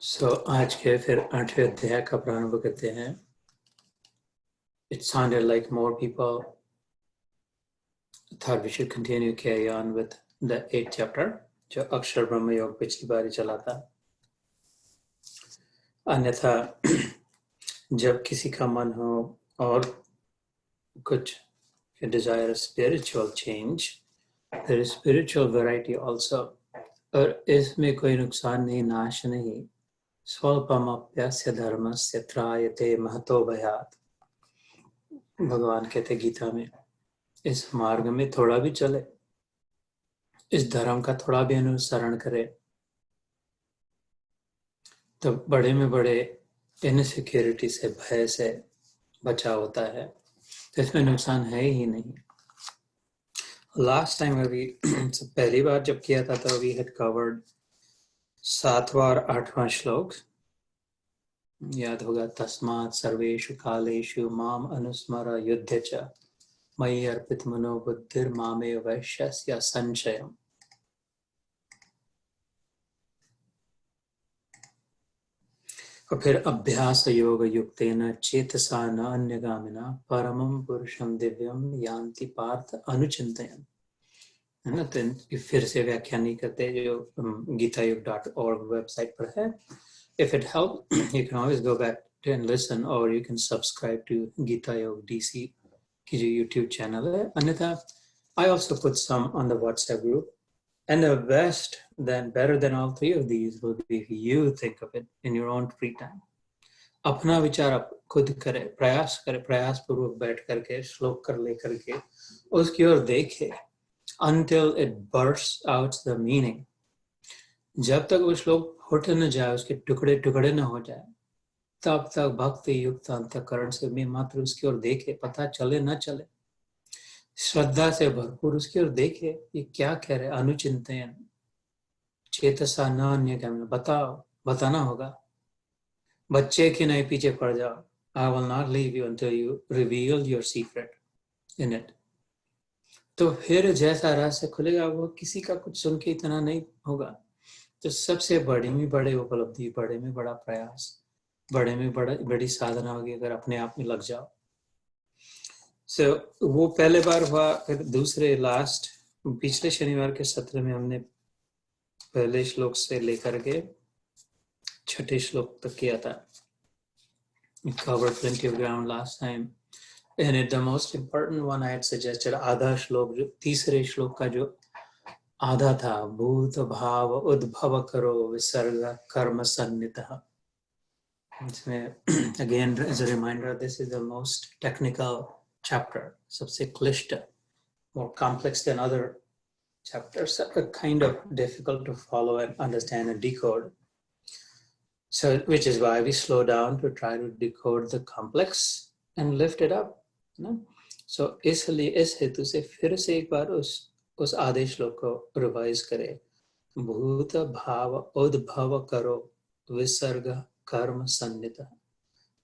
आज के फिर 8वें अध्याय का प्रारंभ करते हैं. It sounded like more people thought we should continue carry on with the 8th chapter, जो अक्षर ब्रह्म योग पिछली बार चला था. अन्यथा जब किसी का मन हो और कुछ desire spiritual change, there is spiritual variety also. और इसमें कोई नुकसान नहीं, नाश नहीं. स्वल्पमप्यस्य धर्मस्य त्रायते महतो भयात्. भगवान कहते गीता में, इस मार्ग में थोड़ा भी चले, इस धर्म का थोड़ा भी अनुसरण करे, तो बड़े में बड़े इनसिक्योरिटी से, भय से बचा होता है. तो इसमें नुकसान है ही नहीं. लास्ट टाइम अभी पहली बार जब किया था तो वी हैड कवर्ड 7वां और 8वां श्लोक. याद होगा, तस्मात् सर्वेषु कालेषु माम अनुस्मर युध्य च मयि अर्पित मनो बुद्धिर मामे वैश्यस्य संशयम्. और फिर अभ्यास योग युक्तेन चेतसा न अन्यगामिना परमं पुरुषं दिव्यं यान्ति पार्थ अनुचिन्तयन्. है ना. तो फिर से व्याख्या नहीं करते, जो gitayog.org वेबसाइट पर है. If it helps, you can always go back and listen, or you can subscribe to Gita Yog DC की जो YouTube channel है. अन्यथा I also put some on the WhatsApp group. And the best, better than all three of these will be if you think of it in your own free time. अपना विचार आप खुद करें, प्रयास पूर्वक बैठ करके श्लोक कर लेकर के उसकी ओर देखे until it bursts out the meaning. जब तक वो श्लोक फुट न जाए, उसके टुकड़े टुकड़े न हो जाए, तब तक भक्ति युक्त अंतःकरण से मैं मात्र उसकी ओर देखे, पता चले न चले, श्रद्धा से भरपूर उसकी ओर देखे, ये क्या कह रहे. अनुचिंतन चेतसा न अन्यगामिना. बताना होगा. बच्चे के नहीं पीछे पड़ जाओ. I will not leave you until you reveal your secret in it. तो फिर जैसा रहस्य खुलेगा, वो किसी का कुछ सुन के इतना नहीं होगा. तो सबसे बड़ी में बड़े उपलब्धि, बड़े में बड़ा प्रयास, बड़े में बड़ी साधना होगी अगर अपने आप में लग जाओ. वो पहले बार हुआ. फिर दूसरे पिछले शनिवार के सत्र में हमने पहले श्लोक से लेकर के 6ठे श्लोक तक किया था. We covered plenty of ground last time. And the most important one I had suggested, आधा श्लोक, जो तीसरे श्लोक का जो आधा था, भूत भाव उद्भव करो विसर्ग कर्म सन्नितः. इसमें again as a reminder, this is the most technical chapter, सबसे क्लिष्ट, more complex than other chapters, kind of difficult to follow and understand and decode. So which is why we slow down to try to decode the complex and lift it up. So इसलिए इस हेतु से फिर से एक बार उस आधे श्लोक को रिवाइज करें. भूत भाव उद्भव करो विसर्ग कर्म सन्नितः.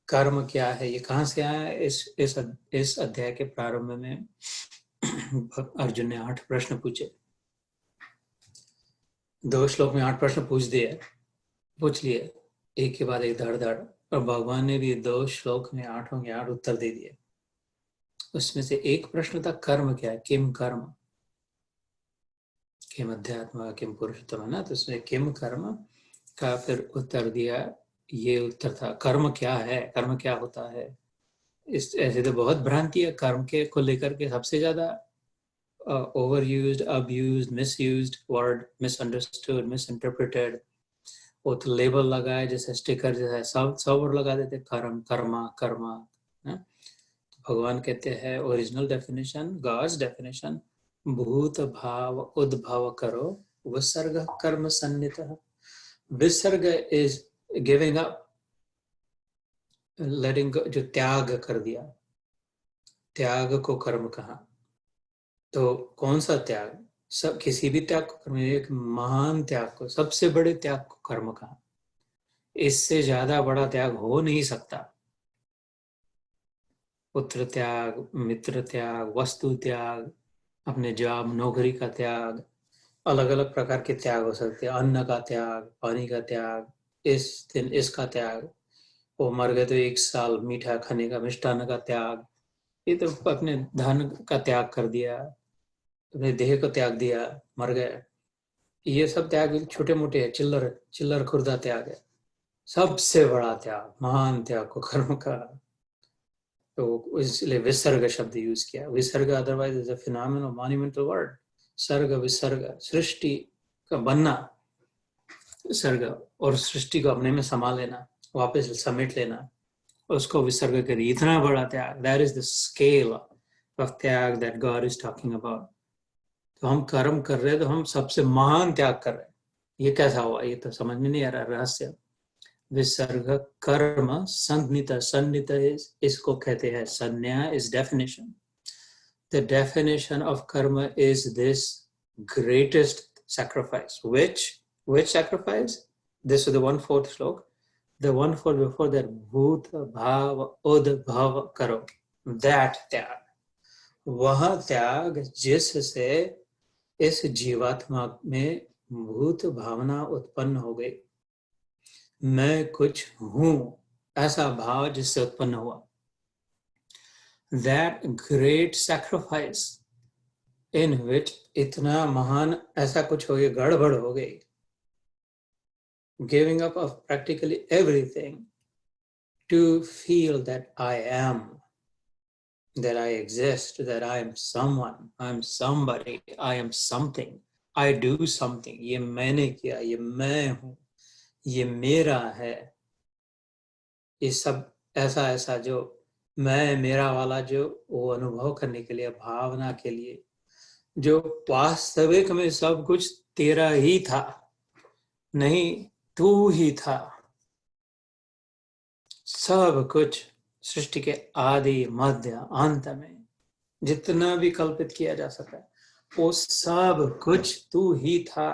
कर्म क्या है, ये कहाँ से आया. इस अध्याय के प्रारंभ में अर्जुन ने 8 प्रश्न पूछे. 2 श्लोक में 8 प्रश्न पूछ लिए, एक के बाद एक धड़. और भगवान ने भी 2 श्लोक में 8 के 8 उत्तर दे दिए. उसमें से एक प्रश्न था, कर्म क्या है, किम कर्म, किम अध्यात्म किम पुरुषोत्तम, है ना. तो उसमें किम कर्म का फिर उत्तर दिया. ये उत्तर था, कर्म क्या है, कर्म क्या होता है. ऐसे तो बहुत भ्रांति है कर्म के को लेकर के. सबसे ज्यादा over used, abused, misused word, misunderstood, misinterpreted. वो तो लेबल लगाए जैसे स्टिकर जैसा सब और लगा देते, कर्म कर्मा. भगवान कहते हैं ओरिजिनल डेफिनेशन, गॉड्स डेफिनेशन, भूत भाव उद्भव करो विसर्ग कर्म सन्नितः. विसर्ग इज गिविंग अप, लेटिंग गो, जो त्याग कर दिया, त्याग को कर्म कहा. तो कौन सा त्याग, सब किसी भी त्याग को कर्म, एक महान त्याग को, सबसे बड़े त्याग को कर्म कहा. इससे ज्यादा बड़ा त्याग हो नहीं सकता. पुत्र त्याग, मित्र त्याग, वस्तु त्याग, अपने जॉब नौकरी का त्याग, अलग अलग प्रकार के त्याग हो सकते हैं. अन्न का त्याग, पानी का त्याग, इस दिन इसका त्याग, वो मर गए तो 1 साल मीठा खाने का, मिष्टान्न का त्याग, ये तो अपने धन का त्याग कर दिया, अपने देह को त्याग दिया, मर गए। ये सब त्याग छोटे मोटे है, चिल्लर चिल्लर खुर्दा त्याग है। सबसे बड़ा त्याग, महान त्याग को कर्म का, तो इसलिए विसर्ग शब्द यूज किया। विसर्ग otherwise is a phenomenal monumental word. सर्ग, विसर्ग, सृष्टि का बनना, सर्ग, और सृष्टि को अपने में समा लेना, वापस समेट लेना, उसको विसर्ग करिए। इतना बड़ा त्याग, that is the scale of त्याग that God is talking about. तो हम कर्म कर रहे हैं, तो हम सबसे महान त्याग कर रहे हैं। ये कैसा हुआ, ये तो समझ में नहीं आ रहा रहस्य। विसर्ग कर्म संनित, संनित इसको कहते हैं संन्या, is definition. The definition of karma is this greatest sacrifice. Which sacrifice? This is the 1/4 slok. The 1/4 before that, bhut bhav udbhav karo. That त्याग, वह त्याग जिससे इस जीवात्मा में भूत भावना उत्पन्न हो गई, मैं कुछ हूं, ऐसा भाव जिससे उत्पन्न हुआ। That great sacrifice in which इतना महान ऐसा कुछ हो गया, गड़बड़ हो गई, giving up of practically everything to feel that I am, that I exist, that I am someone, I am somebody, I am something, I do something, ये मैंने किया, ये मैं हूं, ये मेरा है। ये सब ऐसा ऐसा जो मैं मेरा वाला, जो वो अनुभव करने के लिए, भावना के लिए, जो वास्तविक में सब कुछ तेरा ही था, नहीं तू ही था। सब कुछ सृष्टि के आदि मध्य अंत में जितना भी कल्पित किया जा सका, वो सब कुछ तू ही था,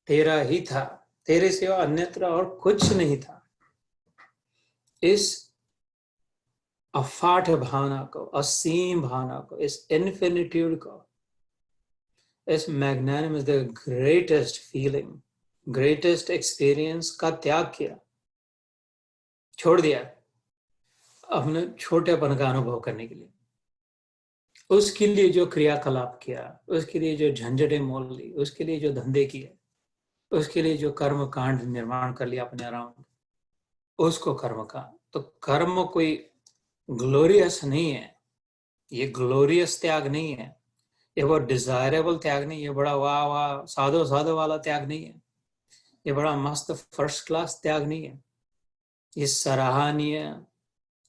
तेरा ही था, तेरे सिवा अन्यत्र और कुछ नहीं था। इस अफाट भावना को, असीम भावना को, इस इन्फिनिट्यूड को, इस magnanimous, the greatest feeling, greatest experience का त्याग किया, छोड़ दिया अपने छोटेपन का अनुभव करने के लिए। उसके लिए जो क्रियाकलाप किया, उसके लिए जो झंझटें मोल ली, उसके लिए जो धंधे किए, उसके लिए जो कर्म कांड निर्माण कर लिया अपने अराउंड, उसको कर्म का। तो कर्म कोई ग्लोरियस नहीं है, ये ग्लोरियस त्याग नहीं है, ये बहुत डिजायरेबल त्याग नहीं है, बड़ा वाह वाह साधो साधो वाला त्याग नहीं है, ये बड़ा मस्त फर्स्ट क्लास त्याग नहीं है, ये सराहनीय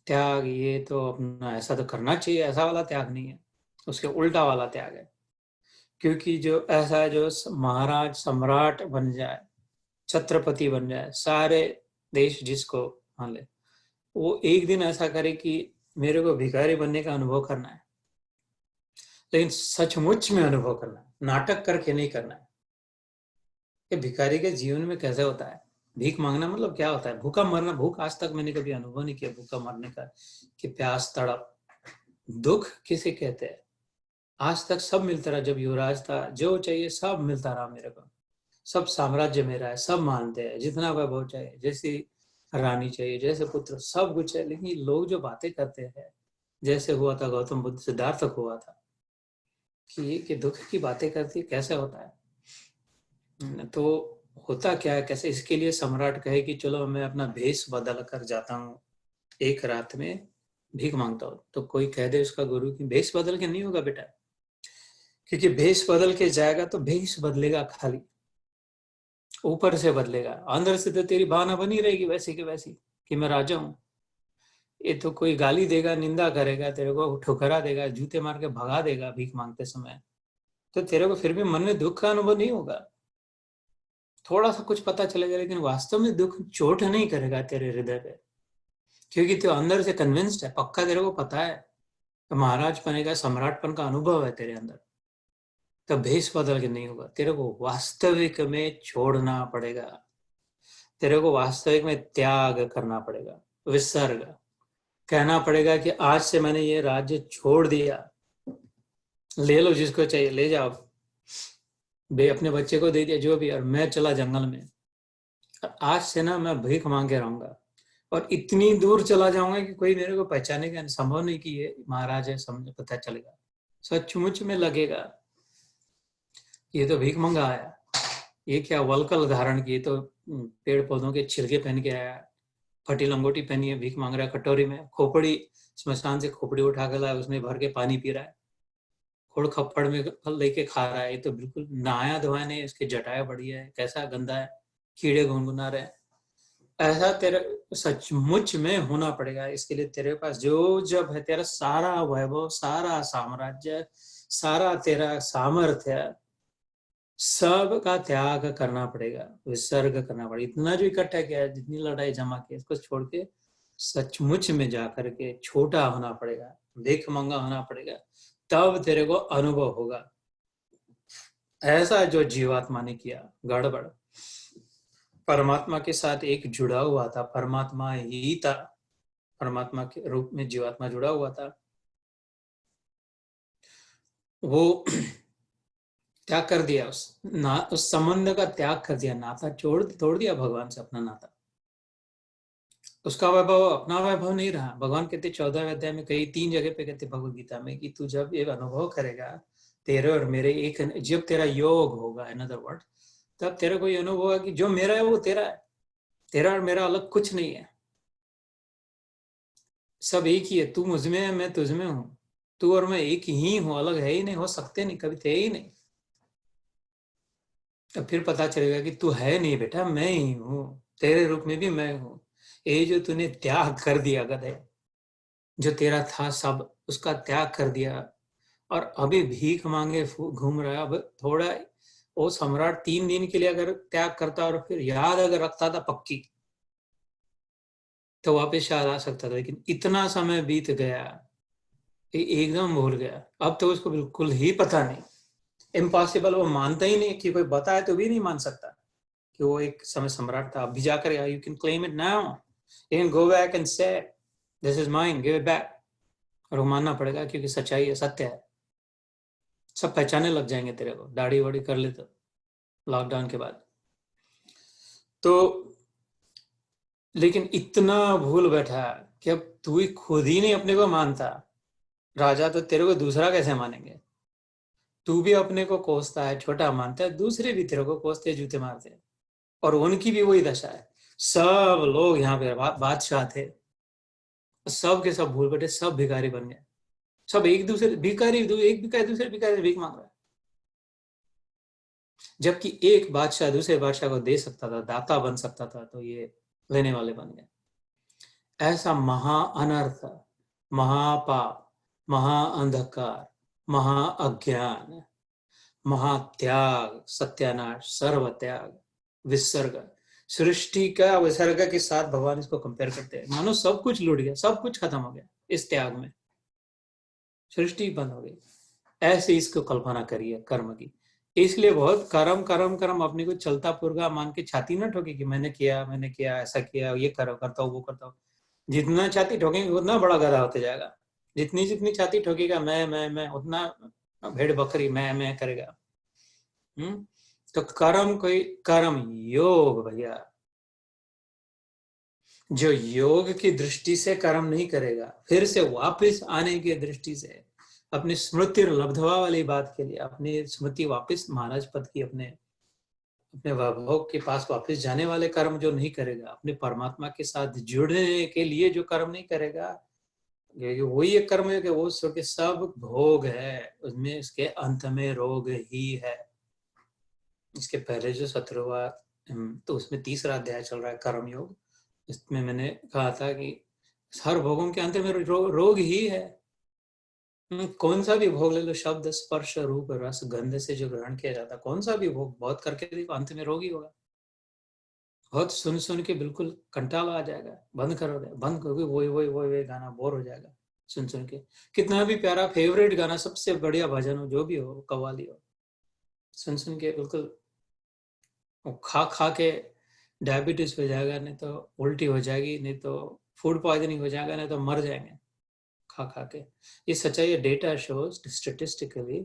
त्याग, ये तो अपना ऐसा तो करना चाहिए, ऐसा वाला त्याग नहीं है, उसके उल्टा वाला त्याग है। क्योंकि जो ऐसा जो महाराज सम्राट बन जाए, छत्रपति बन जाए, सारे देश जिसको मान ले, वो एक दिन ऐसा करे कि मेरे को भिखारी बनने का अनुभव करना है, लेकिन सचमुच में अनुभव करना है, नाटक करके नहीं करना है। कि भिखारी के जीवन में कैसे होता है, भीख मांगना मतलब क्या होता है, भूखा मरना। भूख आज तक मैंने कभी अनुभव नहीं किया भूखा मरने का, कि प्यास तड़प। दुख किसे कहते हैं? आज तक सब मिलता रहा, जब युवराज था जो चाहिए सब मिलता रहा मेरे को, सब साम्राज्य मेरा है, सब मानते हैं, जितना वैभव चाहिए, जैसी रानी चाहिए, जैसे पुत्र, सब कुछ है। लेकिन लोग जो बातें करते हैं, जैसे हुआ था गौतम बुद्ध सिद्धार्थ को हुआ था, कि दुख की बातें करती, कैसे होता है? तो होता क्या है, कैसे? इसके लिए सम्राट कहे कि चलो मैं अपना भेष बदल कर जाता हूँ, एक रात में भीख मांगता हूँ। तो कोई कह दे उसका गुरु कि भेष बदल के नहीं होगा बेटा, क्योंकि भेष बदल के जाएगा तो भेष बदलेगा खाली, ऊपर से बदलेगा, अंदर से तो तेरी भावना बनी रहेगी वैसी की वैसी कि मैं राजा हूं। ये तो कोई गाली देगा, निंदा करेगा, तेरे को ठुकरा देगा, जूते मार के भगा देगा भीख मांगते समय, तो तेरे को फिर भी मन में दुख का अनुभव नहीं होगा, थोड़ा सा कुछ पता चलेगा, लेकिन वास्तव में दुख चोट नहीं करेगा तेरे हृदय पे, क्योंकि तू अंदर से कन्विंस्ड है, पक्का तेरे को पता है कि महाराजपने का, सम्राटपन का अनुभव है तेरे अंदर। तो भेष बदल के नहीं होगा, तेरे को वास्तविक में छोड़ना पड़ेगा, तेरे को वास्तविक में त्याग करना पड़ेगा, विसर्ग कहना पड़ेगा कि आज से मैंने ये राज्य छोड़ दिया, ले लो जिसको चाहिए ले जाओ, अपने बच्चे को दे दिया जो भी, और मैं चला जंगल में, आज से ना मैं भीख मांग के रहूंगा और इतनी दूर चला जाऊंगा कि कोई मेरे को पहचाने का संभव नहीं कि ये महाराज है, समझ पता चलेगा। सचमुच में लगेगा ये तो भीख मंगा आया, ये क्या वलकल धारण की, तो पेड़ पौधों के छिलके पहन के आया, फटी लंगोटी पहनी है, भीख मांग रहा है, कटोरी में खोपड़ी, स्मशान से खोपड़ी उठा के लाया, उसमें भर के पानी पी रहा है, खोड़ खप्पड़ में फल लेके खा रहा है। ये तो बिल्कुल नहाया धोया नहीं, इसकी जटाया बढ़िया है, कैसा गंदा है, कीड़े गुनगुना रहे हैं। ऐसा तेरे सचमुच में होना पड़ेगा। इसके लिए तेरे पास जो जब है, तेरा सारा वैभव, सारा साम्राज्य, सारा तेरा सामर्थ्य, सब का त्याग करना पड़ेगा, विसर्ग करना पड़ेगा। इतना जो इकट्ठा किया है, जितनी लड़ाई जमा की, इसको छोड़ के सचमुच में जाकर के छोटा होना पड़ेगा, भीख मंगा होना पड़ेगा, तब तेरे को अनुभव होगा। ऐसा जो जीवात्मा ने किया गड़बड़, परमात्मा के साथ एक जुड़ा हुआ था, परमात्मा ही था, परमात्मा के रूप में जीवात्मा जुड़ा हुआ था, वो त्याग कर दिया, उस संबंध का त्याग कर दिया, नाता तोड़ दिया भगवान से, अपना नाता। उसका वैभव अपना वैभव नहीं रहा। भगवान कहते 14वें अध्याय में, कई 3 जगह पे कहते भगवद गीता में, कि तू जब ये अनुभव करेगा तेरे और मेरे एक, जब तेरा योग होगा, इन अदर वर्ड, तब तेरे को ये अनुभव होगा कि जो मेरा है वो तेरा है, तेरा और मेरा अलग कुछ नहीं है, सब एक ही है। तू मुझ में है, मैं तुझ में हूँ, तू और मैं एक ही हूँ, अलग है ही नहीं, हो सकते नहीं, कभी थे ही नहीं। तब फिर पता चलेगा कि तू है नहीं बेटा, मैं ही हूँ, तेरे रूप में भी मैं हूँ। ये जो तूने त्याग कर दिया गधे, जो तेरा था सब, उसका त्याग कर दिया, और अभी भीख मांगे घूम रहा है। अब थोड़ा वो सम्राट 3 दिन के लिए अगर त्याग करता और फिर याद अगर रखता था पक्की, तो वापस शायद आ सकता था, लेकिन इतना समय बीत गया, एकदम भूल गया। अब तो उसको बिल्कुल ही पता नहीं, इम्पॉसिबल, वो मानता ही नहीं, कि कोई बताए तो भी नहीं मान सकता कि वो एक समय सम्राट था। अभी जाकर you can claim it now, you can go back and say this is mine, give it back. और वो मानना पड़ेगा, क्योंकि सच्चाई है, सत्य है। सब पहचाने लग जाएंगे तेरे को, दाढ़ी वाड़ी कर ले तो, लॉकडाउन के बाद तो। लेकिन इतना भूल बैठा कि अब तू ही खुद ही नहीं अपने को मानता राजा, तो तेरे को दूसरा कैसे मानेंगे। तू भी अपने को कोसता है, छोटा मानता है, दूसरे भी तेरे को कोसते, जूते मारते हैं, और उनकी भी वही दशा है। सब लोग यहाँ पे बादशाह थे, सब के सब भूल बैठे, सब भिखारी बन गए, सब एक दूसरे भिखारी, एक भिखारी दूसरे भिखारी से भीख मांग रहा है। जबकि एक बादशाह दूसरे बादशाह को दे सकता था, दाता बन सकता था, तो ये लेने वाले बन गए। ऐसा महा अनर्थ, महापाप, महाअंधकार, महाअज्ञान, महात्याग, सत्यानाश, सर्वत्याग, विसर्ग, सृष्टि का विसर्ग के साथ भगवान इसको कंपेयर करते हैं। मानो सब कुछ लूट गया, सब कुछ खत्म हो गया इस त्याग में, सृष्टि बंद हो गई। ऐसे इसको कल्पना करिए कर्म की। इसलिए बहुत कर्म कर्म कर्म, अपने को चलता पुरगा मान के छाती ना ठोके कि मैंने किया, ऐसा किया, ये करो, करता हूँ, वो करता हूँ। जितना छाती ठोकेंगे उतना बड़ा गधा होते जाएगा। जितनी जितनी छाती ठोकेगा मैं, उतना भेड़ बकरी मैं करेगा। तो कर्म, कोई कर्म योग भैया, जो योग की दृष्टि से कर्म नहीं करेगा, फिर से वापस आने की दृष्टि से, अपनी स्मृति लब्धवा वाली बात के लिए, अपनी स्मृति वापस महाराज पद की, अपने अपने वैभव के पास वापस जाने वाले कर्म जो नहीं करेगा, अपने परमात्मा के साथ जुड़ने के लिए जो कर्म नहीं करेगा, वही एक कर्म है कि वो के सब भोग है, उसमें इसके अंत में रोग ही है। इसके पहले जो 17वां, तो उसमें 3रा अध्याय चल रहा है कर्म योग। इसमें मैंने कहा था कि हर भोगों के अंत में रोग ही है। कौन सा भी भोग ले लो, शब्द स्पर्श रूप रस गंध से जो ग्रहण किया जाता है, कौन सा भी भोग बहुत करके देखो, अंत में रोग ही होगा। बहुत सुन सुन के बिल्कुल कंटाला आ जाएगा, बंद करो दे, बंद करोगे वही गाना, बोर हो जाएगा सुन सुन के। कितना भी प्यारा फेवरेट गाना, सबसे बढ़िया भजन हो, जो भी हो, कव्वाली हो, सुन सुन के बिल्कुल खा खा के डायबिटीज हो जाएगा, नहीं तो उल्टी हो जाएगी, नहीं तो फूड पॉइजनिंग हो जाएगा, नहीं तो मर जाएंगे खा खा के। ये सच्चाई है। Data shows statistically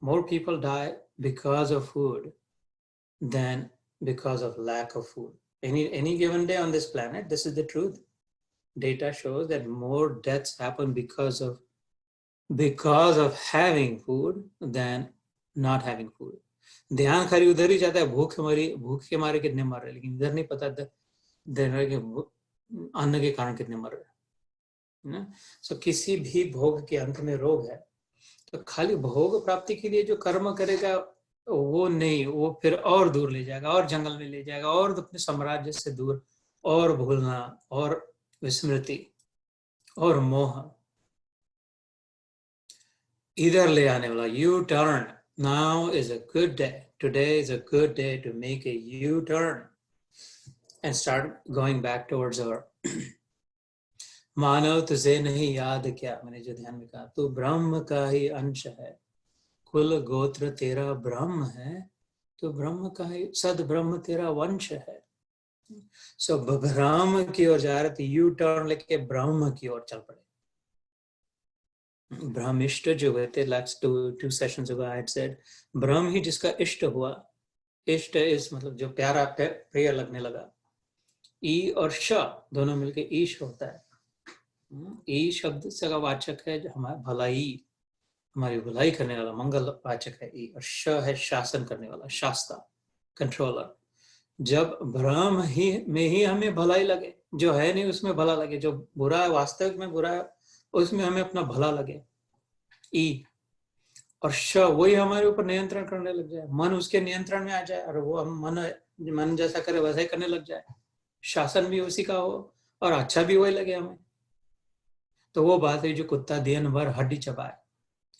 more people die because of food than because of lack of food. any given day on this planet, this is the truth. Data shows that more deaths happen because of having food than not having food. ध्यान खाली उधर ही जाता है, भूख के मारे कितने मर रहे हैं, लेकिन इधर नहीं पता अन्न के कारण कितने मर रहे हैं। सो किसी भी भोग के अंत में रोग है, तो खाली भोग प्राप्ति के लिए जो कर्म करेगा वो नहीं, वो फिर और दूर ले जाएगा, और जंगल में ले जाएगा, और अपने साम्राज्य से दूर, और भूलना, और विस्मृति, और मोह इधर ले आने वाला U turn. Now is a good day, today is a good day to make a U turn and start going back towards our मानव तुझे नहीं याद क्या, मैंने जो ध्यान में कहा, तो ब्रह्म का ही अंश है, कुल गोत्र तेरा ब्रह्म है, तो ब्रह्म का ही सद ब्रह्म तेरा वंश है। सो ब्रह्म की ओर जा रहे थे, यू टर्न लेके ब्रह्म की ओर चल पड़े। ब्रह्मिष्ट जो हुए थे, last two sessions ago I had said, ब्रह्म ही जिसका इष्ट हुआ, इष्ट इस मतलब जो प्यारा प्रिय लगने लगा। ई और श दोनों मिलके ईश होता है। ई शब्द से का वाचक है जो हमारा भलाई, हमारी भलाई करने वाला, मंगल वाचक है ई, और श है शासन करने वाला, शास्ता, कंट्रोलर। जब ब्रह्म ही में ही हमें भलाई लगे, जो है नहीं उसमें भला लगे, जो बुरा है वास्तविक में बुरा है उसमें हमें अपना भला लगे, ई, और श वही हमारे ऊपर नियंत्रण करने लग जाए, मन उसके नियंत्रण में आ जाए, और वो हम मन जैसा करे वैसा ही करने लग जाए, शासन भी उसी का हो और अच्छा भी वही लगे हमें। तो वो बात है जो कुत्ता दिन भर हड्डी चबाए,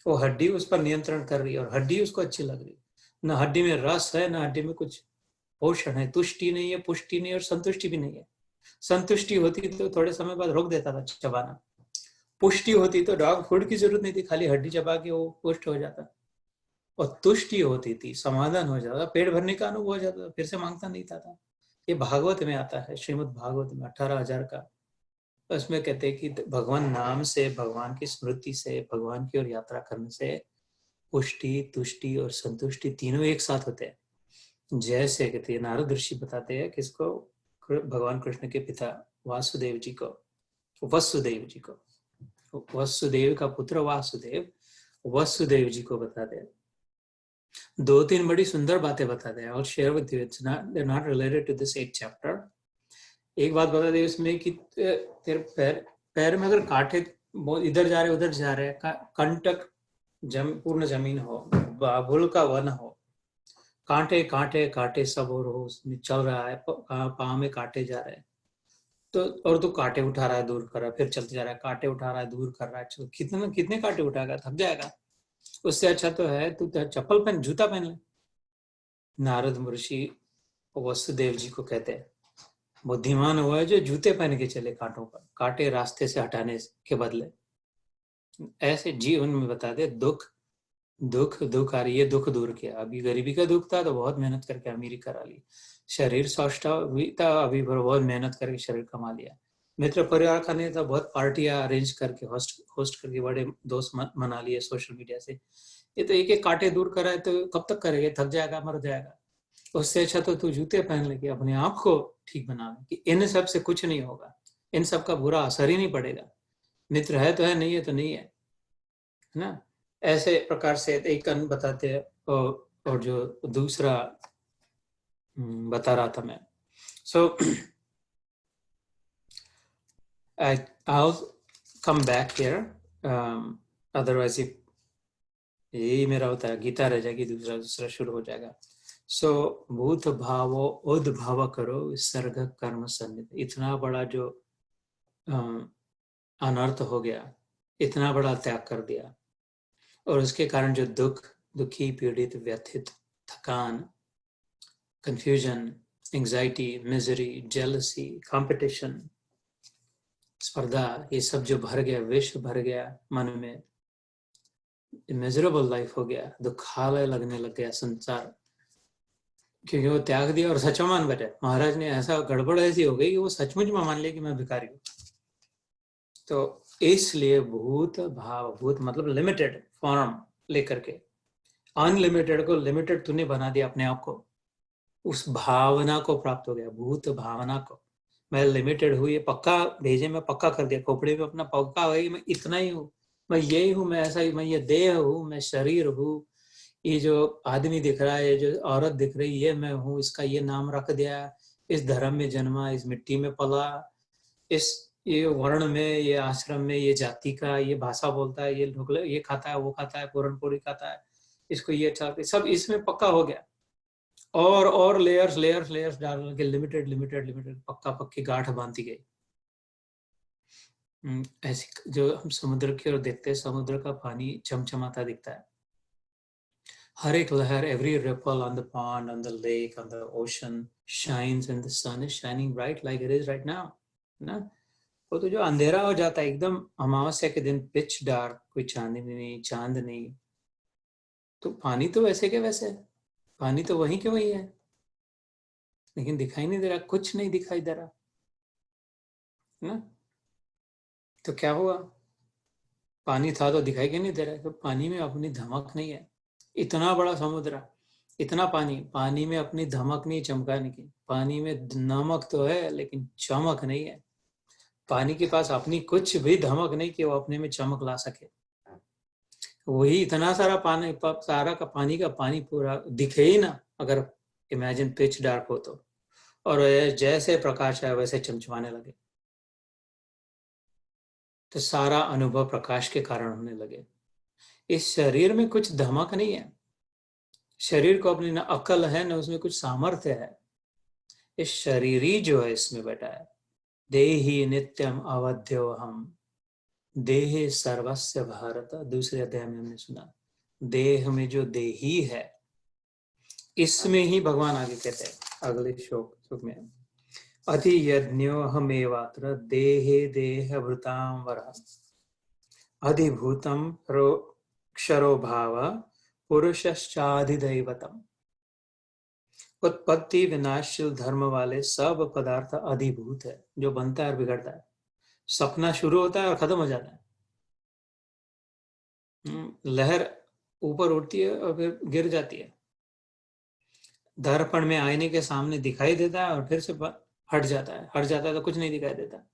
वो हड्डी उस पर नियंत्रण कर रही है और हड्डी उसको अच्छी लग रही है, न हड्डी में रस है, न हड्डी में कुछ पोषण है, तुष्टि नहीं है, पुष्टि नहीं, और संतुष्टि भी नहीं है। संतुष्टि होती तो थोड़े समय बाद रोक देता था चबाना, पुष्टि होती तो डॉग फूड की जरूरत नहीं थी, खाली हड्डी चबा के वो पुष्ट हो जाता, और तुष्टि होती थी, समाधान हो जाता, पेट भरने का अनुभव हो जाता, फिर से मांगता नहीं था। ये भागवत में आता है, श्रीमद् भागवत में 18,000 का, उसमें कहते हैं कि भगवान नाम से, भगवान की स्मृति से, भगवान की ओर यात्रा करने से पुष्टि, तुष्टि और संतुष्टि तीनों एक साथ होते हैं। जैसे कहते हैं नारद ऋषि बताते हैं किसको, भगवान कृष्ण के पिता वासुदेव जी को, वसुदेव जी को, वसुदेव का पुत्र वासुदेव, वसुदेव जी को बताते हैं। 2-3 बड़ी सुंदर बातें बताते हैं, और share with you, it's not related to this 8th chapter. एक बात बता दे उसमें कि तेरे पैर में अगर कांटे इधर जा रहे उधर जा रहे, कंटक पूर्ण जमीन हो, बाबुल का वन हो, कांटे कांटे कांटे सब और हो, उसमें चल रहा है, पाँव में कांटे जा रहे हैं, तो और तू कांटे उठा रहा है, दूर कर रहा है, फिर चलते जा रहा है, कांटे उठा रहा है, दूर कर रहा है, चलो कितने कांटे उठाएगा, थक जाएगा। उससे अच्छा तो है तू चप्पल पहन, जूता पहन ले। नारद महर्षि वसुदेव जी को कहते हैं बुद्धिमान हुआ है जो जूते पहन के चले कांटों पर, कांटे रास्ते से हटाने के बदले। ऐसे जीवन में बता दे, दुख आ रही है, दुख दूर किया। अभी गरीबी का दुख था तो बहुत मेहनत करके अमीरी करा ली, शरीर स्वस्थ भी था, अभी बहुत मेहनत करके शरीर कमा लिया, मित्र परिवार का नहीं था, बहुत पार्टियां अरेंज करके होस्ट करके बड़े दोस्त मना लिए सोशल मीडिया से। ये तो एक एक कांटे दूर कर रहा है, तो कब तक करेगा, थक जाएगा, मर जाएगा। उससे अच्छा तो तू जूते पहन लेके अपने आप को ठीक बना ले कि इन सब से कुछ नहीं होगा, इन सब का बुरा असर ही नहीं पड़ेगा, मित्र है तो है, नहीं है तो नहीं है ना। ऐसे प्रकार से एक अन्न बताते हैं, और जो दूसरा बता रहा था मैं, सो I'll come back here, otherwise यही मेरा होता है, गीता रह जाएगी, दूसरा शुरू हो जाएगा। सो भूत भावो उद्भव करो विसर्ग कर्म सन्निध। इतना बड़ा जो अनर्थ हो गया, इतना बड़ा त्याग कर दिया, और उसके कारण जो दुखी, पीड़ित, व्यथित, थकान, confusion, anxiety, misery, jealousy, competition, स्पर्धा, ये सब जो भर गया, विष भर गया मन में, मिजरेबल लाइफ हो गया, दुखालय लगने लग गया संसार, क्योंकि वो त्याग दिया और सच मान बैठे। महाराज ने ऐसा गड़बड़ ऐसी हो गई कि वो सचमुच में मान लिया कि मैं भिखारी हूँ। तो इसलिए भूत मतलब लिमिटेड फॉर्म लेकर के अनलिमिटेड को लिमिटेड तूने बना दिया अपने आप को। उस भावना को प्राप्त हो गया, भूत भावना को। मैं लिमिटेड हूँ, ये पक्का भेजे, मैं पक्का कर दिया खोपड़ी में अपना, पक्का है मैं इतना ही हूँ, मैं यही हूँ, मैं ऐसा ही, मैं ये देह हूँ, मैं शरीर हूँ, ये जो आदमी दिख रहा है, ये जो औरत दिख रही है, मैं हूँ, इसका ये नाम रख दिया, इस धर्म में जन्मा, इस मिट्टी में पला, इस ये वर्ण में, ये आश्रम में, ये जाति का, ये भाषा बोलता है, ये ढोकले, ये खाता है, वो खाता है, पूरन पूरी खाता है, इसको ये अच्छा, सब इसमें पक्का हो गया। और लेयर्स लेयर्स लेयर्स डाल के लिमिटेड लिमिटेड लिमिटेड पक्का पक्की गांठ बांधती गई। ऐसी जो हम समुद्र की ओर देखते हैं, समुद्र का पानी चमचमाता दिखता है, हर एक लहर, every ripple on the pond, on the lake, on the ocean shines and the sun is shining bright like it is right now, ना? वो तो जो अंधेरा हो जाता है एकदम अमावस्या के दिन, पिच डार्क, कोई चांदनी नहीं, चांद नहीं, तो पानी तो वैसे के वैसे, पानी तो वही के वही है, लेकिन दिखाई नहीं दे रहा, कुछ नहीं दिखाई दे रहा ना। तो क्या हुआ, पानी था तो दिखाई क्यों नहीं दे रहा है? तो पानी में अपनी धमक नहीं है। इतना बड़ा समुद्र, इतना पानी, पानी में अपनी धमक नहीं, चमकाने की। पानी में नमक तो है लेकिन चमक नहीं है। पानी के पास अपनी कुछ भी धमक नहीं कि वो अपने में चमक ला सके। वही इतना सारा पानी, सारा का पानी पूरा दिखे ही ना, अगर इमेजिन पिच डार्क हो तो, और जैसे प्रकाश है वैसे चमचमाने लगे, तो सारा अनुभव प्रकाश के कारण होने लगे। इस शरीर में कुछ धमक नहीं है, शरीर को अपनी ना अकल है ना उसमें कुछ सामर्थ्य है। इस शरीर ही जो है इसमें बैठा है। देहि नित्यम अवध्यो हम, देहे सर्वस्य भारत, दूसरे अध्याय में हमने सुना। देह में जो देही है, इसमें ही भगवान आगे कहते हैं अगले श्लोक में, अति यज्ञो हमेवात्र देहे देह भृताम वरा, अधिभूतम क्षरो भाव पुरुषश्चाधिदैवतम। उत्पत्ति विनाशशील धर्म वाले सब पदार्थ अधिभूत है, जो बनता है और बिगड़ता है। सपना शुरू होता है और खत्म हो जाता है। लहर ऊपर उठती है और फिर गिर जाती है, दर्पण में आईने के सामने दिखाई देता है और फिर से हट जाता है, हट जाता है तो कुछ नहीं दिखाई देता।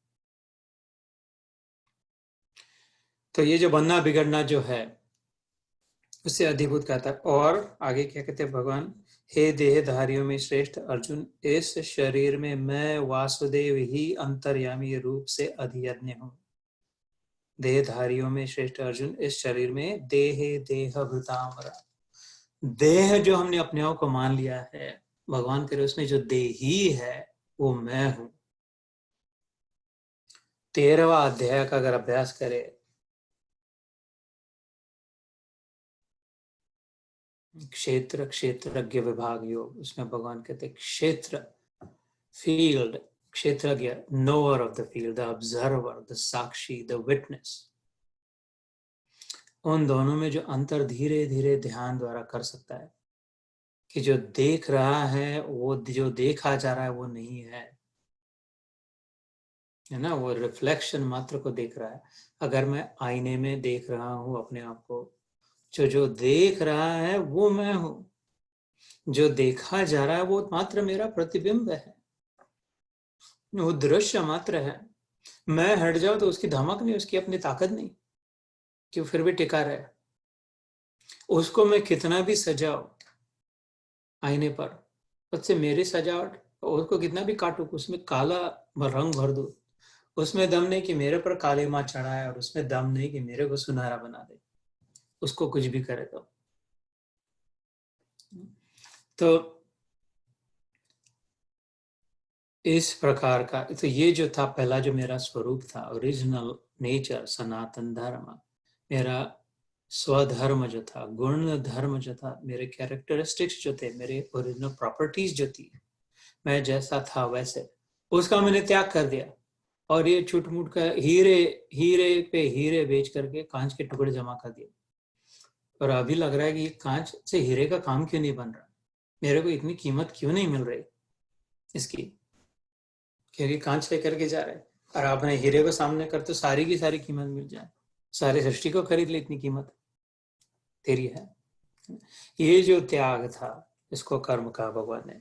तो ये जो बनना बिगड़ना जो है उससे अधिभूत कहता है। और आगे क्या कहते हैं भगवान, हे देहधारियों में श्रेष्ठ अर्जुन, इस शरीर में मैं वासुदेव ही अंतर्यामी रूप से अधियज्ञ हूं। देहधारियों में श्रेष्ठ अर्जुन, इस शरीर में देहे देह भृतामरा, देह जो हमने अपने आप को मान लिया है, भगवान करे उसमें जो देही है वो मैं हूं। 13वां अध्याय का अगर अभ्यास करे, क्षेत्र क्षेत्रज्ञ विभाग योग, उसमें भगवान कहते क्षेत्र फील्ड, क्षेत्रज्ञ, knower of the field, the observer, the Sakshi, the witness, उन दोनों में जो अंतर धीरे धीरे ध्यान द्वारा कर सकता है कि जो देख रहा है वो जो देखा जा रहा है वो नहीं है ना, वो रिफ्लेक्शन मात्र को देख रहा है। अगर मैं आईने में देख रहा हूं अपने आप को, जो देख रहा है वो मैं हूं, जो देखा जा रहा है वो मात्र मेरा प्रतिबिंब है, वो दृश्य मात्र है। मैं हट जाऊं तो उसकी धमक नहीं, उसकी अपनी ताकत नहीं, कि फिर भी टिका रहे। उसको मैं कितना भी सजाऊं आईने पर, उससे मेरी सजावट, उसको कितना भी काटू, उसमें काला रंग भर दो, उसमें दम नहीं कि मेरे पर काली माँ चढ़ाए, और उसमें दम नहीं कि मेरे को सुनहरा बना दे, उसको कुछ भी करे तो इस प्रकार का, तो ये जो था पहला जो मेरा स्वरूप था, ओरिजिनल नेचर, सनातन धर्म, मेरा स्वधर्म जो था, गुण धर्म जो था, मेरे कैरेक्टरिस्टिक्स जो थे, मेरे ओरिजिनल प्रॉपर्टीज जो थी, मैं जैसा था वैसे, उसका मैंने त्याग कर दिया। और ये छुटमुट का हीरे हीरे पे हीरे बेच करके कांच के टुकड़े जमा कर दिए। और अभी लग रहा है कि कांच से हीरे का काम क्यों नहीं बन रहा, मेरे को इतनी कीमत क्यों नहीं मिल रही इसकी, क्योंकि कांच लेकर के जा रहे हैं। और आपने हीरे को सामने कर तो सारी की सारी कीमत मिल जाए, सारी सृष्टि को खरीद ले, इतनी कीमत तेरी है। ये जो त्याग था, इसको कर्म कहा भगवान ने।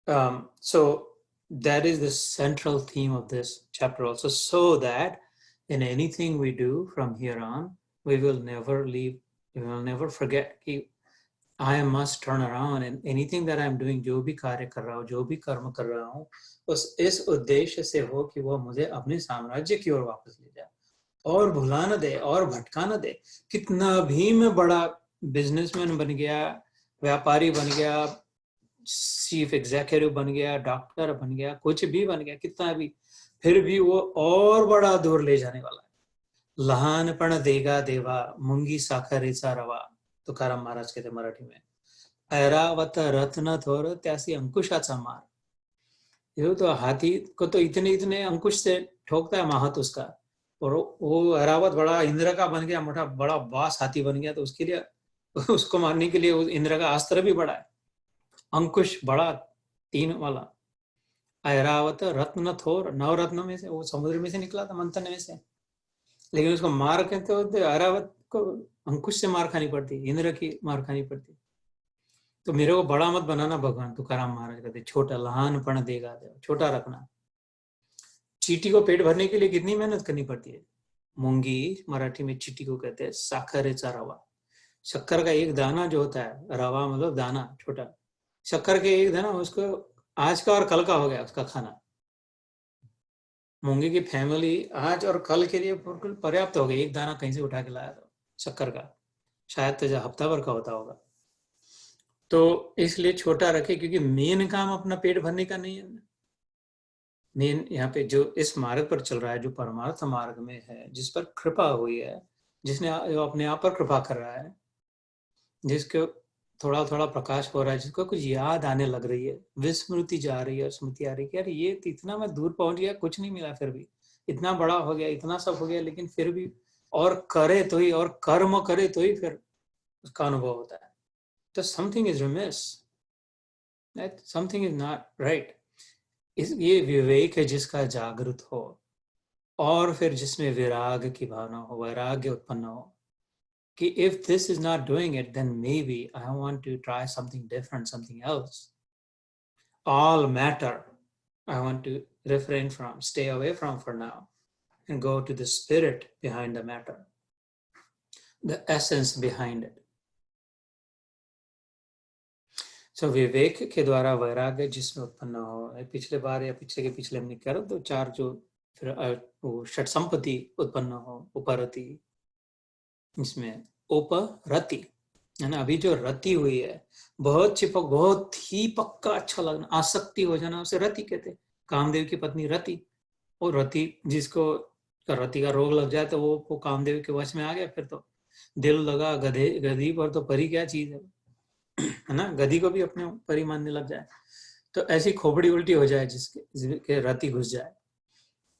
So that is the central theme of this chapter also, so that in anything we do from here on, we will never leave, we will never forget कि I must turn around and anything that I'm doing, जो भी कार्य कर रहा हूँ, जो भी कर्म कर रहा हूँ, उस इस उद्देश्य से हो कि वो मुझे अपने साम्राज्य की ओर वापस ले जाए और भुला न दे और भटका न दे। कितना भी मैं बड़ा बिजनेसमैन बन गया, व्यापारी बन गया, चीफ एग्जीक्यूटिव बन गया, डॉक्टर बन गया, कुछ भी बन गया, कितना भी, फिर भी वो और बड़ा दूर ले जाने वाला है। लहानपण देगा देवा, मुंगी साखरेचा रवा, तुकाराम महाराज कहते मराठी में। ऐरावत रत्न थोर, त्यासी अंकुशाचा मार। ये तो हाथी को तो इतने इतने अंकुश से ठोकता है महत उसका, और वो ऐरावत बड़ा इंद्र का बन गया, मोटा बड़ा बास हाथी बन गया, तो उसके लिए उसको मारने के लिए इंद्र का अस्त्र भी बड़ा है, अंकुश बड़ा 3 वाला। ऐरावत रत्न थोर, नवरत्न में से, वो समुद्र में से निकला था, मंथन में से, लेकिन उसको मार के तो ऐरावत को अंकुश से मार खानी पड़ती, इंद्र की मार खानी पड़ती। तो मेरे को बड़ा मत बनाना भगवान, तुकाराम महाराज कहते, छोटा लहानपण देगा, छोटा रखना। चींटी को पेट भरने के लिए कितनी मेहनत करनी पड़ती है। मूंगी मराठी में चींटी को कहते हैं साखरेचा रवा। शक्कर का एक दाना जो होता है, रवा मतलब दाना छोटा, शक्कर के एक दाना उसको आज का और कल का हो गया उसका खाना। मूंगी की फैमिली आज और कल के लिए बिल्कुल पर्याप्त हो गई, एक दाना कहीं से उठा के लाया तो शक्कर का, शायद तो हफ्ता भर का होता होगा। तो इसलिए छोटा रखे, क्योंकि मेन काम अपना पेट भरने का नहीं है। मेन यहाँ पे जो इस मार्ग पर चल रहा है, जो परमार्थ मार्ग में है, जिस पर कृपा हुई है, जिसने जो अपने आप पर कृपा कर रहा है, जिसको थोड़ा थोड़ा प्रकाश हो रहा है, जिसको कुछ याद आने लग रही है, विस्मृति जा रही है, स्मृति आ रही है कि यार ये इतना मैं दूर पहुंच गया, कुछ नहीं मिला, फिर भी इतना बड़ा हो गया, इतना सब हो गया, लेकिन फिर भी और करे तो ही, और कर्म करे तो ही फिर उसका अनुभव होता है। तो something is remiss, something is not right. ये विवेक है जिसका जागृत हो, और फिर जिसमें विराग की भावना हो, वैराग्य उत्पन्न हो कि if this is not doing it, then maybe I want to try something different, something else. All matter I want to refrain from, stay away from for now, and go to the spirit behind the matter, the essence behind it. So विवेक के द्वारा वैराग्य जिसमें उत्पन्न हो, पिछले बार या पिछले के पिछले हमने कह रहा तो 4 जो फिर वो षट संपत्ति उत्पन्न हो, उपरति, इसमें उपरति है ना। अभी जो रति हुई है, बहुत चिपक, बहुत ही पक्का अच्छा लगना, आसक्ति हो जाना, उसे रति कहते। कामदेव की पत्नी रति, और रति जिसको रति का रोग लग जाए तो वो कामदेव के वश में आ गया, फिर तो दिल लगा गधे, गधी पर तो परी क्या चीज है ना, गधी को भी अपने परी मानने लग जाए, तो ऐसी खोपड़ी उल्टी हो जाए जिसके रति घुस जाए।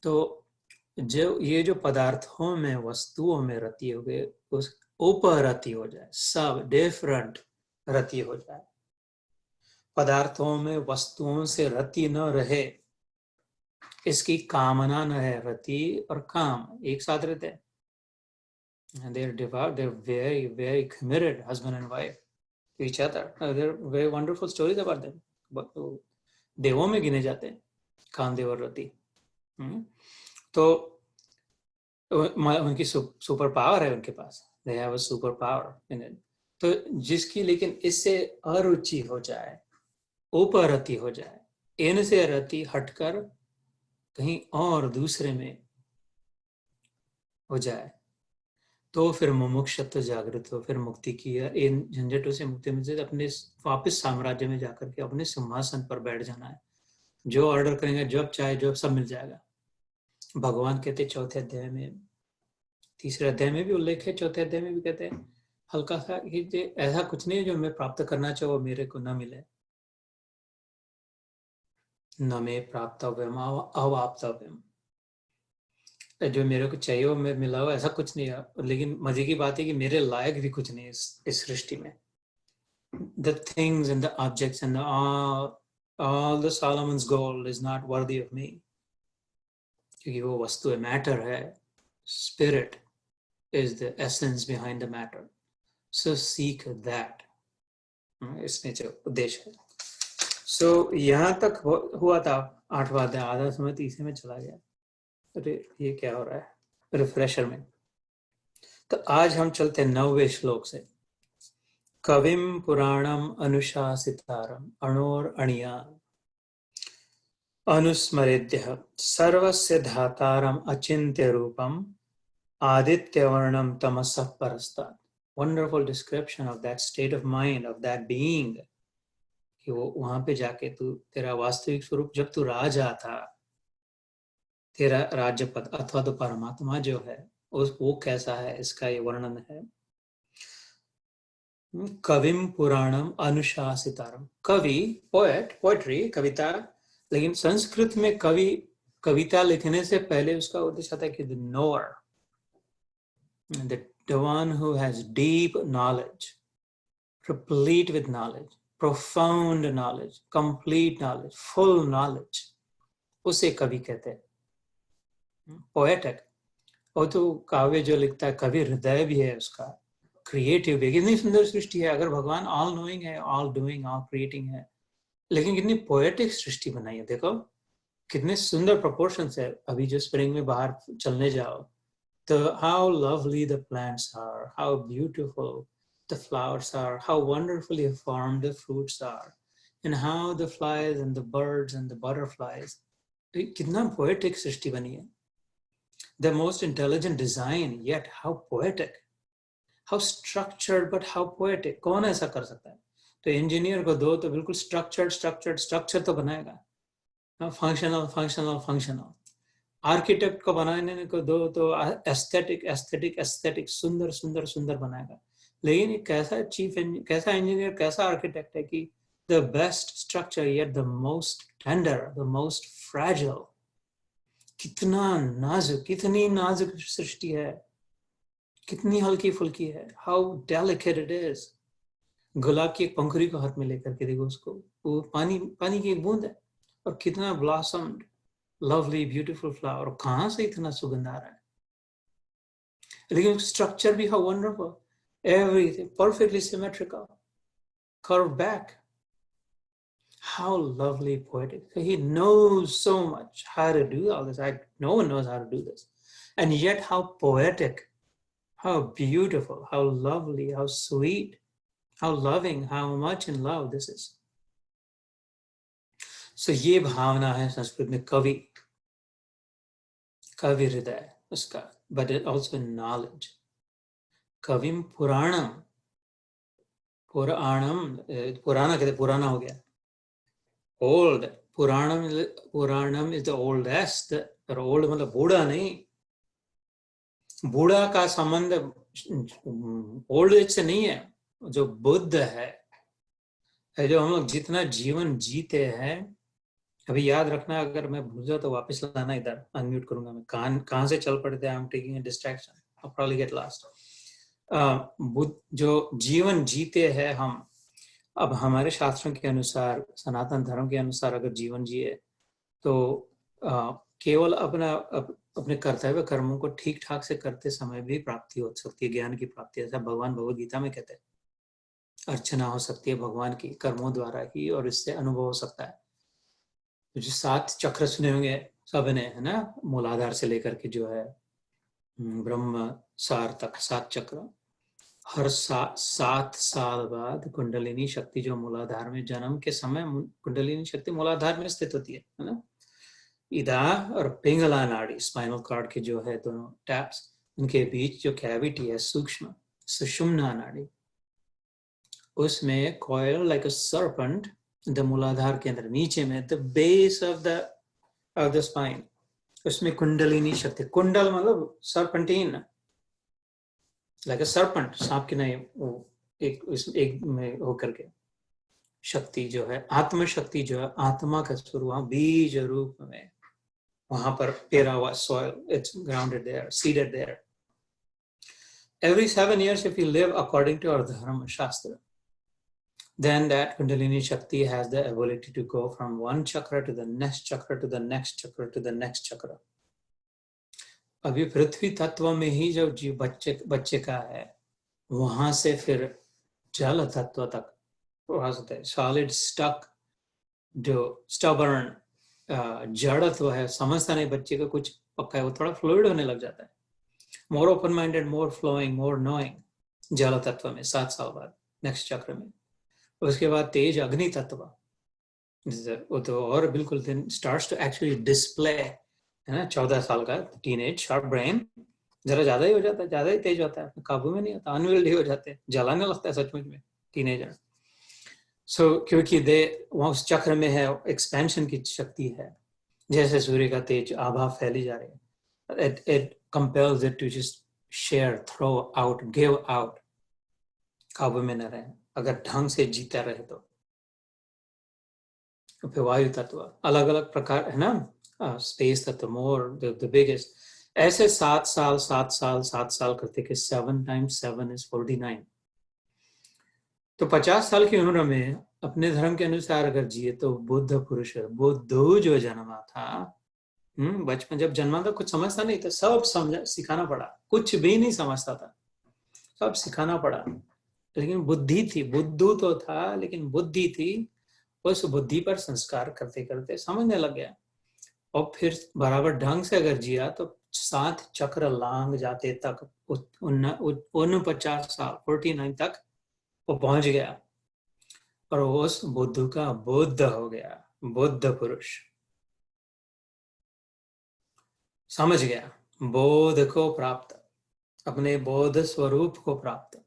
तो जो ये जो पदार्थों में, वस्तुओं में रति हो गए, उस उपरति हो जाए, सब डिफरेंट रति हो जाए। पदार्थों में, वस्तुओं से रति न रहे, इसकी कामना न है। रति और काम एक साथ रहते हैं, they're devout, they're very very committed husband and wife to each other. There are very wonderful stories about them, देवों में गिने जाते हैं कामदेव और रति। तो उनकी सुपर पावर है उनके पास, they have a super power in it. तो जिसकी लेकिन इससे अरुचि हो जाए, उपरति हो जाए, इनसे रति हटकर कहीं और दूसरे में हो जाए, तो फिर मुमुक्षुत्व जागृत हो, फिर मुक्ति की, इन झंझटों से मुक्ति मिल जाए, अपने वापस साम्राज्य में जाकर के अपने सिंहासन पर बैठ जाना है। जो ऑर्डर करेंगे, जब चाहे जब सब मिल जाएगा। भगवान कहते 4थे अध्याय में, 3रे अध्याय में भी उल्लेख है, 4थे अध्याय में भी कहते हैं हल्का सा कि ऐसा कुछ नहीं है जो मैं प्राप्त करना चाहूँ मेरे को न मिले। न मे प्राप्तव्यम अवाप्तव्यम, जो मेरे को चाहिए वो मैं मिला हो, ऐसा कुछ नहीं है। लेकिन मजे की बात है कि मेरे लायक भी कुछ नहीं है इस सृष्टि में। The things and the objects and all the Solomon's gold is not worthy of me, क्योंकि वो वस्तु है, मैटर है, spirit is the essence behind the matter, so seek that. इसमें जो उद्देश्य है, सो यहाँ तक हुआ था 8वां अध्याय, आधा समय तीसरे में चला गया। अरे ये क्या हो रहा है रिफ्रेशर में। तो आज हम चलते हैं 9वें श्लोक से। कविम पुराणम अनुशासितारम अणोर अणिया अनुस्मरेद्यः सर्वस्य धातारम अचिन्त्य रूपम आदित्यवर्णम तमसः परस्तात्। Wonderful description of that state of mind, of that being, कि वो वहां पे जाके तू तेरा वास्तविक स्वरूप, जब तू राजा था, तेरा राज्य पद अथवा तो परमात्मा जो है उस वो कैसा है, इसका ये वर्णन है। कविम पुराणम अनुशासितारम, कवि पोएट, पोएट्री कविता, लेकिन संस्कृत में कवि कविता लिखने से पहले उसका उद्देश्य आता है कि the knower, the one who has deep knowledge, replete with knowledge, profound knowledge, complete knowledge, full knowledge, उसे कवि कहते हैं। पोएटिक, और तो काव्य जो लिखता है कवि हृदय भी है उसका, क्रिएटिव भी। कितनी सुंदर सृष्टि है। अगर भगवान ऑल नोइंग है, ऑल डूइंग, ऑल क्रिएटिंग है, लेकिन कितनी पोएटिक सृष्टि बनाई है। देखो कितने सुंदर प्रोपोर्शंस है। अभी जो स्प्रिंग में बाहर चलने जाओ तो how lovely the plants are, how beautiful the flowers are, how wonderfully formed the fruits are, and how the flies and the birds and the butterflies, कितना poetic सृष्टि बनी है। The most intelligent design, yet how poetic, how structured but how poetic। कौन ऐसा कर सकता है? तो engineer को दो तो बिल्कुल स्ट्रक्चर तो बनाएगा, फंक्शनल। आर्किटेक्ट को बनाने को दो तो एस्थेटिक सुंदर बनाएगा। लेकिन ये कैसा इंजीनियर, कैसा आर्किटेक्ट है कि the best structure yet the most tender, the most fragile. कितना नाजुक, कितनी नाजुक सृष्टि है, कितनी हल्की फुल्की है। How delicate it is. गुलाब की एक पंखुड़ी को हाथ में लेकर के देखो उसको, वो पानी की एक बूंद है, और कितना ब्लॉसम्ड, lovely, beautiful flower। कहाँ से इतना सुगंध आ रहा है? लेकिन स्ट्रक्चर भी how wonderful, everything perfectly symmetrical, curved back, how lovely, poetic। So he knows so much how to do all this. No one knows how to do this, and yet how poetic, how beautiful, how lovely, how sweet, how loving, how much in love this is। So ये भावना है संस्कृत में कवि हृदय उसका, but it also knowledge। कविम पुराणम, पुराना कहते, पुराना हो गया, ओल्ड। पुराणम इज द ओल्डेस्ट, और ओल्ड मतलब बूढ़ा नहीं। बूढ़ा का संबंध ओल्ड एज से नहीं है। जो बुद्ध है, जो हम लोग जितना जीवन जीते हैं, अभी याद रखना, अगर मैं भूल जाऊँ तो वापस लाना, इधर अनम्यूट करूंगा मैं। कहां से चल पड़ते हैं, I am taking a distraction, I probably get lost. जो जीवन जीते हैं हम, अब हमारे शास्त्रों के अनुसार, सनातन धर्म के अनुसार अगर जीवन जिए तो केवल अपने कर्तव्य कर्मों को ठीक ठाक से करते समय भी प्राप्ति हो सकती है, ज्ञान की प्राप्ति। ऐसा भगवान भगवद गीता में कहते हैं। अर्चना हो सकती है भगवान की कर्मों द्वारा ही, और इससे अनुभव हो सकता है। जो 7 चक्र सुने होंगे सबने, है ना, मूलाधार से लेकर के जो है ब्रह्म सार तक 7 चक्र। हर 7 साल बाद कुंडलिनी शक्ति जो मूलाधार में, जन्म के समय कुंडलिनी शक्ति मूलाधार में स्थित होती है ना। इदा और पिंगला नाड़ी, स्पाइनल कॉर्ड के जो है दोनों टैप्स, उनके बीच जो कैविटी है सूक्ष्म सुषुम्ना नाड़ी, उसमें coil like a serpent, the Muladhara के अंदर नीचे में, the base of the spine, उसमें कुंडलिनी शक्ति। कुंडल मतलब सर्पेंटीन, लाइक अ सर्पेंट, सांप की नहीं, वो एक में होकर के शक्ति जो है, आत्म शक्ति जो है, आत्मा का स्वरूप वहां बीज रूप में, वहां पर पेरा हुआ soil, it's grounded there, seeded there। Every 7 years, if you live according to our dharma shastra, then that Kundalini Shakti has the ability to go from one chakra to the next chakra to the next chakra to the next chakra। अभी पृथ्वी तत्व में ही जो जीव बच्चे का है, वहां से फिर जल तत्व तक, सॉलिड स्टक जो स्टबर्न जड़त्व है, समझता नहीं बच्चे का कुछ पक्का है, वो थोड़ा फ्लूइड होने लग जाता है। मोर ओपन माइंडेड, मोर फ्लोइंग, मोर नोइंग जल तत्व में 7 साल बाद नेक्स्ट चक्र में। उसके बाद तेज अग्नि तत्व, वो तो और बिल्कुल then starts to actually display, है ना, 14 साल का टीनेज, शार्प ब्रेन, जरा ज्यादा ही हो जाता है, ज्यादा ही तेज होता है, काबू में नहीं होता, अनविल्ड ही हो जाते हैं, जलाने लगता है सचमुच में टीनेजर। सो क्योंकि दे वहां उस चक्र में है, एक्सपेंशन की शक्ति है, जैसे सूर्य का तेज आभा फैली जा रही है, it compels it to just share, throw out, give out, काबू में न रहे अगर ढंग से जीता रहे तो। फिर वायु तत्व अलग अलग प्रकार है ना, स्पेस तत्व मोर द बिगेस्ट, ऐसे 7 साल 7 साल 7 साल करते कि 7 times 7 is 49। तो 50 साल की उम्र में अपने धर्म के अनुसार अगर जिए तो बुद्ध पुरुष, बुद्ध जो जन्मा था, बचपन जब जन्मा था कुछ समझता नहीं था, सब समझा, सिखाना पड़ा, कुछ भी नहीं समझता था, सब सिखाना पड़ा, लेकिन बुद्धि थी, बुद्धू तो था लेकिन बुद्धि थी, उस बुद्धि पर संस्कार करते करते समझने लग गया, और फिर बराबर ढंग से अगर जिया तो 7 चक्र लांग जाते तक 49 साल 49 तक वो पहुंच गया, और उस बुद्ध का बुद्ध हो गया, बुद्ध पुरुष समझ गया, बोध को प्राप्त, अपने बोध स्वरूप को प्राप्त,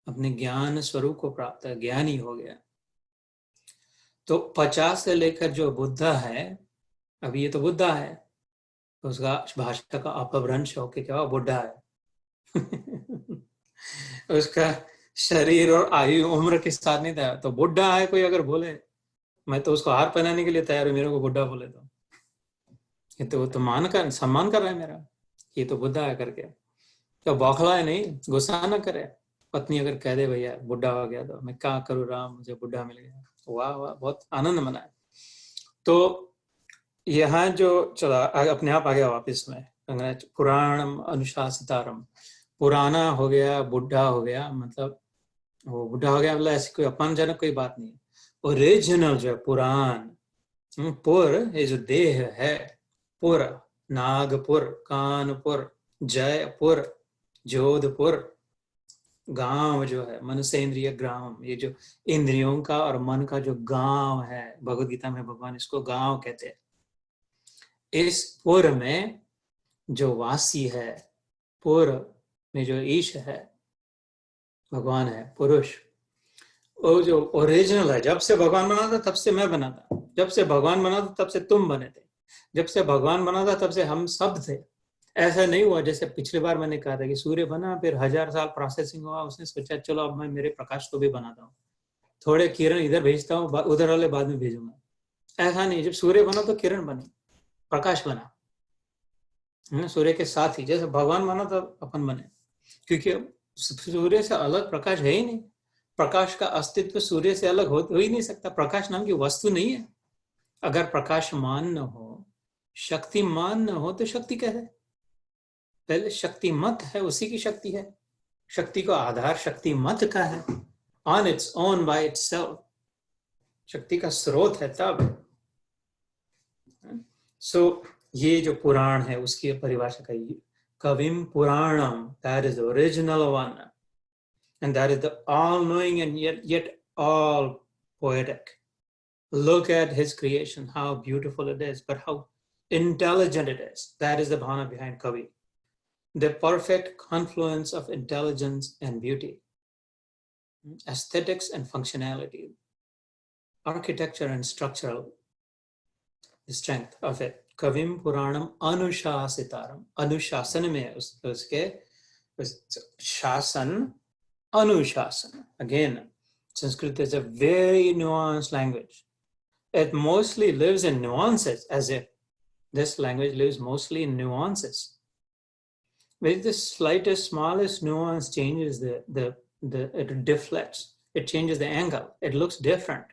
अपने ज्ञान स्वरूप को प्राप्त, ज्ञानी हो गया। तो 50 से लेकर जो बुद्धा है, अभी ये तो बुद्धा है, तो उसका भाषा का अपभ्रंश होके क्या बुढ़ा है उसका शरीर और आयु उम्र के साथ नहीं था, तो बुढ़ा है कोई अगर बोले, मैं तो उसको हार पहनाने के लिए तैयार हूँ, मेरे को बुढ़ा बोले तो ये तो मान कर सम्मान कर रहा है मेरा, ये तो बुढ़ा है करके, तो बौखला है नहीं, गुस्सा ना करे। पत्नी अगर कह दे भैया बुढ़ा हो गया तो मैं क्या करूँ राम, मुझे बुढ़ा मिल गया, वाह वाह, बहुत आनंद मनाए। तो यहाँ जो चला अपने आप आ गया वापिस में, पुराणम अनुशासितारम, पुराना हो गया, बुढ़ा हो गया, मतलब वो बुढ़ा हो गया, मतलब ऐसी कोई अपमानजनक कोई बात नहीं है, ओरिजिनल जो है पुराण, पुर ये जो देह है, पुर, नागपुर, कानपुर, जयपुर, जोधपुर, गांव जो है मनुष्य ग्राम, ये जो इंद्रियों का और मन का जो गांव है, भगवद गीता में भगवान इसको गांव कहते हैं। इस पुर में जो वासी है, पुर में जो ईश है, भगवान है, पुरुष, वो जो ओरिजिनल है, जब से भगवान बना था तब से मैं बना था, जब से भगवान बना था तब से तुम बने थे, जब से भगवान बना था तब से हम सब थे। ऐसा नहीं हुआ जैसे पिछली बार मैंने कहा था कि सूर्य बना, फिर 1000 साल प्रोसेसिंग हुआ, उसने सोचा चलो अब मैं मेरे प्रकाश को भी बनाता हूँ, थोड़े किरण इधर भेजता हूँ, उधर वाले बाद में भेजूंगा। ऐसा नहीं, जब सूर्य बना तो किरण बनी, प्रकाश बना, सूर्य के साथ ही, जैसे भगवान बना तो अपन बने, क्योंकि सूर्य से अलग प्रकाश है ही नहीं, प्रकाश का अस्तित्व सूर्य से अलग हो ही नहीं सकता, प्रकाश नाम की वस्तु नहीं है। अगर प्रकाशमान न हो, शक्तिमान न हो तो शक्ति क्या है? पहले शक्तिमत है, उसी की शक्ति है, शक्ति का आधार शक्तिमत का है, on its own by itself, शक्ति का स्रोत है तब। सो ये जो पुराण है उसकी परिभाषा का, कविम पुराणम, that is the original one, and that is the all-knowing and yet all poetic. Look at his creation, how beautiful it is, but how intelligent it is. That is the bhavana behind Kavi. The perfect confluence of intelligence and beauty, aesthetics and functionality, architecture and structural strength of it. Kavim Puranam Anushasitaram. Anushasan में उसके शासन, Anushasana. Again, Sanskrit is a very nuanced language. It mostly lives in nuances, as if this language lives mostly in nuances. With the slightest, smallest nuance changes it deflects, it changes the angle, it looks different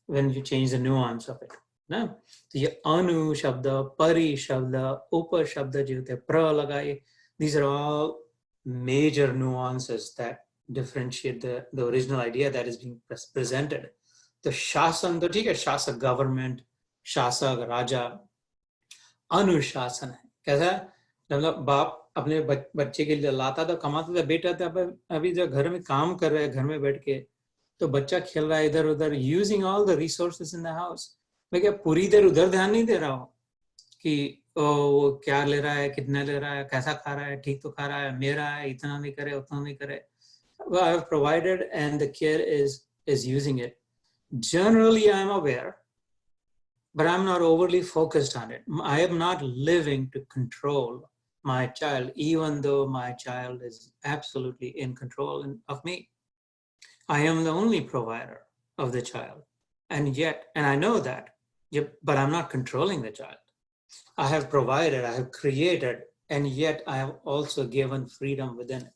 when you change the nuance of it. ना तो ये अनु शब्द, परि शब्द, उप शब्द जो होते हैं, प्र लगाए, these are all major nuances that differentiate the original idea that is being presented. तो शासन तो ठीक है, शासक गवर्नमेंट, शासक राजा, अनुशासन है कैसा, मतलब बाप अपने बच्चे के लिए लाता था, कमाता था, बेटा था, अभी जो घर में काम कर रहे हैं घर में बैठ के, तो बच्चा खेल रहा है इधर उधर, using all the resources in the house. मैं क्या पूरी देर उधर ध्यान नहीं दे रहा हूँ कि वो क्या ले रहा है, कितना ले रहा है, कैसा खा रहा है, ठीक तो खा रहा है, मेरा है, इतना नहीं करे उतना नहीं करे। I have provided and the kid is using it. Generally, I am aware, but I'm not overly focused on it. I am not living to control my child, even though my child is absolutely in control of me. I am the only provider of the child. And yet, and I know that, but I'm not controlling the child. I have provided, I have created, and yet I have also given freedom within it.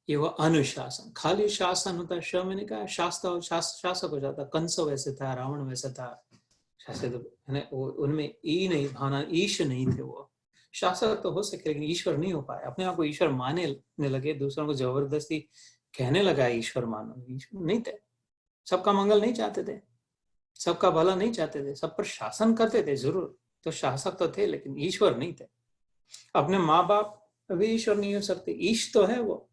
ये वो अनुशासन, खाली शासन होता है, श मैंने कहा शासक हो जाता, कंस वैसे था, रावण वैसे था, शासक उनमें ई नहीं भावना, ईश नहीं थे वो। शासक तो हो सके लेकिन ईश्वर नहीं हो पाए, अपने आप को ईश्वर मानने लगे, दूसरों को जबरदस्ती कहने लगा ईश्वर मानो, ईश्वर नहीं थे, सबका मंगल नहीं चाहते थे, सबका भला नहीं चाहते थे, सब पर शासन करते थे जरूर, तो शासक तो थे लेकिन ईश्वर नहीं थे। अपने माँ बाप अभी ईश्वर नहीं हो सकते, ईश तो है वो,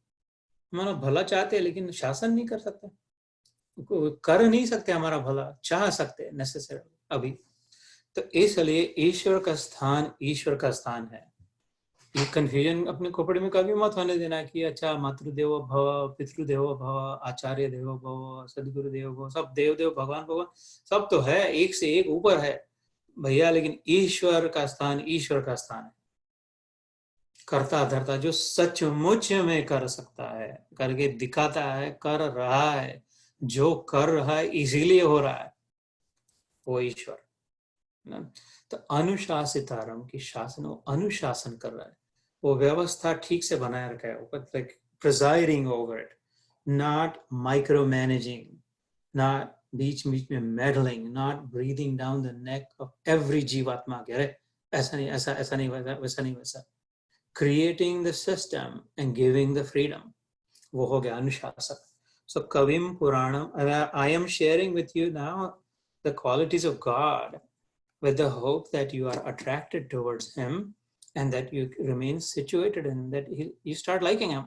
हमारा भला चाहते हैं लेकिन शासन नहीं कर सकते, कर नहीं सकते हमारा भला, चाह सकते नेसेसरी अभी। तो इसलिए ईश्वर का स्थान ईश्वर का स्थान है। ये कंफ्यूजन अपने खोपड़ी में कभी मत होने देना कि अच्छा मातृदेवो भव, पितृदेवो भव, आचार्य देवो भव, सदगुरु देवो भव, सब देव देव भगवान भगवान सब तो है, एक से एक ऊपर है भैया, लेकिन ईश्वर का स्थान ईश्वर का स्थान है। करता धरता जो सचमुच में कर सकता है, करके दिखाता है, कर रहा है, जो कर रहा है इसीलिए हो रहा है, वो ईश्वर। तो अनुशासितारम की शासन, वो अनुशासन कर रहा है, वो व्यवस्था ठीक से बनाए रखा है, like presiding over it, not micromanaging, not बीच बीच में meddling, not breathing down the neck of every जीवात्मा के, अरे ऐसा नहीं, ऐसा नहीं, वैसा नहीं, वैसा, creating the system and giving the freedom, वो हो गया अनुशासक। So Kavim Puranam, I am sharing with you now the qualities of God with the hope that you are attracted towards him and that you remain situated in that you start liking him.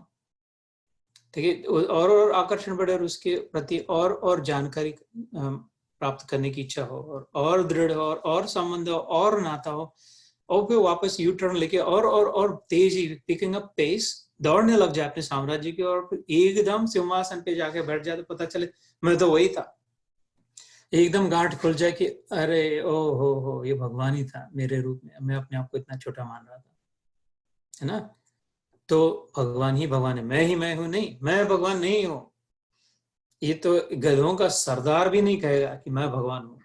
देखिए और आकर्षण बढ़े और उसके प्रति और जानकारी प्राप्त करने की इच्छा हो, और दृढ़ हो, और संबंध हो, और नाता हो, और फिर वापस यू टर्न लेके और तेजी, पिकिंग अप पेस, दौड़ने लग जाए अपने साम्राज्य की, और फिर एकदम सिंहासन पे जाके बैठ जाए तो पता चले मैं तो वही था, एकदम गांठ खुल जाए कि अरे ओ हो ये भगवान ही था मेरे रूप में, मैं अपने आप को इतना छोटा मान रहा था, है ना। तो भगवान ही भगवान है, मैं ही मैं हूं, नहीं, मैं भगवान नहीं हूं। ये तो गधों का सरदार भी नहीं कहेगा कि मैं भगवान हूं।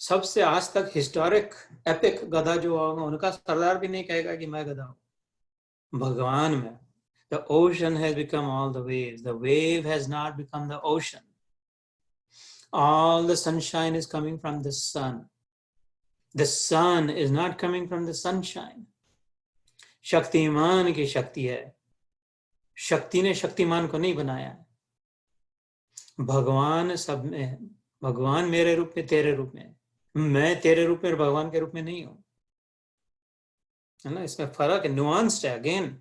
सबसे आज तक हिस्टोरिक एपिक गधा जो होगा उनका सरदार भी नहीं कहेगा कि मैं गधा हूं। भगवान में the ocean has become all the waves, the wave has not become the ocean, all the sunshine is coming from the sun is not coming from the sunshine। Shaktimaan की शक्ति है, शक्ति ने शक्तिमान को नहीं बनाया है। भगवान सब में है, भगवान मेरे रूप में तेरे रूप में, मैं तेरे रूप में भगवान के रूप में नहीं हूं, है ना। इसमें फर्क है, नुआंस्ड है। Again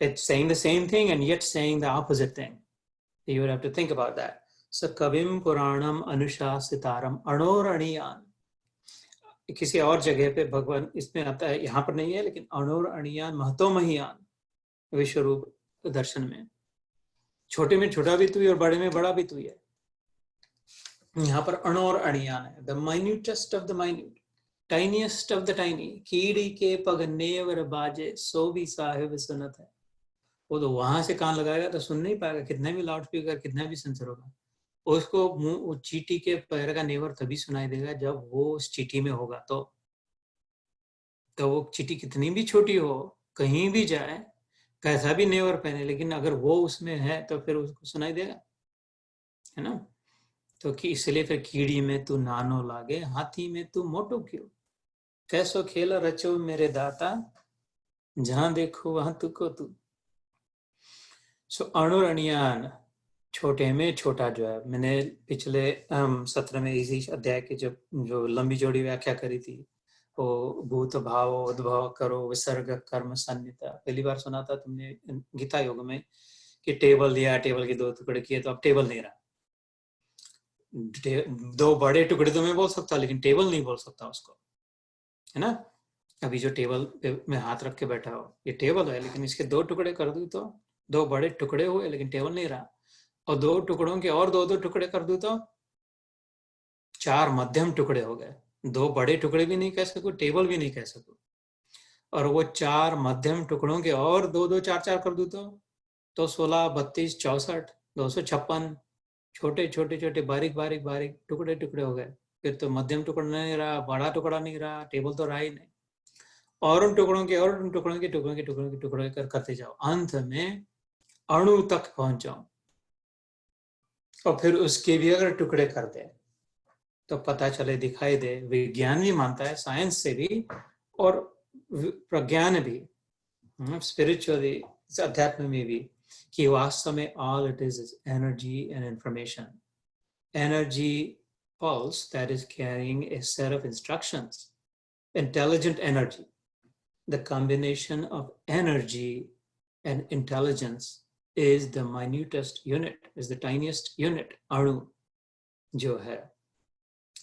it's saying the same thing and yet saying the opposite thing, you would have to think about that। so kavim puranam anushasitaram अणोरणीयान, किसी और जगह पे भगवान इसमें आता है, यहाँ पर नहीं है, लेकिन अणोरणीयान महतोमहीयान विश्व रूप दर्शन में, छोटे में छोटा भी तू ही और बड़े में बड़ा भी तू ही है। यहाँ पर अणोर अणियान है, the minutest of the minute, tiniest of the tiny, कीड़ी के पग नेवर बाजे सो भी साहिब सुनत है। वो तो वहां से कान लगाएगा तो सुन नहीं पाएगा, कितना भी लाउड स्पीकर, कितना भी सेंसर होगा, उसको वो चींटी के पैर का नेवर तभी सुनाई देगा जब वो उस चींटी में होगा। तो वो चींटी कितनी भी छोटी हो, कहीं भी जाए, कैसा भी नेवर पहने, लेकिन अगर वो उसमें है तो फिर उसको सुनाई देगा, है ना। तो कि इसलिए फिर कीड़ी में तू नानो लागे, हाथी में तू मोटो क्यों, कैसो खेला रचो मेरे दाता, जहां देखो वहां तू को तू। सो अणुरणियान, छोटे में छोटा जो है, मैंने पिछले सत्र में इसी अध्याय की जो लंबी चौड़ी व्याख्या करी थी, वो भूत भाव उद्भव करो विसर्ग कर्म सन्निता, पहली बार सुना था तुमने गीता योग में कि टेबल लिया, टेबल के 2 टुकड़े किए तो अब टेबल नहीं रहा। 2 बड़े टुकड़े तो मैं बोल सकता, लेकिन टेबल नहीं बोल सकता उसको, है ना। अभी जो टेबल पे मैं हाथ रख के बैठा हो, ये टेबल है, लेकिन इसके 2 टुकड़े कर दूं तो 2 बड़े टुकड़े हुए, लेकिन टेबल नहीं रहा। और 2 टुकड़ों के और 2 टुकड़े कर दूं तो 4 मध्यम टुकड़े हो गए। 2 बड़े टुकड़े भी नहीं कह सकूं, टेबल भी नहीं कह सकूं। और वो 4 मध्यम टुकड़ों के और 2 4 कर दूं तो 16 32 64 256 छोटे छोटे छोटे बारीक बारीक बारीक टुकड़े टुकड़े हो गए। फिर तो मध्यम टुकड़ा नहीं रहा, बड़ा टुकड़ा नहीं रहा, टेबल तो रहा ही नहीं। और उन टुकड़ों के और उन टुकड़ों के टुकड़ों के टुकड़ों के टुकड़े करते जाओ, अंत में अणु तक पहुंच जाओ। और फिर उसके भी अगर टुकड़े कर दे तो पता चले, दिखाई दे, विज्ञान भी मानता है, साइंस से भी और प्रज्ञान भी, स्पिरिचुअली, अध्यात्म में भी, कि वास्तव में all it is energy and information. Energy pulse that is carrying a set of instructions, intelligent energy. The combination of energy and intelligence is the minutest unit, is the tiniest unit, अणु जो है।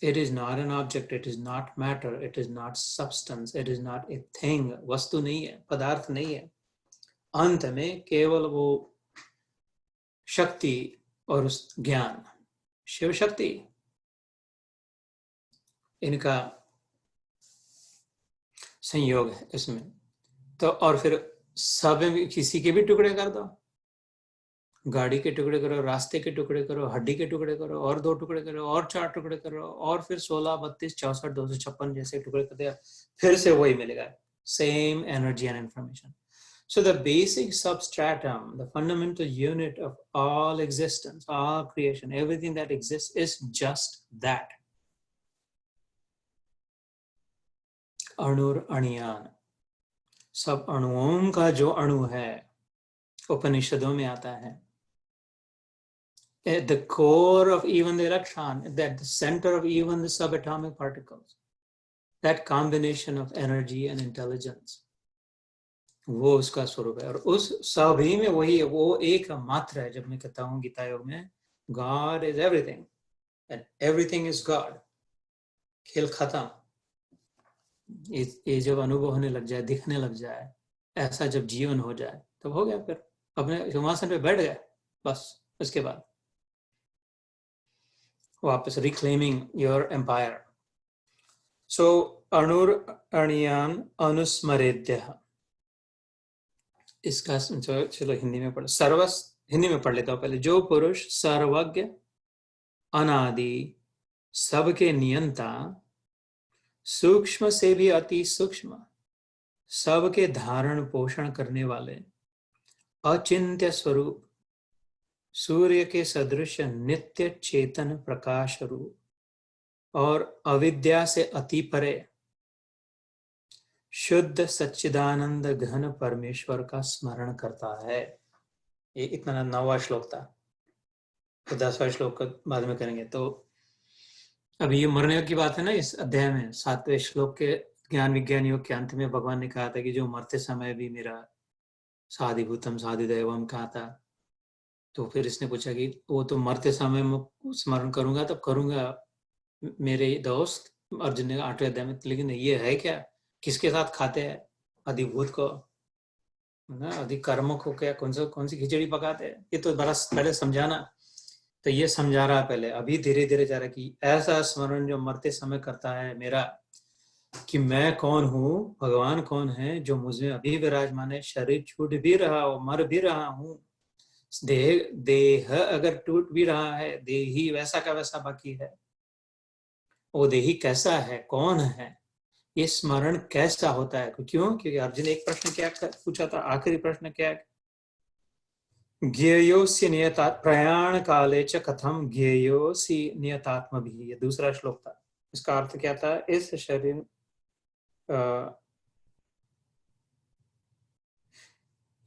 It is not an object, it is not matter, it is not substance, it is not a thing, वस्तु नहीं है, पदार्थ नहीं है। अंत में केवल वो शक्ति और उस ज्ञान, शिव शक्ति, इनका संयोग है इसमें। तो और फिर सब किसी के भी टुकड़े कर दो, गाड़ी के टुकड़े करो, रास्ते के टुकड़े करो, हड्डी के टुकड़े करो, और 2 टुकड़े करो, और 4 टुकड़े करो, और फिर 16 32 64 256 जैसे टुकड़े कर दिया, फिर से वही मिलेगा, same energy and information. So the basic substratum, the fundamental unit of all existence, all creation, everything that exists is just that. अणुर अणियान, सब अणुओं का जो अणु है, उपनिषदों में आता है, at the core of even the electron, at the center of even the subatomic particles, that combination of energy and intelligence, वो उसका स्वरूप है। और उस सभी में वही है, वो एक मात्र है। जब मैं कहता हूँ गीता योग में God is everything and everything is God, खेल खत्म। ये जब अनुभव होने लग जाए, दिखने लग जाए, ऐसा जब जीवन हो जाए, तब हो गया, फिर अपने सिंहासन पे बैठ गए, बस। उसके बाद वापस रिक्लेमिंग योर एम्पायर। सो अणुर अणियान अनुस्मरेद्य, इसका चलो हिंदी में हिंदी में पढ़ लेता हूँ पहले। जो पुरुष सर्वज्ञ, अनादि, सबके नियंता, सूक्ष्म से भी अति सूक्ष्म, सबके धारण पोषण करने वाले, अचिंत्य स्वरूप, सूर्य के सदृश नित्य चेतन प्रकाश रूप, और अविद्या से अति परे शुद्ध सच्चिदानंद घन परमेश्वर का स्मरण करता है। ये इतना 9वां श्लोक था, तो 10वां श्लोक बाद में करेंगे। तो अभी ये मरने की बात है ना, इस अध्याय में 7वें श्लोक के ज्ञान विज्ञान योग के अंत में भगवान ने कहा था कि जो मरते समय भी मेरा साधिभूतम साधिदैवम कहा था। तो फिर इसने पूछा कि वो तो मरते समय मैं स्मरण करूंगा, तब करूंगा मेरे दोस्त अर्जुन ने 8वें अध्याय में, लेकिन ये है क्या, किसके साथ खाते हैं, अधिभूत को ना, अधिक कर्म को, क्या कौन सी खिचड़ी पकाते हैं, ये तो बड़ा पहले समझाना। तो ये समझा रहा पहले, अभी धीरे धीरे जा रहा कि ऐसा स्मरण जो मरते समय करता है मेरा, कि मैं कौन हूँ, भगवान कौन है, जो मुझे अभी विराजमान है, शरीर छूट भी रहा हो, मर भी रहा हूँ, देह अगर टूट भी रहा है, देही वैसा का वैसा बाकी है, वो देही कैसा है, कौन है, ये स्मरण कैसा होता है। क्यों? क्योंकि अर्जुन एक प्रश्न क्या पूछा था, आखिरी प्रश्न क्या है, ज्ञेयोसि नियता प्रयाण काले च कथम ज्ञेयोसि नियतात्म भी, ये दूसरा श्लोक था। इसका अर्थ क्या था, इस शरीर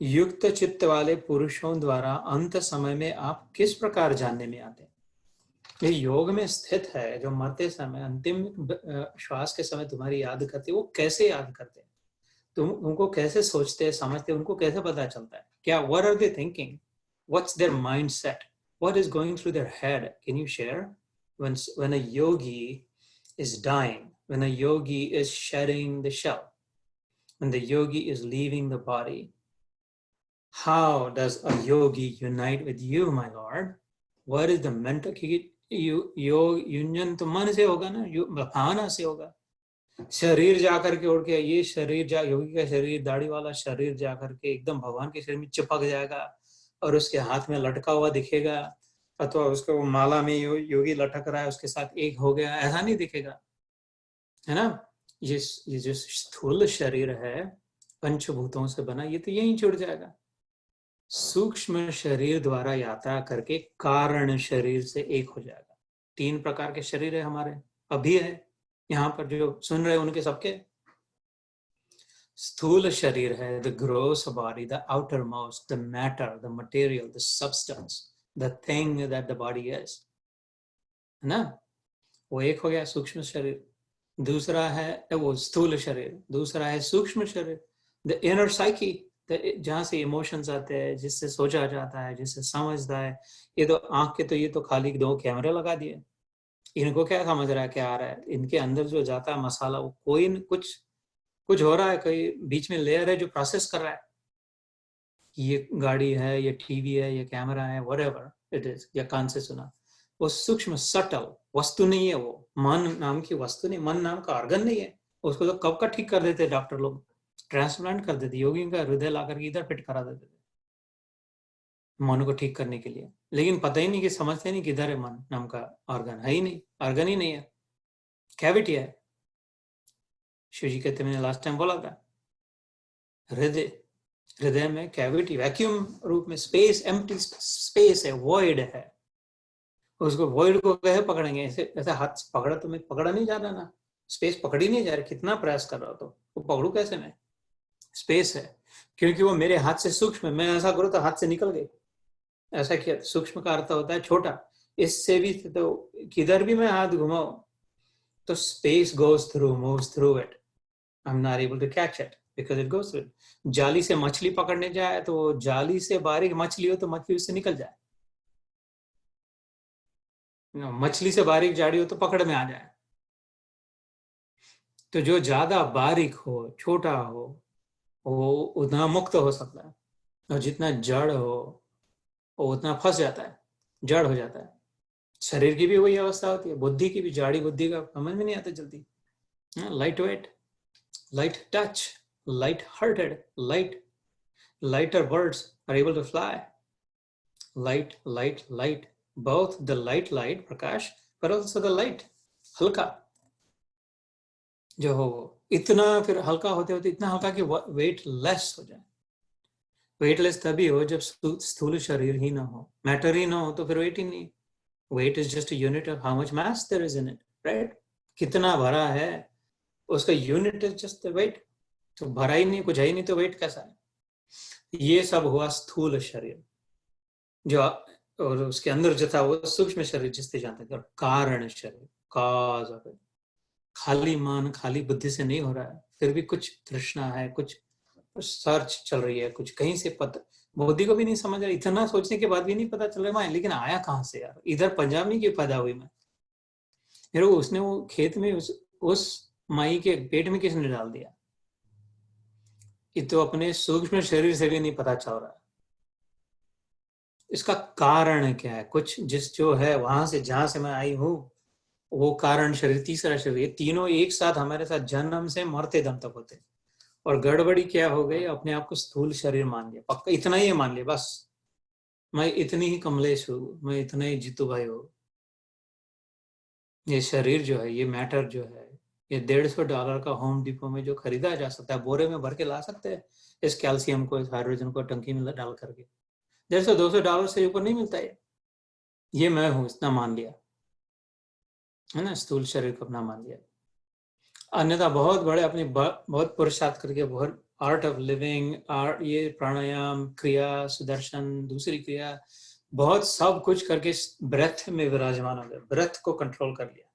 युक्त चित्त वाले पुरुषों द्वारा अंत समय में आप किस प्रकार जानने में आते हैं? ये योग में स्थित है, जो मरते समय अंतिम श्वास के समय तुम्हारी याद करते, वो कैसे याद करते हैं? तुम उनको कैसे सोचते हैं, समझते हैं, उनको कैसे पता चलता है? क्या what are they thinking? What's their mindset? What is going through their head? Can you share? When a yogi is dying, when a yogi is shedding the shell, when the yogi is leaving the body, how does a yogi unite with you, my Lord? What is the mental योग union तो मन से होगा ना, भावना से होगा। शरीर जाकर के उड़ के, ये शरीर योगी का शरीर, दाढ़ी वाला शरीर जाकर के एकदम भगवान के शरीर में चिपक जाएगा और उसके हाथ में लटका हुआ दिखेगा, अथवा उसको माला में योगी लटक रहा है उसके साथ एक हो गया, ऐसा नहीं दिखेगा, है ना। ये जो स्थूल शरीर है पंचभूतों से बना, ये तो यहीं जुड़ जाएगा। सूक्ष्म शरीर द्वारा यात्रा करके कारण शरीर से एक हो जाएगा। 3 प्रकार के शरीर है हमारे, अभी है यहाँ पर जो सुन रहे हैं उनके सबके। स्थूल शरीर है, the gross body, the outermost, the matter, the material, the substance, the thing that the body is, है ना, वो एक हो गया सूक्ष्म शरीर। दूसरा है वो स्थूल शरीर, दूसरा है सूक्ष्म शरीर, द इनर साइकी, जहाँ से इमोशंस आते हैं, जिससे सोचा जाता है, जिससे समझता है। ये तो आंख के तो ये तो खाली 2 कैमरे लगा दिए, इनको क्या समझ रहा है क्या आ रहा है? इनके अंदर जो जाता है मसाला, वो कोई कुछ हो रहा है, कोई बीच में लेयर है जो प्रोसेस कर रहा है। ये गाड़ी है, ये टीवी है, ये कैमरा है, व्हाटएवर इट इज, या कान से सुना, वो सूक्ष्म सटल वस्तु नहीं है। वो मन नाम की वस्तु नहीं, मन नाम का ऑर्गन नहीं है। उसको तो कब का ठीक कर देते डॉक्टर लोग, ट्रांसप्लांट कर देते, योगी का हृदय ला करके इधर फिट करा देते थे मन को ठीक करने के लिए। लेकिन पता ही नहीं, कि समझते नहीं किधर है मन नाम का ऑर्गन, है ही नहीं, ऑर्गन ही नहीं है, कैविटी है। शिव जी कहते, मैंने लास्ट टाइम बोला था, हृदय में कैविटी, वैक्यूम रूप में स्पेस, एम्प्टी स्पेस है, वॉइड है। उसको वॉइड को कैसे पकड़ेंगे? ऐसे हाथ पकड़ा तो मैं पकड़ा नहीं जा रहा ना, स्पेस पकड़ी नहीं जा रही, कितना प्रयास कर रहा, तो वो पकड़ू कैसे मैं? स्पेस है, क्योंकि वो मेरे हाथ से सूक्ष्म है। मैं ऐसा करूँ तो हाथ से निकल गई, ऐसा किया। सूक्ष्म का अर्थ होता है छोटा, इससे भी तो किधर भी मैं हाथ घुमाऊं तो space goes through, moves through it, I am not able to catch it because it goes through. जाली से मछली पकड़ने जाए तो जाली से बारीक मछली हो तो मछली उससे निकल जाए, मछली से बारीक जाड़ी हो तो पकड़ में आ जाए। तो जो ज्यादा बारीक हो, छोटा हो, वो उतना मुक्त हो सकता है, और जितना जड़ हो वो उतना फंस जाता है, जड़ हो जाता है। शरीर की भी वही अवस्था होती है, बुद्धि की भी, जाड़ी बुद्धि का समझ में नहीं आता जल्दी। Light weight, light touch, light-hearted, lighter birds are able to fly. Light, both the light, Prakash, but also the light, हल्का जो हो, इतना फिर हल्का होते होते इतना हल्का कि वेटलेस हो जाए। वेटलेस तभी हो जब स्थूल शरीर ही ना हो, मैटर ही ना हो, तो फिर वेट ही नहीं। Weight is just a unit of how much mass there is in it, right? कितना भरा है उसका unit is just the weight. तो भरा ही नहीं, कुछ है ही नहीं, तो वेट कैसा है? ये सब हुआ स्थूल शरीर जो, और उसके अंदर जो था वो सूक्ष्म शरीर जिससे जानते थे, और कारण शरीर, काज ऑफ इट। खाली मन, खाली बुद्धि से नहीं हो रहा है, फिर भी कुछ तृष्णा है, कुछ सर्च चल रही है, कुछ कहीं से पता, बुद्धि को भी नहीं समझ रहा, इतना सोचने के बाद भी नहीं पता चल रहा है लेकिन आया कहाँ से यार? इधर पंजाब में क्यों पैदा हुई मैं? फिर उसने वो खेत में उस माई के पेट में किसने डाल दिया? ये तो अपने सूक्ष्म शरीर से भी नहीं पता चल रहा है। इसका कारण क्या है? कुछ जिस जो है वहां से, जहां से मैं आई हूं, वो कारण शरीर, तीसरा शरीर, तीनों एक साथ हमारे साथ जन्म से मरते दम तक होते। और गड़बड़ी क्या हो गई, अपने आप को स्थूल शरीर मान लिया, पक्का इतना ही मान लिया, बस मैं इतनी ही कमलेश हूँ, मैं इतना ही जीतू भाई हूँ। ये शरीर जो है, ये मैटर जो है, ये $150 का होम डिपो में जो खरीदा जा सकता है, बोरे में भर के ला सकते हैं इस कैल्शियम को, इस हाइड्रोजन को टंकी में डाल करके। $150-200 से ऊपर नहीं मिलता है। ये मैं हूं, इतना मान लिया, है ना, स्थूल शरीर को अपना मान लिया। अन्यथा बहुत बड़े अपनी बहुत पुरुषार्थ करके बहुत आर्ट ऑफ लिविंग, आर्ट, ये प्राणायाम क्रिया, सुदर्शन, दूसरी क्रिया, बहुत सब कुछ करके ब्रेथ में विराजमान हो गए, ब्रेथ को कंट्रोल कर लिया,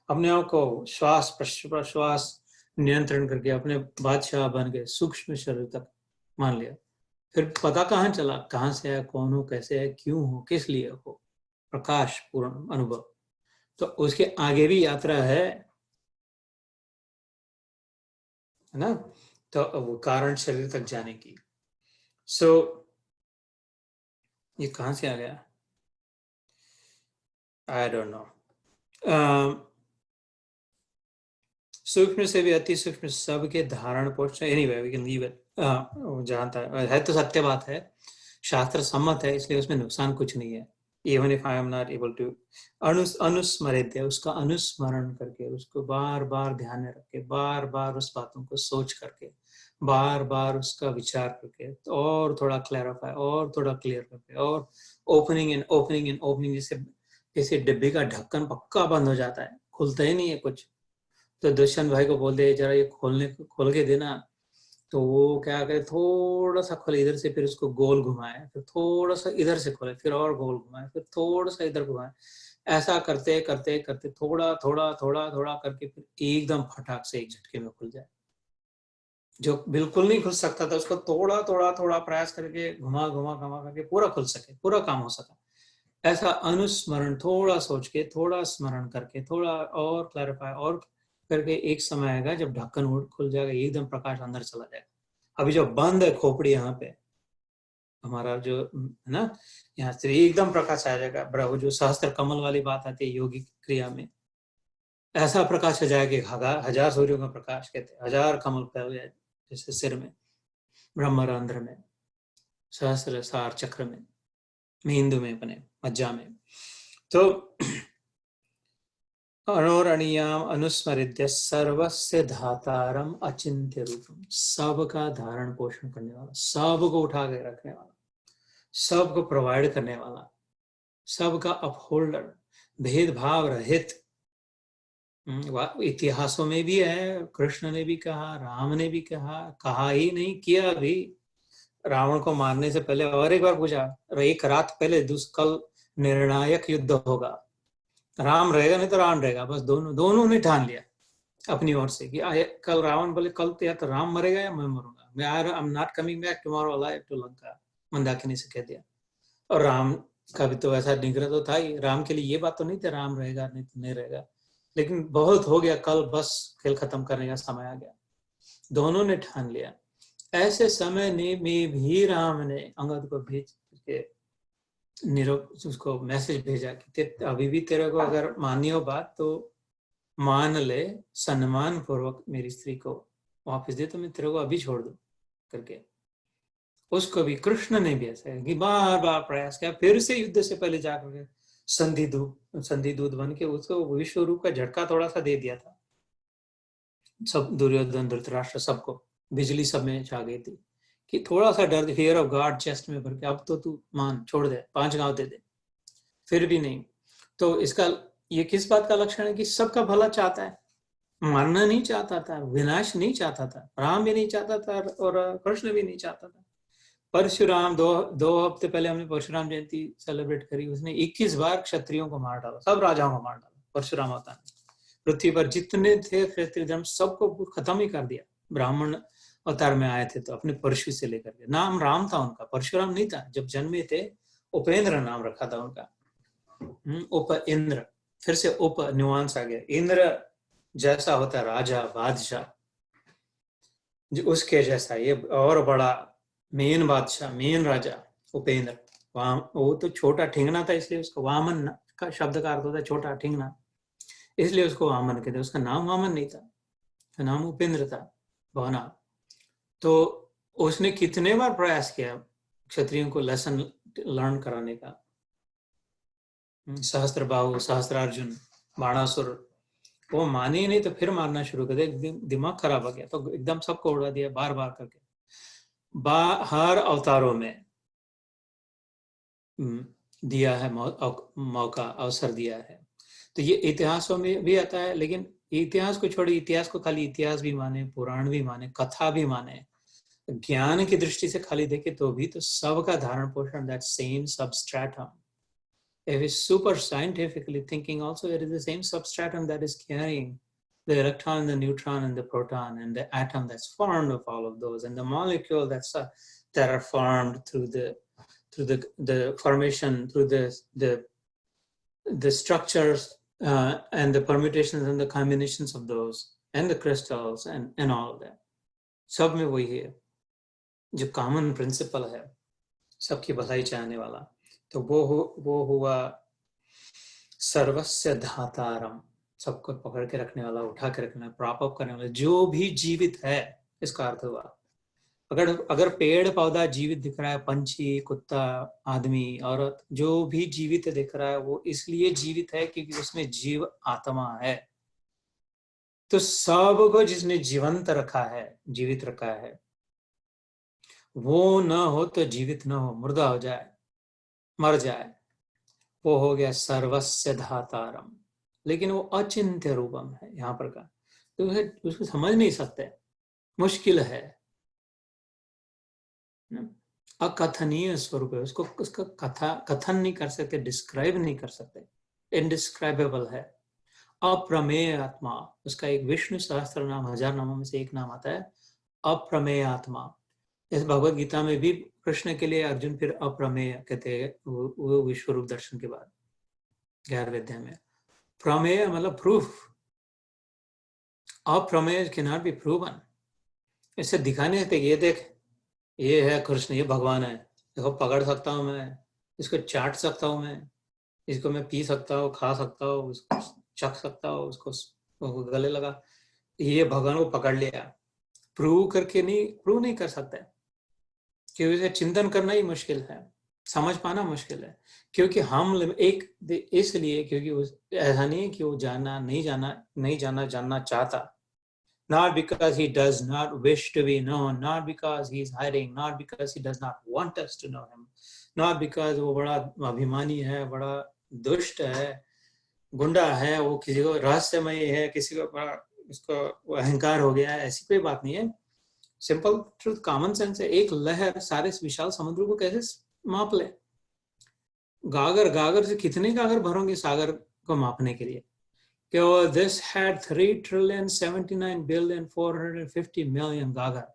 अपने आप को श्वास प्रश्वास नियंत्रण करके अपने बादशाह बन गए, सूक्ष्म शरीर तक मान लिया। फिर पता कहाँ चला, कहाँ से है, कौन हो, कैसे है, क्यों हो, किस लिए हो, प्रकाश पूर्ण अनुभव। तो उसके आगे भी यात्रा है ना, तो वो कारण शरीर तक जाने की। सो ये कहाँ से आ गया, आई डोंट नो। सूक्ष्म से भी अति सूक्ष्म सबके धारण पोषण, anyway we can leave it, जहाँ तक है तो सत्य बात है, शास्त्र सम्मत है, इसलिए उसमें नुकसान कुछ नहीं है। Even if I am not able to अनुस्मरित है, उसका अनुस्मरण करके, उसको बार बार ध्यान में रख के, बार बार उस बातों को सोच करके, बार बार उसका विचार करके, तो और थोड़ा क्लैरिफाई, और थोड़ा क्लियर करके, और opening and opening and opening, जैसे डिब्बे का ढक्कन पक्का बंद हो जाता है, खुलता ही नहीं है कुछ, तो दुष्यंत भाई को बोल दे जरा ये खोल के देना, तो वो क्या करे, थोड़ा सा खोले इधर से, फिर उसको गोल घुमाए, फिर थोड़ा सा इधर से खोले, फिर और गोल घुमाए, फिर थोड़ा सा इधर घुमाए, ऐसा करते करते करते थोड़ा थोड़ा थोड़ा थोड़ा करके फिर एकदम फटाक से एक झटके में खुल जाए। जो बिल्कुल नहीं खुल सकता था, उसको थोड़ा थोड़ा थोड़ा प्रयास करके घुमा घुमा घुमा करके पूरा खुल सके, पूरा काम हो सका। ऐसा अनुस्मरण, थोड़ा सोच के, थोड़ा स्मरण करके, थोड़ा और क्लैरिफाई और करके, एक समय आएगा जब ढक्कन खुल जाएगा, एकदम प्रकाश अंदर चला जाएगा। अभी जो बंद है खोपड़ी, यहाँ पे हमारा जो है ना, यहाँ से एकदम प्रकाश आ जाएगा। वो जो सहस्त्र कमल वाली बात आती है योगिक क्रिया में, ऐसा प्रकाश आ जाएगा कि हजार सूर्यों का प्रकाश कहते हैं, हजार कमल फैल जाए जैसे सिर में, ब्रह्मरंध्र में, सहस्त्र सार चक्र में, मेंदु में, अपने मज्जा में। तो अणोरणीयाम अनुस्मृत्य सर्वस्य धातारम अचिंत्य रूपम, सबका धारण पोषण करने वाला, सबको उठा के रखने वाला, सबको प्रोवाइड करने वाला, सबका अपहोल्डर, भेदभाव रहित। इतिहासों में भी है, कृष्ण ने भी कहा, राम ने भी कहा ही नहीं, किया भी। रावण को मारने से पहले और एक बार पूछा, एक रात पहले कल निर्णायक युद्ध होगा, राम रहेगा नहीं तो रावण रहेगा, बस दोनों ने ठान लिया अपनी ओर से कि कल रावण बोले कल तो या तो राम मरेगा या मैं मरूंगा, मैं I am not coming back tomorrow alive to Lanka, Mandakini से कह दिया। और राम का भी तो ऐसा निग्रह तो था ही, राम के लिए ये बात तो नहीं थी राम रहेगा नहीं तो नहीं रहेगा, लेकिन बहुत हो गया, कल बस खेल खत्म करने का समय आ गया, दोनों ने ठान लिया। ऐसे समय में भी राम ने अंगद को भेज के उसको मैसेज भेजा कि अभी भी तेरे को अगर मानी हो बात तो मान ले, सम्मान पूर्वक मेरी स्त्री को वापस दे, तो मैं तेरे को अभी छोड़ दूं करके। उसको भी कृष्ण ने भी ऐसा कि बार बार प्रयास किया, फिर से युद्ध से पहले जाकर के संधि दूत बन के उसको विश्व रूप का झटका थोड़ा सा दे दिया था। सब दुर्योधन धृतराष्ट्र सबको बिजली सब में छा गई थी कि थोड़ा सा डर, फियर ऑफ गॉड चेस्ट में भर के, अब तो तू मान छोड़ दे, 5 गांव दे दे, फिर भी नहीं। तो इसका ये किस बात का लक्षण है कि सबका भला चाहता है, मरना नहीं चाहता था, विनाश नहीं चाहता था, राम भी नहीं चाहता था और कृष्ण भी नहीं चाहता था। परशुराम, दो हफ्ते पहले हमने परशुराम जयंती सेलिब्रेट करी, उसने 21 बार क्षत्रियों को मार डाला, सब राजाओं को मार डाला परशुराम अवतार ने। पृथ्वी पर जितने थे क्षत्रिय धर्म सबको खत्म ही कर दिया। ब्राह्मण अवतार में आए थे तो अपने परशु से लेकर के, नाम राम था उनका, परशुराम नहीं था। जब जन्मे थे उपेंद्र नाम रखा था उनका, उप इंद्र, फिर से उप न्यूआंस आ गया, इंद्र जैसा होता है राजा बादशाह, उसके जैसा ये और बड़ा मेन बादशाह, मेन राजा उपेंद्र। वो तो छोटा ठिंगना था, इसलिए उसको वामन का शब्द का अर्थ होता है छोटा ठिंगना, इसलिए उसको वामन कहते। उसका नाम वामन नहीं था, उसका नाम उपेंद्र था, भवना। तो उसने कितने बार प्रयास किया क्षत्रियों को लेसन लर्न कराने का, सहस्त्र बाहु, सहस्त्रार्जुन, बाणासुर, वो माने ही नहीं तो फिर मारना शुरू कर दिया, दिमाग खराब हो गया, तो एकदम सबको उड़ा दिया बार बार करके। हर अवतारों में दिया है मौका, अवसर दिया है। तो ये इतिहासों में भी आता है, लेकिन इतिहास को छोड़िए, इतिहास को खाली इतिहास भी माने, पुराण भी माने, कथा भी माने, ज्ञान की दृष्टि से खाली देखे तो भी तो सबका धारण पोषण, that same substratum. If it's super scientifically thinking also, it is the same substratum that is carrying the electron, the neutron, and the proton, and the atom that's formed of all of those, and the molecule that are formed through the formation, through the structures and the permutations and the combinations of those, and the crystals and all of that. सब में वही है जो common principal है, सबकी भलाई चाहने वाला। तो वो हुआ सर्वस्य धातारम, सबको पकड़ के रखने वाला, उठा के रखने वाला, प्रॉप अप करने वाला, जो भी जीवित है। इसका अर्थ हुआ अगर पेड़ पौधा जीवित दिख रहा है, पंछी, कुत्ता, आदमी, औरत, जो भी जीवित दिख रहा है वो इसलिए जीवित है क्योंकि उसमें जीव आत्मा है। तो सबको जिसने जीवंत रखा है, जीवित रखा है, वो न हो तो जीवित न हो, मुर्दा हो जाए, मर जाए, वो हो गया सर्वस्य धातारम। लेकिन वो अचिंत्य रूपम है यहाँ पर का, तो उसको समझ नहीं सकते, मुश्किल है, अकथनीय स्वरूप है, उसका कथन नहीं कर सकते, डिस्क्राइब नहीं कर सकते, इनडिस्क्राइबेबल है। अप्रमेय आत्मा, उसका एक विष्णु सहस्त्र नाम, 1000 नामों में से एक नाम आता है अप्रमेय आत्मा। इस भगवत गीता में भी कृष्ण के लिए अर्जुन फिर अप्रमेय कहते हैं, वो विश्व रूप दर्शन के बाद 11वें अध्याय में। प्रमेय मतलब प्रूफ, अप्रमेय कैन नॉट बी प्रूवन। इसे दिखाने देते, ये देख, ये है कृष्ण, ये भगवान है, देखो पकड़ सकता हूँ मैं, इसको चाट सकता हूँ मैं, इसको मैं पी सकता हूँ, खा सकता हूँ, उसको चख सकता हूँ, उसको गले लगा, ये भगवान को पकड़ लिया। प्रूव नहीं कर सकता, क्योंकि इसे चिंतन करना ही मुश्किल है, समझ पाना मुश्किल है। क्योंकि हम एक इसलिए क्योंकि ऐसा नहीं है कि वो जानना चाहता, not because he does not wish to be known, not because he is hiding, not because he does not want us to know him, not because वो बड़ा अभिमानी है, बड़ा दुष्ट है, गुंडा है, वो किसी को रहस्यमय है, किसी को बड़ा उसको अहंकार हो गया है, ऐसी कोई बात नहीं है। सिंपल ट्रूथ, कॉमन सेंस है। एक लहर सारे विशाल समुद्र को कैसे माप ले? गागर से कितने गागर भरोगे सागर को मापने के लिए? This had 3,79,450,000,000 गागर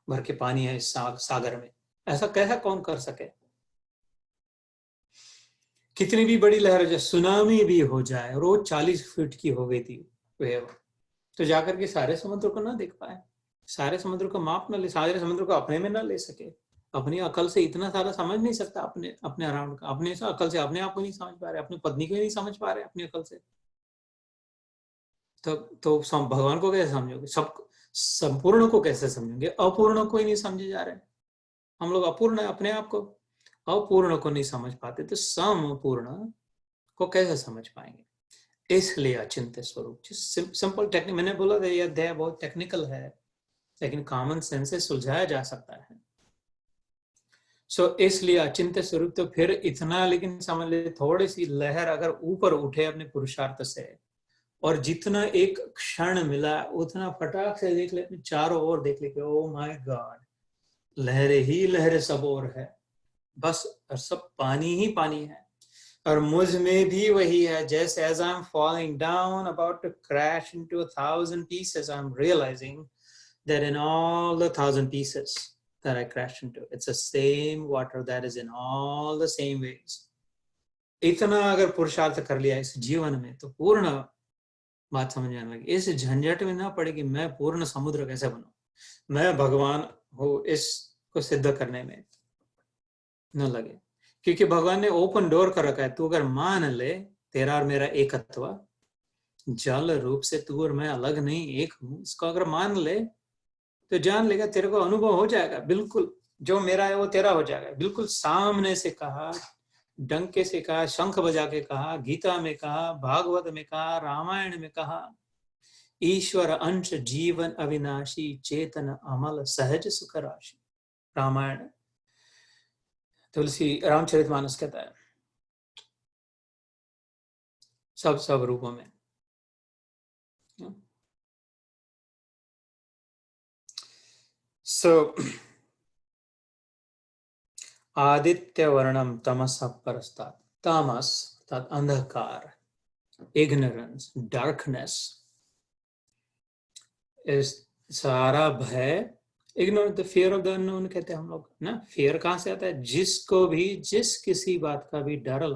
भर के पानी है इस सागर में। ऐसा कैसा कौन कर सके? कितनी भी बड़ी लहर हो जाए, सुनामी भी हो जाए, और वो 40 फीट की हो गई थी वेव, तो जाकर के सारे समुद्र को ना देख पाए, सारे समुद्र को माप ना ले, सारे समुद्र को अपने में ना ले सके, अपनी अकल से इतना सारा समझ नहीं सकता, अपने अराउंड का, अपने अकल से अपने आप को नहीं समझ पा रहे, अपनी पत्नी को नहीं समझ पा रहे अपनी अकल से, तो भगवान को कैसे समझोगे? सब संपूर्ण को कैसे समझोगे? अपूर्ण को ही नहीं समझे जा रहे। हम लोग अपूर्ण है, अपने आप को अपूर्ण को नहीं समझ पाते, तो संपूर्ण को कैसे समझ पाएंगे? इसलिए अचिंत्य स्वरूप, सिंपल टेक्निक, मैंने बोला था ये अध्याय बहुत टेक्निकल है, लेकिन कॉमन सेंस से सुलझाया जा सकता है। इसलिए अचिंत्य स्वरूप, तो फिर इतना, लेकिन समझ ले, थोड़ी सी लहर अगर ऊपर उठे अपने पुरुषार्थ से, और जितना एक क्षण मिला उतना फटाक से देख ले, चारों ओर देख ले, ओ माय गॉड, लहरें ही लहरें सब ओर है, बस सब पानी ही पानी है। और मुझ में भी वही है, जैसे as I'm falling down, about to crash into 1,000 pieces, I'm realizing that in all the 1,000 pieces that I crashed into, it's the same water that is in all the same waves. इतना अगर पुरुषार्थ कर लिया इस जीवन में, तो पूर्ण बात समझ में आने लगी। इस झंझट में ना पड़े कि मैं पूर्ण समुद्र कैसे बनूं, मैं भगवान हूँ, इसको सिद्ध करने में न लगे, क्योंकि भगवान ने ओपन डोर कर रखा है। तू अगर मान ले तेरा और मेरा एकत्व, जल रूप से तू और मैं अलग नहीं, एक हूं, इसको अगर मान ले तो जान लेगा, तेरे को अनुभव हो जाएगा, बिल्कुल जो मेरा है वो तेरा हो जाएगा। बिल्कुल सामने से कहा, डंके से कहा, शंख बजा के कहा, गीता में कहा, भागवत में कहा, रामायण में कहा, ईश्वर अंश जीवन अविनाशी चेतन अमल सहज सुख राशि। रामायण, तुलसी रामचरितमानस कहता है, सब रूपों में। आदित्य वर्णम तमस परस्तात्, तामस अर्थात अंधकार, इग्नोरेंस, डार्कनेस, इस सारा भय, ignore the fear of the unknown कहते हैं हम लोग ना। फियर कहाँ से आता है? जिसको भी, जिस किसी बात का भी डर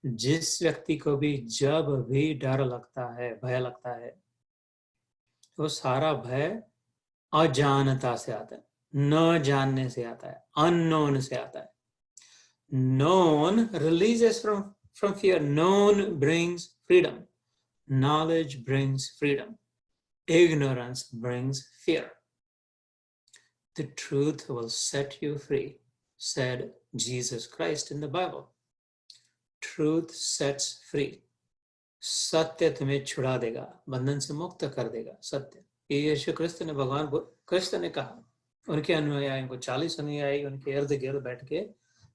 जिस व्यक्ति को भी जब भी डर लगता है, भय लगता है, तो सारा भय अजानता से आता है, न जानने से आता है, अननोन से आता है। Known releases from fear. Known brings freedom. Knowledge brings freedom. Ignorance brings fear. The truth will set you free, said Jesus Christ in the Bible. Truth sets free. सत्य तुम्हें छुड़ा देगा, बंधन से मुक्त कर देगा। सत्य, ये यीशु क्रिस्त ने, भगवान कृष्ण ने कहा। उनके अनुयायियों को, 40 अनुयायी उनके इर्द गिर्द बैठ के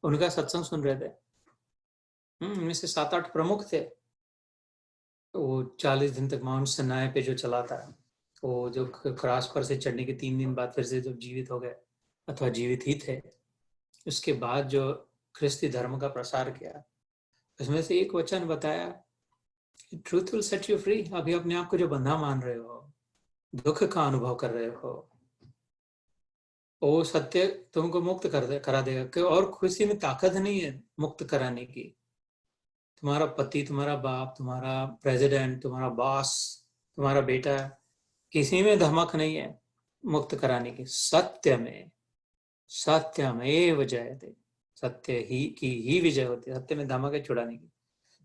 उनका सत्संग सुन रहे थे। उनमें से 7-8 प्रमुख थे। वो 40 दिन तक माउंट सिनाई पे जो चला था, वो जो क्रॉस पर से चढ़ने के 3 दिन बाद फिर से जब जीवित हो गए, अथवा जीवित ही थे, उसके बाद जो ख्रिस्ती धर्म का प्रसार किया, उसमें से एक वचन बताया, truth will set you free. अभी अपने आप को जो बंधा मान रहे हो, दुख का अनुभव कर रहे हो, वो सत्य तुमको मुक्त करा देगा। और खुशी में ताकत नहीं है मुक्त कराने की। तुम्हारा पति, तुम्हारा बाप, तुम्हारा प्रेसिडेंट, तुम्हारा बॉस, तुम्हारा बेटा, किसी में धमक नहीं है मुक्त कराने की। सत्य में, सत्यमेव जयते, सत्य ही की ही विजय होती है। सत्य में धमक है छुड़ाने की।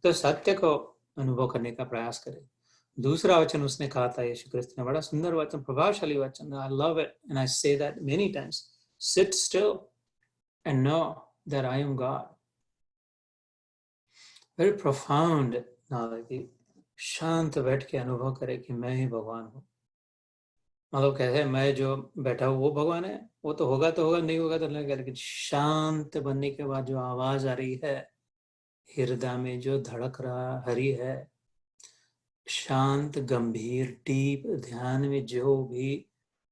तो सत्य को अनुभव करने का प्रयास करें। दूसरा वचन उसने कहा था, यीशु क्रिस्त ने, बड़ा सुंदर वचन, प्रभावशाली वचन। I love it and I say that many times. Seat still and know that I am God. Very profound knowledge. शांत बैठ के अनुभव करे कि मैं ही भगवान हूँ। मतलब कहते हैं, मैं जो बैठा हूँ वो भगवान है। वो तो होगा, नहीं होगा तो नहीं। लेकिन शांत बनने के बाद जो आवाज आ रही है हृदय में, जो धड़क रही है, शांत गंभीर डीप ध्यान में जो भी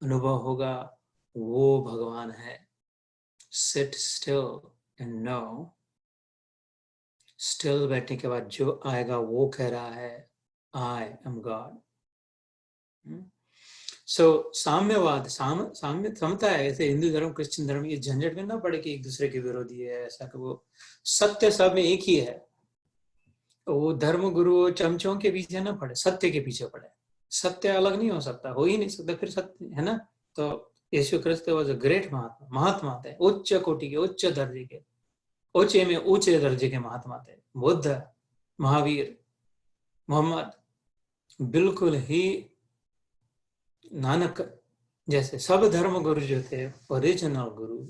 अनुभव होगा, वो भगवान है। Sit still and know. Still बैठने के बाद जो आएगा वो कह रहा है, आई एम गॉड। सो साम्यवाद, साम्य समता है। ऐसे हिंदू धर्म, क्रिश्चियन धर्म, ये झंझट में ना पड़े कि एक दूसरे के विरोधी है, ऐसा कि वो सत्य सब में एक ही है। वो धर्म गुरु चमचों के पीछे ना पड़े, सत्य के पीछे पड़े। सत्य अलग नहीं हो सकता, हो ही नहीं सकता फिर सत्य, है ना। तो यीशु क्रिस्त वाज अ ग्रेट महात्मा। महात्मा थे उच्च कोटि के, उच्च दर्जे के, ऊंचे में ऊंचे दर्जे के महात्मा थे। बुद्ध, महावीर, मोहम्मद, बिल्कुल ही नानक जैसे सब धर्म गुरु जो थे, ओरिजिनल गुरु,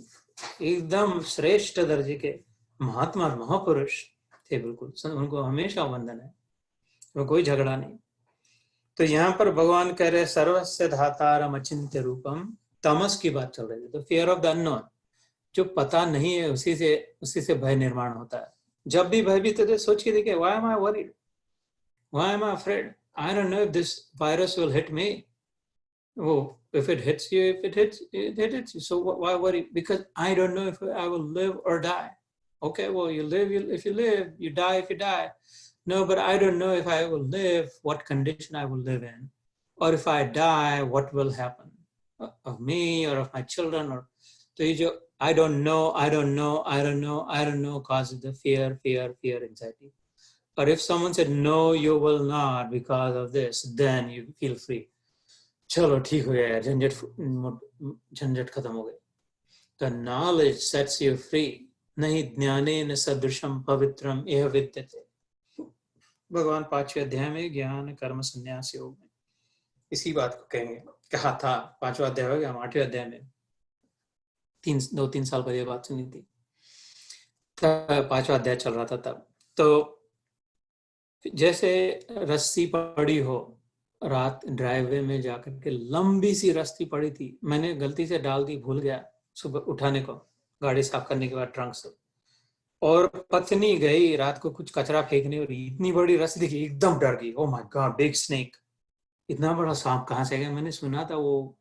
एकदम श्रेष्ठ दर्जे के महात्मा, महापुरुष थे। बिल्कुल उनको हमेशा वंदन है, वो कोई झगड़ा नहीं। तो यहाँ पर भगवान कह रहे, सर्वस्य धातारम अचिंत्य रूपम। तमस की बात चल रही थी। तो फियर ऑफ द अननोन, जो पता नहीं है, उसी से भय निर्माण होता है। जब भी भयभीत होते, सोच के देखिए, why am I worried, why am I afraid, I don't know if this virus will hit me. Oh, if it hits you, it hits you. So why worry? Because I don't know if I will live or die. Okay, well, you live if you live, you die if you die. No, but I don't know if I will live, what condition I will live in, or if I die, what will happen of me or of my children. Or so you just, I don't know causes the fear, anxiety. Or if someone said no, you will not because of this, then you feel free. चलो ठीक हो गया यार, झंझट खत्म हो गई। The knowledge sets you free. नहीं ज्ञानेन सदृशम पवित्रम एह विद्यते। भगवान 5वें अध्याय में ज्ञान कर्म संन्यास योग में इसी बात को कहेंगे, कहा था। 5वां अध्याय हो गया, हम 8वें अध्याय में 2-3 साल पहले बात सुनी थी। 5वां अध्याय चल रहा था तब। तो जैसे रस्सी पड़ी हो, रात ड्राइववे में जाकर के लंबी सी रस्सी पड़ी थी, मैंने गलती से डाल दी, भूल गया सुबह उठाने को, गाड़ी साफ करने के बाद ट्रंक से, और पत्नी गई रात को कुछ कचरा फेंकने, और इतनी बड़ी रस्सी दिखी, एकदम डर गई। Oh my God, big snake, इतना बड़ा सांप कहाँ से गया। मैंने सुना था वो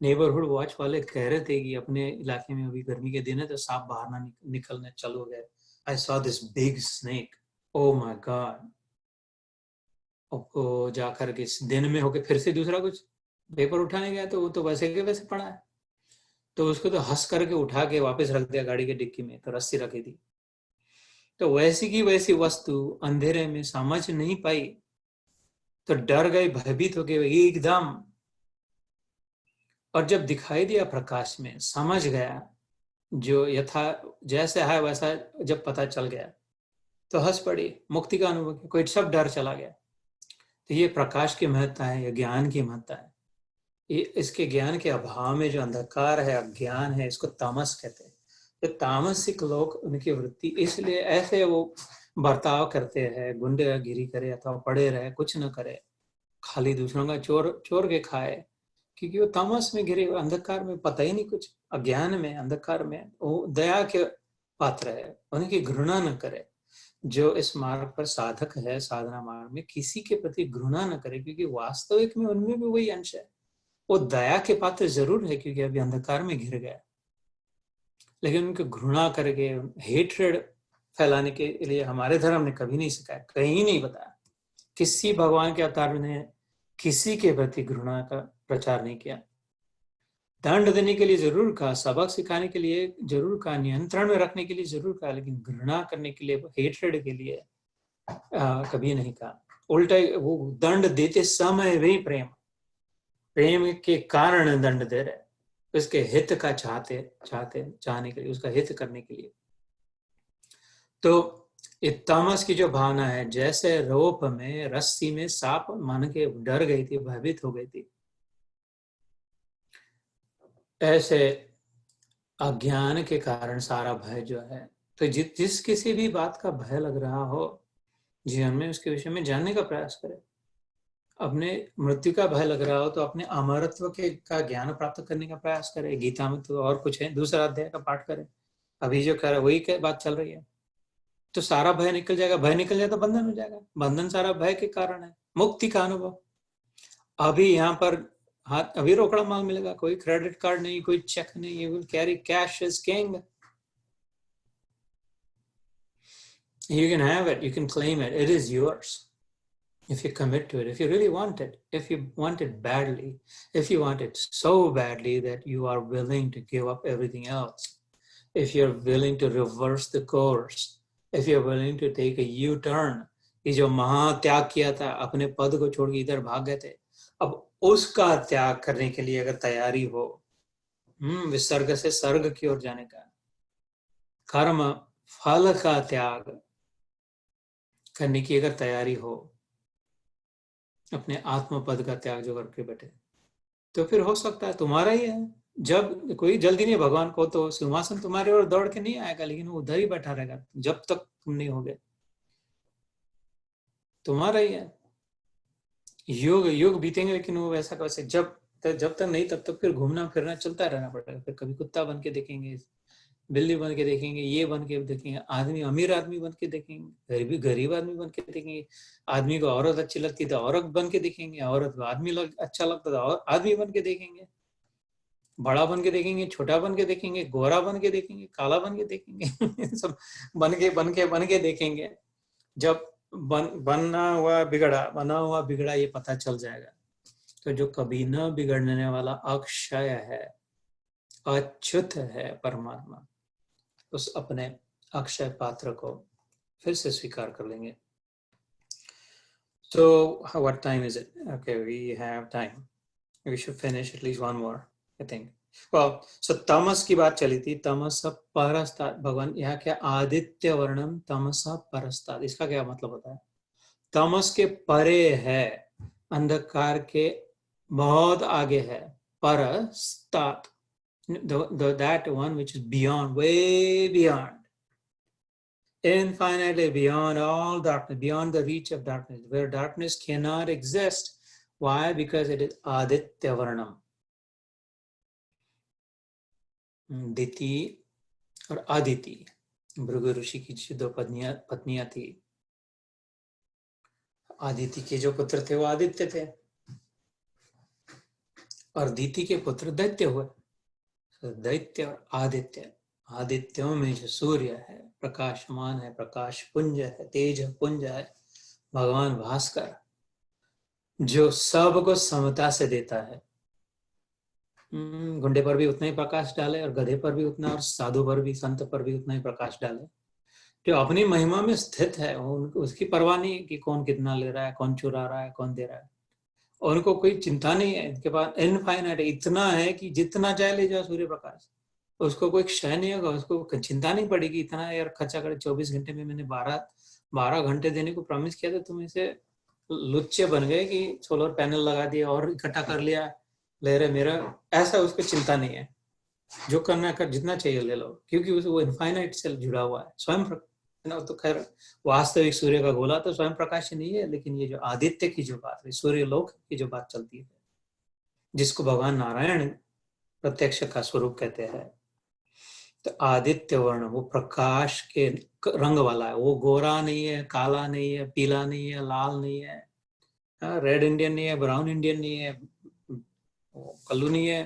नेबरहुड वॉच वाले कह रहे थे कि अपने इलाके में अभी गर्मी के दिन है तो सांप बाहर ना निकलने चालू हो गए। I saw this big snake, oh my God. वो जाकर के दिन में होके फिर से दूसरा कुछ पेपर उठाने गया तो वो तो वैसे के वैसे पड़ा है, तो उसको तो हंस करके उठा के वापस रख दिया गाड़ी के डिक्की में, तो रस्सी रखी थी। तो वैसी की वैसी वस्तु अंधेरे में समझ नहीं पाई, तो डर गई, भयभीत हो गए एकदम। और जब दिखाई दिया प्रकाश में, समझ गया, जो यथा जैसे है वैसा जब पता चल गया तो हंस पड़ी, मुक्ति का अनुभव किया, कोई सब डर चला गया। तो ये प्रकाश की महत्ता है, ये ज्ञान की महत्ता है। ये इसके ज्ञान के अभाव में जो अंधकार है, अज्ञान है, इसको तामस कहते हैं। तो तामसिक लोग, उनकी वृत्ति इसलिए ऐसे वो बर्ताव करते हैं, गुंडागिरी करे अथवा पड़े रहे, कुछ न करे, खाली दूसरों का चोर चोर के खाए, क्योंकि वो तामस में घिरे, अंधकार में, पता ही नहीं कुछ, अज्ञान में, अंधकार में। वो दया के पात्र है, उनकी घृणा न करे। जो इस मार्ग पर साधक है, साधना मार्ग में, किसी के प्रति घृणा न करे, क्योंकि वास्तविक में उनमें भी वही अंश है। वो दया के पात्र जरूर है क्योंकि अभी अंधकार में घिर गया, लेकिन उनको घृणा करके हेट्रेड फैलाने के लिए हमारे धर्म ने कभी नहीं सिखाया, कहीं नहीं बताया। किसी भगवान के अवतार ने किसी के प्रति घृणा का प्रचार नहीं किया। दंड देने के लिए जरूर कहा, सबक सिखाने के लिए जरूर कहा, नियंत्रण में रखने के लिए जरूर कहा, लेकिन घृणा करने के लिए, हेट्रेड के लिए कभी नहीं कहा। उल्टा वो दंड देते समय भी प्रेम प्रेम के कारण दंड दे रहे, उसके हित का चाहने के लिए, उसका हित करने के लिए। तो ये तामस की जो भावना है, जैसे रोप में, रस्सी में सांप मान के डर गई थी, भयभीत हो गई थी, ऐसे अज्ञान के कारण सारा भय जो है। तो जिस किसी भी बात का भय लग रहा हो जीवन में, उसके विषय में जानने का प्रयास करें। अपने मृत्यु का भय लग रहा हो तो अपने अमरत्व के का ज्ञान प्राप्त करने का प्रयास करें। गीता में तो और कुछ है, दूसरा अध्याय का पाठ करें, अभी जो कर वही बात चल रही है। तो सारा भय निकल जाएगा, भय निकल जाए तो बंधन हो जाएगा, बंधन सारा भय के कारण है। मुक्ति का अनुभव अभी यहाँ पर, हाथ अभी रोकड़ा माल मिलेगा, कोई क्रेडिट कार्ड नहीं, कोई चेक नहीं, you will carry cash is king. You can have it, you can claim it, it is yours. If you commit to it, if you really want it, if you want it badly, if you want it so badly that you are willing to give up everything else, if you're willing to reverse the course, if you're willing to take a U-turn, ये जो महात्याग किया था, अपने पद को छोड़ के इधर भाग गए थे, अब उसका त्याग करने के लिए अगर तैयारी हो, विसर्ग से सर्ग की ओर जाने का, कर्म फल का त्याग करने की अगर तैयारी हो, अपने आत्म पद का त्याग जो करके बैठे, तो फिर हो सकता है तुम्हारा ही है। जब कोई जल्दी नहीं, भगवान को तो सिंहासन तुम्हारे ओर दौड़ के नहीं आएगा, लेकिन वो उधर ही बैठा रहेगा जब तक तुम नहीं होगे, तुम्हारा ही है। युग युग बीतेंगे, लेकिन वो वैसा कैसे, जब तक नहीं, तब तक फिर घूमना फिरना चलता रहना पड़ेगा। फिर कभी कुत्ता बन के देखेंगे, बिल्ली बन के देखेंगे, ये बन के देखेंगे, आदमी अमीर आदमी बन के देखेंगे, गरीब आदमी बन के देखेंगे, आदमी को औरत अच्छी लगती तो औरत बन के देखेंगे, औरत को आदमी अच्छा लगता तो आदमी बन के देखेंगे, बड़ा बन के देखेंगे, छोटा बन के देखेंगे, गोरा बन के देखेंगे, काला बन के देखेंगे सब बन के देखेंगे। जब बना हुआ बिगड़ा ये पता चल जाएगा। तो जो कभी न बिगड़ने वाला अक्षय है, अच्युत है परमात्मा, उस अपने अक्षय पात्र को फिर से स्वीकार कर लेंगे। So what time is it? Okay, we have time. We should finish at least one more, I think. Well, so तमस की बात चली थी, तमस परस्तात्, भगवान यहाँ क्या आदित्य वर्णम तमस परस्तात्, इसका क्या मतलब होता है? तमस के परे है, अंधकार के बहुत आगे है, परस्तात्, that one which is beyond, way beyond, infinitely beyond all darkness, beyond the reach of darkness, where darkness cannot exist. Why? Because it is Aditya Varnam. दिति और आदिति, भृगु ऋषि की जो दो पत्नियां थी, आदिति के जो पुत्र थे वो आदित्य थे, और दीति के पुत्र दैत्य हुए। दैत्य और आदित्य, आदित्यों में जो सूर्य है, प्रकाशमान है, प्रकाश पुंज है, तेज पुंज है, भगवान भास्कर जो सबको समता से देता है। गुंडे पर भी उतना ही प्रकाश डाले और गधे पर भी उतना, और साधु पर भी, संत पर भी उतना ही प्रकाश डाले। जो अपनी महिमा में स्थित है उसकी परवाह नहीं कि कौन कितना ले रहा है, कौन चुरा रहा है, कौन दे रहा है। और उनको कोई चिंता नहीं है, इनके पास इनफाइनाइट इतना है कि जितना चाहे ले जाओ सूर्य प्रकाश, उसको कोई क्षय नहीं होगा, उसको चिंता नहीं पड़ेगी इतना यार खर्चा करे। 24 घंटे में मैंने 12 घंटे देने को प्रॉमिस किया था, तुम इसे लुच्चे बन गए कि सोलर पैनल लगा दिया और इकट्ठा कर लिया, ले रहे मेरा। ऐसा उसको चिंता नहीं है, जो करना कर, जितना चाहिए ले लो, क्योंकि वो इनफाइनाइट से जुड़ा हुआ है स्वयं। तो खैर वास्तविक सूर्य का गोला तो स्वयं प्रकाश नहीं है, लेकिन ये जो आदित्य की जो बात है, सूर्य लोक की जो बात चलती है, जिसको भगवान नारायण प्रत्यक्ष का स्वरूप कहते हैं, तो आदित्य वर्ण वो प्रकाश के रंग वाला है। वो गोरा नहीं है, काला नहीं है, पीला नहीं है, लाल नहीं है, रेड इंडियन नहीं है, ब्राउन इंडियन नहीं है, कल्लू नहीं है,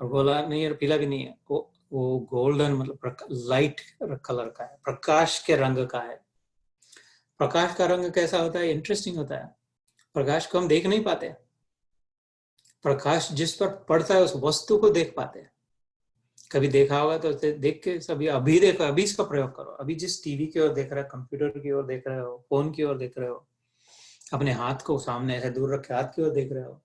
और गोला नहीं है और पीला भी नहीं है। वो गोल्डन मतलब लाइट कलर का है, प्रकाश के रंग का है। प्रकाश का रंग कैसा होता है? इंटरेस्टिंग होता है। प्रकाश को हम देख नहीं पाते, प्रकाश जिस पर पड़ता है उस वस्तु को देख पाते हैं। कभी देखा होगा तो देख के सभी, अभी देखो, अभी इसका प्रयोग करो। अभी जिस टीवी की ओर देख रहे हो, कंप्यूटर की ओर देख रहे हो, फोन की ओर देख रहे हो, अपने हाथ को सामने ऐसे दूर रखे हाथ की ओर देख रहे हो,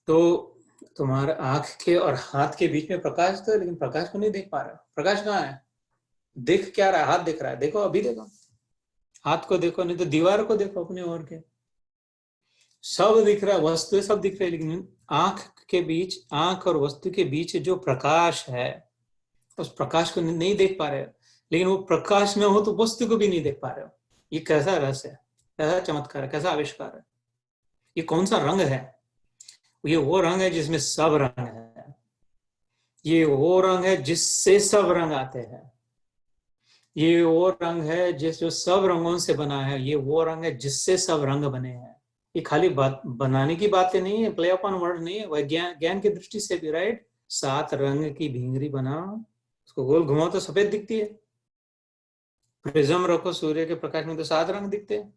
तो तुम्हारे आंख के और हाथ के बीच में प्रकाश तो है, लेकिन प्रकाश को नहीं देख पा रहे हो। प्रकाश कहाँ है? दिख क्या रहा है? हाथ दिख रहा है, देखो अभी देखो, हाथ को देखो, नहीं तो दीवार को देखो अपने ओर के, सब दिख रहा है, वस्तु सब दिख रही है, लेकिन आंख के बीच, आंख और वस्तु के बीच जो प्रकाश है, उस प्रकाश को नहीं देख पा रहे हो। लेकिन वो प्रकाश में हो तो वस्तु को भी नहीं देख पा रहे हो। ये कैसा रहस्य है, कैसा चमत्कार है, कैसा आविष्कार है? ये कौन सा रंग है? ये वो रंग है जिसमें सब रंग है। ये वो रंग है जिससे सब रंग आते हैं। ये वो रंग है जिस जो सब रंगों से बना है। ये वो रंग है जिससे सब रंग बने हैं। ये खाली बात बनाने की बातें नहीं है, प्ले ऑन वर्ड नहीं है, वह ज्ञान की दृष्टि से भी, राइट। 7 रंग की भिंगरी बनाओ, उसको गोल घुमाओ तो सफेद दिखती है। प्रिज्म रखो सूर्य के प्रकाश में तो 7 रंग दिखते हैं।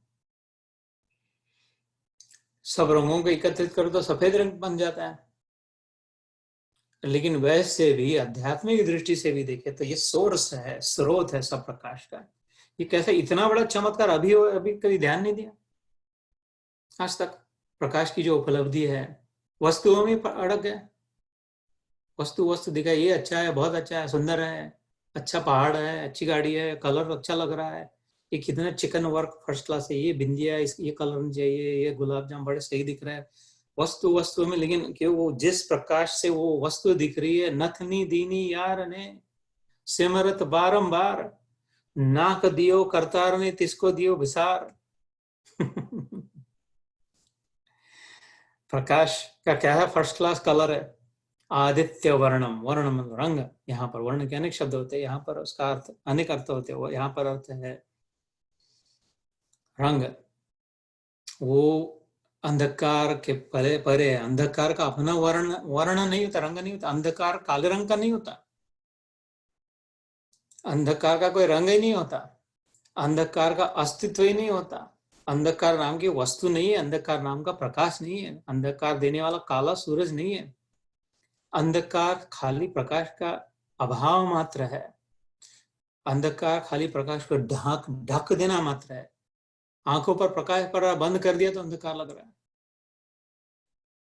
सब रंगों को एकत्रित करो तो सफेद रंग बन जाता है। लेकिन वैसे भी आध्यात्मिक दृष्टि से भी देखे तो ये सोर्स है, स्रोत है सब प्रकाश का। ये कैसे इतना बड़ा चमत्कार अभी कभी ध्यान नहीं दिया आज तक? प्रकाश की जो उपलब्धि है, वस्तुओं में अड़क गए। वस्तु दिखाई, ये अच्छा है, बहुत अच्छा है, सुंदर है, अच्छा पहाड़ है, अच्छी गाड़ी है, कलर अच्छा लग रहा है, ये कितना चिकन वर्क फर्स्ट क्लास है, ये बिंदिया, ये कलर चाहिए, ये गुलाब जामुन बड़े सही दिख रहा है। वस्तु में, लेकिन क्यों वो जिस प्रकाश से वो वस्तु दिख रही है, नथनी दीनी यार ने सिमरत बारंबार, नाक दियो करतार ने तिसको दियो विसार। प्रकाश का क्या है? फर्स्ट क्लास कलर है। आदित्य वर्णम, वर्णम रंग, यहाँ पर वर्ण के अनेक शब्द होते हैं, यहाँ पर उसका अर्थ अनेक अर्थ होते हैं। यहाँ पर अर्थ है रंग। वो अंधकार के परे परे, अंधकार का अपना वर्ण नहीं होता, रंग नहीं होता। अंधकार काले रंग का नहीं होता, अंधकार का कोई रंग ही नहीं होता, अंधकार का अस्तित्व ही नहीं होता। अंधकार नाम की वस्तु नहीं है, अंधकार नाम का प्रकाश नहीं है, अंधकार देने वाला काला सूरज नहीं है। अंधकार खाली प्रकाश का अभाव मात्र है। अंधकार खाली प्रकाश को ढक देना मात्र है। आंखों पर प्रकाश पड़ रहा, बंद कर दिया तो अंधकार लग रहा है,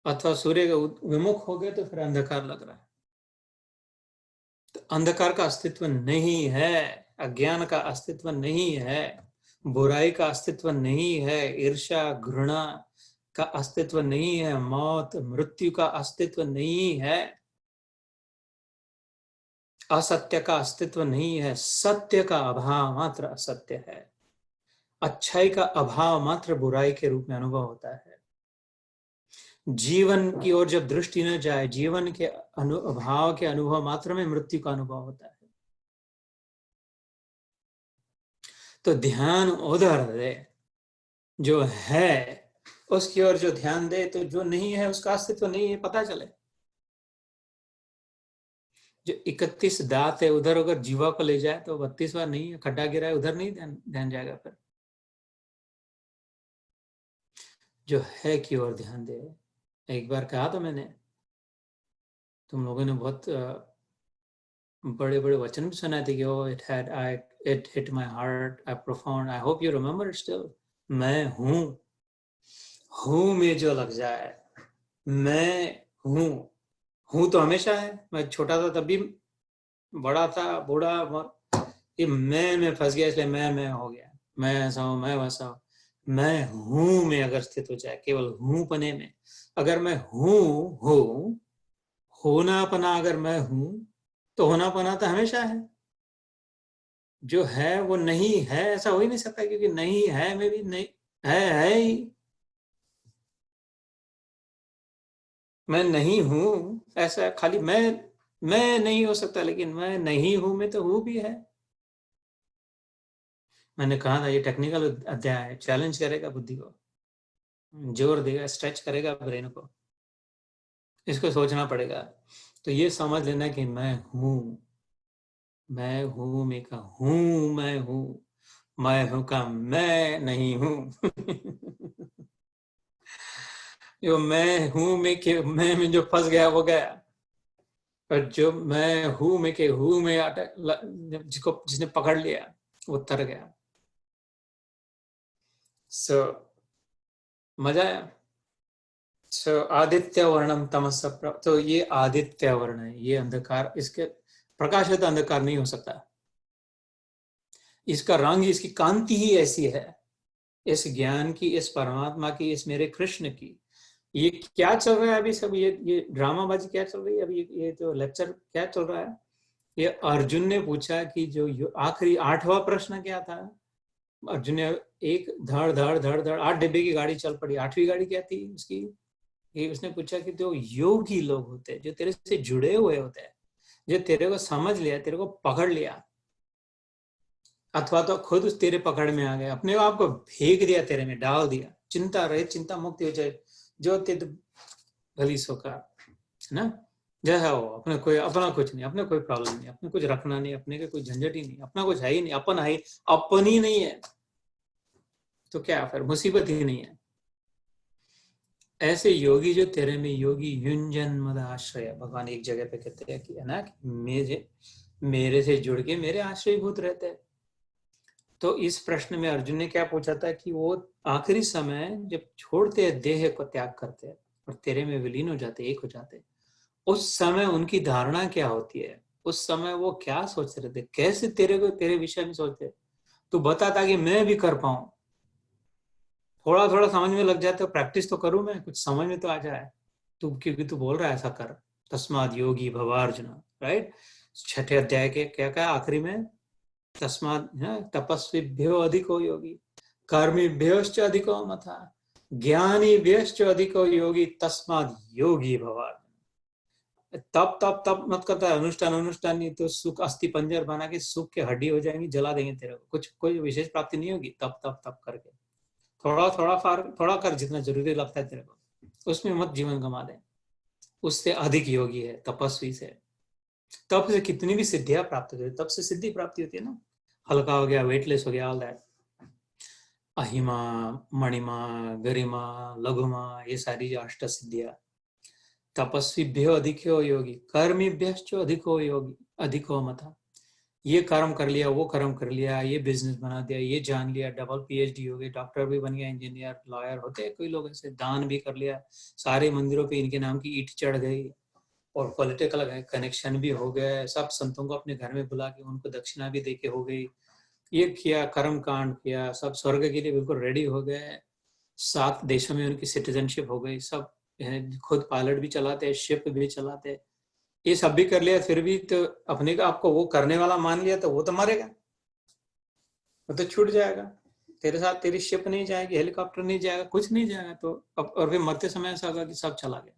अथवा सूर्य के विमुख हो गए तो फिर अंधकार लग रहा है। तो अंधकार का अस्तित्व नहीं है, अज्ञान का अस्तित्व नहीं है, बुराई का अस्तित्व नहीं है, ईर्ष्या घृणा का अस्तित्व नहीं है, मौत मृत्यु का अस्तित्व नहीं है, असत्य का अस्तित्व नहीं है, सत्य का अभाव मात्र असत्य है, अच्छाई का अभाव मात्र बुराई के रूप में अनुभव होता है। जीवन की ओर जब दृष्टि न जाए, जीवन के अभाव के अनुभव मात्र में मृत्यु का अनुभव होता है। तो ध्यान उधर जो है उसकी ओर जो ध्यान दे तो जो नहीं है उसका अस्तित्व नहीं है पता चले। जो 31 दांत है उधर अगर जीवा को ले जाए तो 32वां नहीं है, खड्डा गिरा है उधर नहीं ध्यान जाएगा। फिर जो है की ओर ध्यान दे। एक बार कहा तो मैंने, तुम लोगों ने बहुत बड़े बड़े वचन भी सुनाए थे कि oh it hit my heart, I profound, I hope you remember it still. मैं हूं में जो लग जाए, मैं हूं तो हमेशा है। मैं छोटा था तब भी, बड़ा था बूढ़ा, ये मैं फंस गया इसलिए मैं हो गया, मैं ऐसा हूं मैं वैसा हूं। मैं हूं में अगर स्थित हो जाए, केवल हूं पने में, अगर मैं हूं होना पना, अगर मैं हूं तो होना पना तो हमेशा है। जो है वो नहीं है ऐसा हो ही नहीं सकता, क्योंकि नहीं है में भी नहीं है ही। मैं नहीं हूं ऐसा खाली मैं नहीं हो सकता, लेकिन मैं नहीं हूं में तो हूं भी है। मैंने कहा था ये टेक्निकल अध्याय है, चैलेंज करेगा बुद्धि को, जोर देगा, स्ट्रेच करेगा ब्रेन को, इसको सोचना पड़ेगा। तो ये समझ लेना कि मैं हूं मैं का हूं, मैं हूं का मैं नहीं हूं। जो मैं हूं में के मैं में जो फंस गया वो गया, और जो मैं हूं में के हूं में जिसको जिसने पकड़ लिया वो तर गया। सो मजा आया। सो आदित्य वर्णम तमस, तो ये आदित्य वर्ण है, ये अंधकार, इसके प्रकाश है तो अंधकार नहीं हो सकता। इसका रंग, इसकी कांति ही ऐसी है, इस ज्ञान की, इस परमात्मा की, इस मेरे कृष्ण की। ये क्या चल रहा है अभी सब, ये ड्रामाबाजी क्या चल रही है अभी, ये जो लेक्चर क्या चल रहा है। ये अर्जुन ने पूछा कि जो आखिरी 8वां प्रश्न क्या था। अर्जुन ने एक धड़ धड़ धड़ धड़ 8 डिब्बे की गाड़ी चल पड़ी, 8वीं गाड़ी क्या थी उसकी। ये उसने पूछा कि जो योगी लोग होते हैं, जो तेरे से जुड़े हुए होते हैं, जो तेरे को समझ लिया, तेरे को पकड़ लिया, अथवा तो खुद उस तेरे पकड़ में आ गए, अपने आप को फेंक दिया, तेरे में डाल दिया, चिंता रहे, चिंता मुक्ति हो जाए, जो तेरे भली सोका, है ना। जैसा हो, अपने कोई अपना कुछ नहीं, अपने कोई प्रॉब्लम नहीं, अपने कुछ रखना नहीं, अपने के कोई झंझट ही नहीं, अपना कुछ है ही नहीं, अपन है अपन ही नहीं है, तो क्या फिर मुसीबत ही नहीं है। ऐसे योगी जो तेरे में, योगी युंजन मद आश्रय, भगवान एक जगह पे कहते हैं कि है ना, मेरे से जुड़ के मेरे आश्रयभूत रहते हैं। तो इस प्रश्न में अर्जुन ने क्या पूछा था कि वो आखिरी समय जब छोड़ते हैं, देह को त्याग करते हैं और तेरे में विलीन हो जाते, एक हो जाते, उस समय उनकी धारणा क्या होती है, उस समय वो क्या सोच रहे थे, कैसे तेरे विषय में सोचते। तू बता ताकि मैं भी कर पाऊं, थोड़ा थोड़ा समझ में लग जाए तो प्रैक्टिस तो करूं, मैं कुछ समझ में तो आ जाए। तू क्योंकि तू बोल रहा है ऐसा कर, तस्माद योगी भवार्जुन, राइट। 6ठे अध्याय के क्या कहा आखिरी में, तस्माद तपस्विभ्यो अधिको योगी, कर्मिभ्योश्च अधिको मथा, ज्ञानीभ्यश्च अधिको योगी, तस्माद योगी भवार्जुन। तप तप तप मत करता है, अनुष्ठान अनुष्ठान नहीं तो सुख अस्थि पंजर बना के सुख के हड्डी हो जाएंगी, जला देंगे तेरे को, कुछ कोई विशेष प्राप्ति नहीं होगी। तप तप तप करके थोड़ा थोड़ा थोड़ा कर, जितना जरूरी लगता है तेरे को, उसमें मत जीवन गंवा दे। उससे अधिक योगी है तपस्वी से। तप से कितनी भी सिद्धियां प्राप्त होती है, तप से सिद्धि प्राप्ति होती है ना, हल्का हो गया, वेटलेस हो गया, ऑल दैट। अहिमा, मणिमा, गरिमा, लघुमा, ये सारी जो अष्ट सिद्धियां, तपस्वीभ्यो अधिको योगी, कर्मीभ्यश्च अधिको योगी, अधिको मता। ये कर्म कर लिया, वो कर्म कर लिया, ये बिजनेस बना दिया, ये जान लिया, डबल पीएचडी हो गई, डॉक्टर भी बन गया, इंजीनियर, लॉयर होते हैं कोई लोग ऐसे, दान भी कर लिया, सारे मंदिरों पे इनके नाम की ईंट चढ़ गई, और पॉलिटिकल कनेक्शन भी हो गए, सब संतों को अपने घर में बुला के उनको दक्षिणा भी देके हो गई, ये किया, कर्म कांड किया, सब स्वर्ग के लिए बिल्कुल रेडी हो गए, 7 देशों में उनकी सिटीजनशिप हो गई, सब खुद पायलट भी चलाते, शिप भी चलाते, ये सब भी कर लिया, फिर भी तो अपने को आपको वो करने वाला मान लिया, तो वो तो मरेगा, वो तो छूट जाएगा, तेरे साथ तेरी शिप नहीं जाएगी, हेलीकॉप्टर नहीं जाएगा, कुछ नहीं जाएगा। तो और फिर मरते समय ऐसा होगा कि सब चला गया।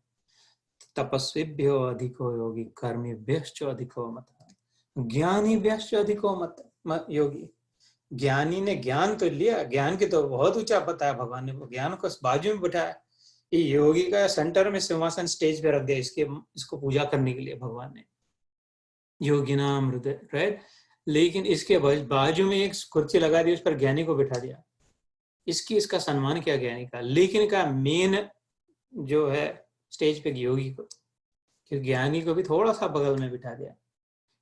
तपस्वीभ्यो अधिको योगी, कर्मीभ्यश्च अधिको मत, ज्ञानीभ्यश्च अधिको मत योगी, ज्ञानी ने ज्ञान तो लिया, ज्ञान की तो बहुत ऊंचा बताया भगवान ने, ज्ञान को बाजू में बैठाया। ये योगी का सेंटर में सिंहासन स्टेज पे रख दिया इसको पूजा करने के लिए भगवान ने, योगी नाम हृदय, राइट। लेकिन इसके बाजू में एक कुर्सी लगा दी, उस पर ज्ञानी को बिठा दिया। इसका सम्मान किया ज्ञानी का, लेकिन का मेन जो है स्टेज पे योगी को, क्योंकि ज्ञानी को भी थोड़ा सा बगल में बिठा दिया,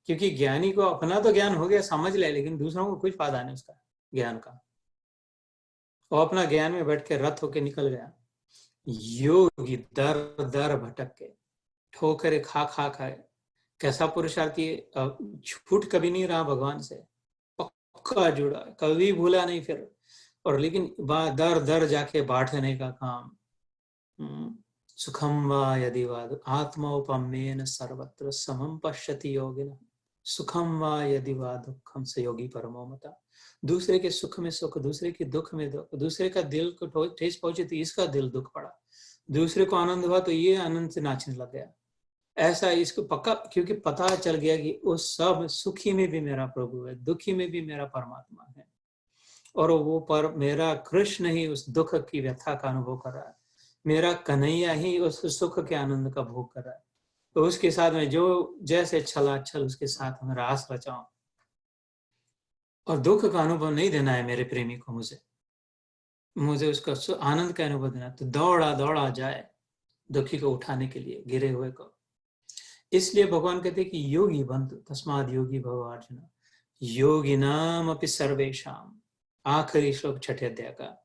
क्योंकि ज्ञानी को अपना तो ज्ञान हो गया, समझ ले, लेकिन दूसरों को कुछ फायदा नहीं उसका ज्ञान का। वो अपना ज्ञान में बैठ के रथ होके निकल गया। योगी दर दर भटक के, ठोकरे खा खा खाए, कैसा पुरुषार्थी, छूट कभी नहीं रहा भगवान से, पक्का जुड़ा, कभी भूला नहीं फिर। और लेकिन दर दर जाके बांटने का काम। सुखम वा यदि वा आत्मौपम्येन सर्वत्र समम पश्यति योगिनः, सुखम वा यदि वा दुखम स योगी परमो मता। दूसरे के सुख में सुख, दूसरे के दुख में दुख, दूसरे का दिल को ठेस पहुंची तो इसका दिल दुख पड़ा, दूसरे को आनंद हुआ तो ये आनंद से नाचने लग गया। ऐसा इसको पक्का, क्योंकि पता चल गया कि उस सब सुखी में भी मेरा प्रभु है, दुखी में भी मेरा परमात्मा है, और वो पर मेरा कृष्ण ही उस दुख की व्यथा का अनुभव कर रहा है, मेरा कन्हैया ही उस सुख के आनंद का भोग कर रहा है। तो उसके साथ में जो जैसे छला छल उसके साथ में रास रचाऊं, और दुख का अनुभव नहीं देना है मेरे प्रेमी को, मुझे उसका आनंद का अनुभव देना, तो दौड़ा दौड़ा जाए दुखी को उठाने के लिए, गिरे हुए को। इसलिए भगवान कहते हैं कि योगी बंधु तस्माद योगी भव अर्जुन, योगी नाम अपि सर्वेशाम, आखिरी श्लोक छठे अध्याय का,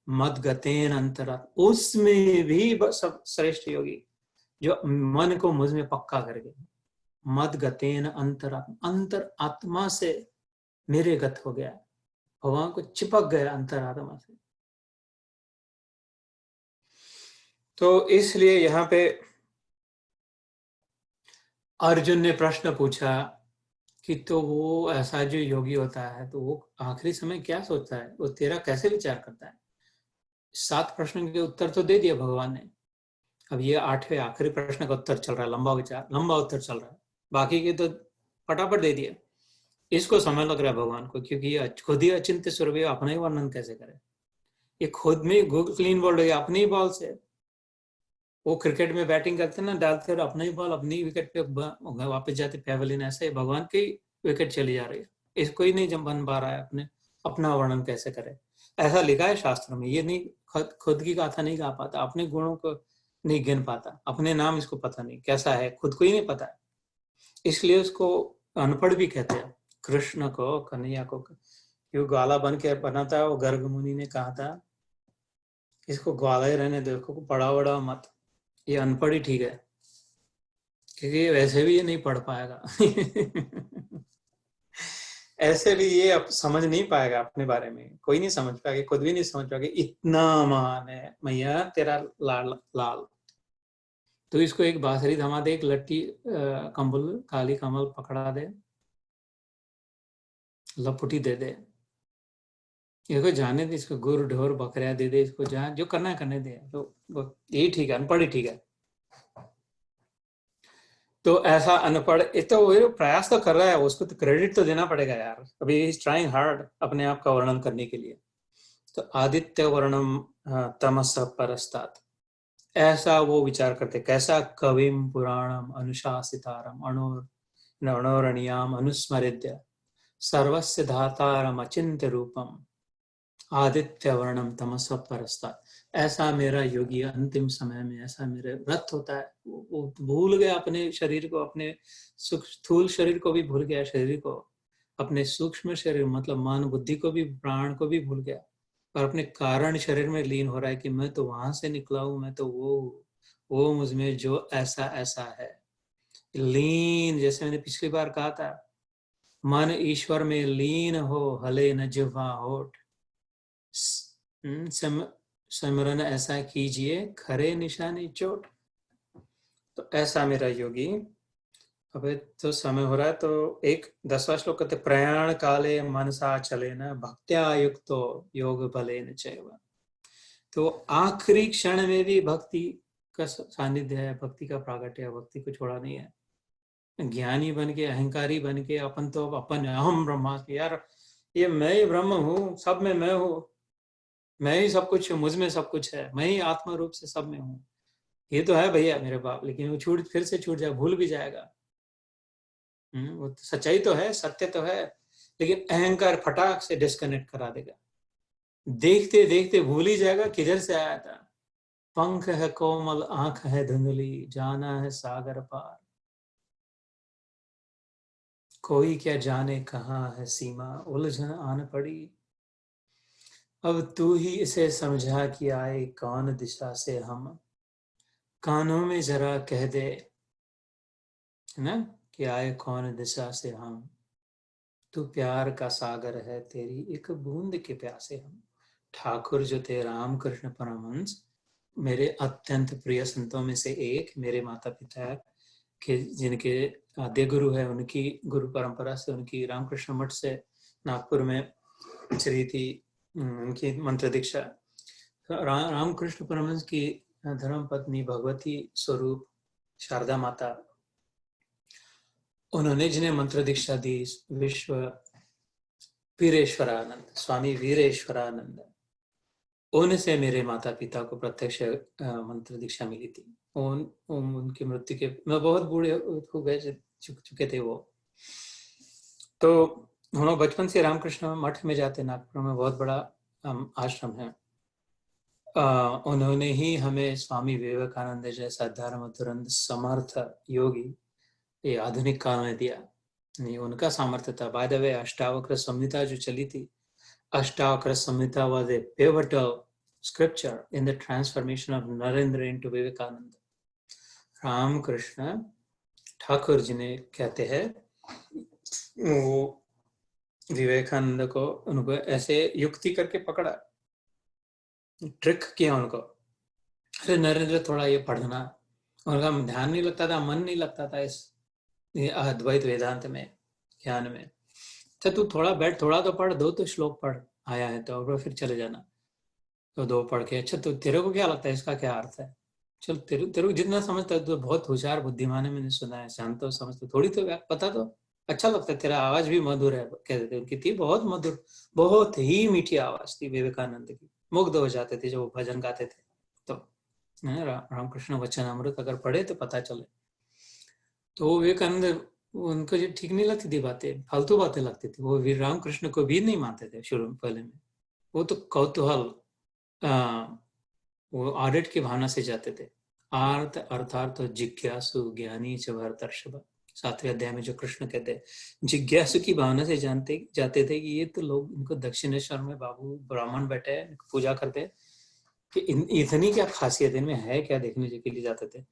मद गतेन अंतरा, उसमें भी सब श्रेष्ठ योगी जो मन को मुझ में पक्का करके, मद गतेन अंतरात्मा, अंतर आत्मा से मेरे गत हो गया, भगवान को चिपक गया अंतरात्मा से। तो इसलिए यहाँ पे अर्जुन ने प्रश्न पूछा कि तो वो ऐसा जो योगी होता है तो वो आखिरी समय क्या सोचता है, वो तेरा कैसे विचार करता है। 7 प्रश्न के उत्तर तो दे दिया भगवान ने, अब ये 8वें आखिरी प्रश्न का उत्तर चल रहा है, लंबा उत्तर चल रहा है, बाकी के तो फटाफट दे दिए। इसको समय लग रहा है भगवान को, क्योंकि ये खुद ही अचिंत्य स्वरूप है, अपना ही वर्णन कैसे करे, ये खुद में क्लीन बॉल है, अपनी ही बॉल से। वो क्रिकेट में बैटिंग करते ना, डालते और अपना ही बॉल अपनी विकेट पे वापस जाते पेवेलियन, ऐसे ही भगवान की विकेट चली जा रही है, इसको ही नहीं जब बन पा रहा है अपना वर्णन कैसे करे। ऐसा लिखा है शास्त्र में, ये नहीं खुद की गाथा नहीं गा पाता, अपने गुणों को नहीं गिन पाता, अपने नाम इसको पता नहीं कैसा है, खुद को ही नहीं पता है, इसलिए उसको अनपढ़ भी कहते हैं। कृष्ण को, कन्हैया को क्यों ग्वाला बन के बनाता है, वो गर्ग मुनि ने कहा था इसको ग्वाला ही रहने दो, इसको पढ़ा वड़ा मत, ये अनपढ़ ही ठीक है, क्योंकि वैसे भी ये नहीं पढ़ पाएगा ऐसे भी ये अब समझ नहीं पाएगा अपने बारे में, कोई नहीं समझ पाएगा, खुद भी नहीं समझ पाएगा, इतना मान है मैया तेरा लाल। तो इसको एक बांसुरी थमा दे, एक लट्टी कंबल काली कमल पकड़ा दे, लपुटी दे दे, इसको जाने दे, इसको गुर ढोर बकरिया दे दे, इसको जहाँ जो करना है करने दे, तो यही ठीक है, अनपढ़ ही ठीक है। तो ऐसा अनपढ़, तो वो प्रयास तो कर रहा है, उसको तो क्रेडिट तो देना पड़ेगा यार, अभी इज ट्राइंग हार्ड अपने आप का वर्णन करने के लिए। तो आदित्य वर्णम तमस परस्तात, ऐसा वो विचार करते, कैसा कविम पुराणम अनुशासितारम अणोरणीयाम अनुस्मृत्य सर्वस्य धातारम अचिंत्य रूपम आदित्य वर्णम तमस परस्तात। ऐसा मेरा योगी अंतिम समय में, ऐसा मेरे व्रत होता है, वो भूल गया अपने शरीर को, अपने स्थूल शरीर को भी भूल गया, शरीर को, अपने सूक्ष्म शरीर मतलब मन बुद्धि को भी, प्राण को भी भूल गया, और अपने कारण शरीर में लीन हो रहा है कि मैं तो वहां से निकला हूं, मैं तो वो मुझ में जो ऐसा ऐसा है लीन। जैसे मैंने पिछली बार कहा था, मन ईश्वर में लीन हो, हले न जिह्वा होठ, सिमरन ऐसा कीजिए खरे निशानी चोट। तो ऐसा मेरा योगी। अबे तो समय हो रहा है, तो एक 10वां श्लोक कहते, प्रयाण काले मनसा चले न भक्त्या युक्तो योग बलेन चैव। तो आखिरी क्षण में भी भक्ति का सानिध्य है, भक्ति का प्रागट्य है, भक्ति को छोड़ा नहीं है। ज्ञानी बन के, अहंकारी बन के, अपन तो अपन अहम ब्रह्मास्मि यार, ये मैं ही ब्रह्म हूँ, सब में मैं हूँ, मैं ही सब कुछ हूँ, मुझ में सब कुछ है, मैं ही आत्मा रूप से सब में हूँ, ये तो है भैया मेरे बाप। लेकिन वो छूट, फिर से छूट जाए, भूल भी जाएगा। वो तो सच्चाई तो है, सत्य तो है, लेकिन अहंकार फटाक से डिस्कनेक्ट करा देगा। देखते देखते भूल ही जाएगा किधर से आया था। पंख है कोमल, आंख है धुंधली, जाना है सागर पार, कोई क्या जाने कहाँ है सीमा, उलझन आन पड़ी। अब तू ही इसे समझा कि आए कौन दिशा से हम, कानों में जरा कह दे, है ना, कि आए कौन दिशा से हम। तू प्यार का सागर है, तेरी एक बूंद के प्यासे हम। ठाकुर जो थे रामकृष्ण परमहंस, मेरे अत्यंत प्रिय संतों में से एक, मेरे माता पिता के जिनके आद्य गुरु है, उनकी गुरु परंपरा से, उनकी रामकृष्ण मठ से नागपुर में चली थी उनकी मंत्र दीक्षा। रामकृष्ण परमहंस की धर्म पत्नी भगवती स्वरूप शारदा माता, उन्होंने जिन्हें मंत्र दीक्षा दी, विश्व वीरेश्वरानंद, स्वामी वीरेश्वरानंद, उनसे मेरे माता पिता को प्रत्यक्ष मंत्र दीक्षा मिली थी। उनकी मृत्यु के मैं बहुत बूढ़े हो गए, चुके थे वो। तो हम लोग बचपन से रामकृष्ण मठ में जाते, नागपुर में बहुत बड़ा आश्रम है। उन्होंने ही हमें स्वामी विवेकानंद जैसा धर्म तुरंत समर्थ योगी ये आधुनिक काल में दिया। नहीं, उनका सामर्थ्य था। By the way, Ashtavakra Samhita जो चली थी, Ashtavakra Samhita was a pivotal scripture in the transformation of Narendra into Vivekananda. Ramakrishna Thakur जिन्हें कहते हैं, वो विवेकानंद को, उनको ऐसे युक्ति करके पकड़ा, ट्रिक किया उनको। अरे नरेंद्र, थोड़ा ये पढ़ना। उनका ध्यान नहीं लगता था, मन नहीं लगता था इस अद्वैत वेदांत में, ज्ञान में। अच्छा तू थोड़ा बैठ, थोड़ा तो पढ़, 2 तो श्लोक पढ़ आया है तो, और फिर चले जाना। तो 2 पढ़ के, अच्छा तो तेरे को क्या लगता है इसका क्या अर्थ है? चल, तेरे को जितना समझता है, तो बहुत होशियार बुद्धिमान है, मैंने सुना है, जानता हो, समझता, थोड़ी तो पता तो अच्छा लगता है, तेरा आवाज भी मधुर है, कहते थे। उनकी थी बहुत मधुर, बहुत ही मीठी आवाज थी विवेकानंद की, मुग्ध हो जाते थे जब वो भजन गाते थे। तो रामकृष्ण वचन अमृत अगर पढ़े तो पता चले। तो विवेकानंद, उनको जो ठीक नहीं लगती थी बातें, फालतू बातें लगती थी, वो वीर रामकृष्ण को भी नहीं मानते थे शुरू में, पहले में। वो तो कौतूहल, वो ऑडिट की भावना से जाते थे। आर्थ अर्थात जिज्ञासु ज्ञानी च भरतर्षभ, 7वें अध्याय में जो कृष्ण कहते हैं, जिज्ञासु की भावना से जानते जाते थे कि ये तो लोग, इनको दक्षिणेश्वर में बाबू ब्राह्मण बैठे हैं, पूजा करते हैं, कि इतनी क्या खासियत इनमें है क्या, देखने के लिए जाते थे।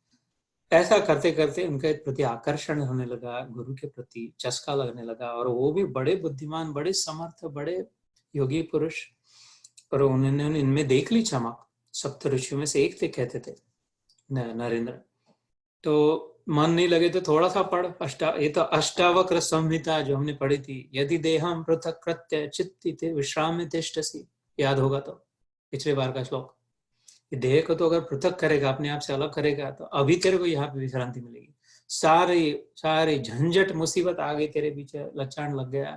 ऐसा करते करते उनके प्रति आकर्षण होने लगा, गुरु के प्रति चस्का लगने लगा, और वो भी बड़े बुद्धिमान, बड़े समर्थ, बड़े योगी पुरुष, और उन्होंने इनमें देख ली चमक। सप्त ऋषियों में से एक थे, कहते थे नरेंद्र। तो मन नहीं लगे तो थोड़ा सा पढ़, ये तो अष्टावक्र संहिता जो हमने पढ़ी थी, यदि देहम पृथक कृत्य चित्त विश्राम में तिष्ठसि, याद होगा तो, पिछले बार का श्लोक। देह को तो अगर पृथक करेगा, अपने आप से अलग करेगा, तो अभी तेरे को यहाँ पे विश्रांति मिलेगी। सारी झंझट मुसीबत आ गई तेरे पीछे, लचाण लग गया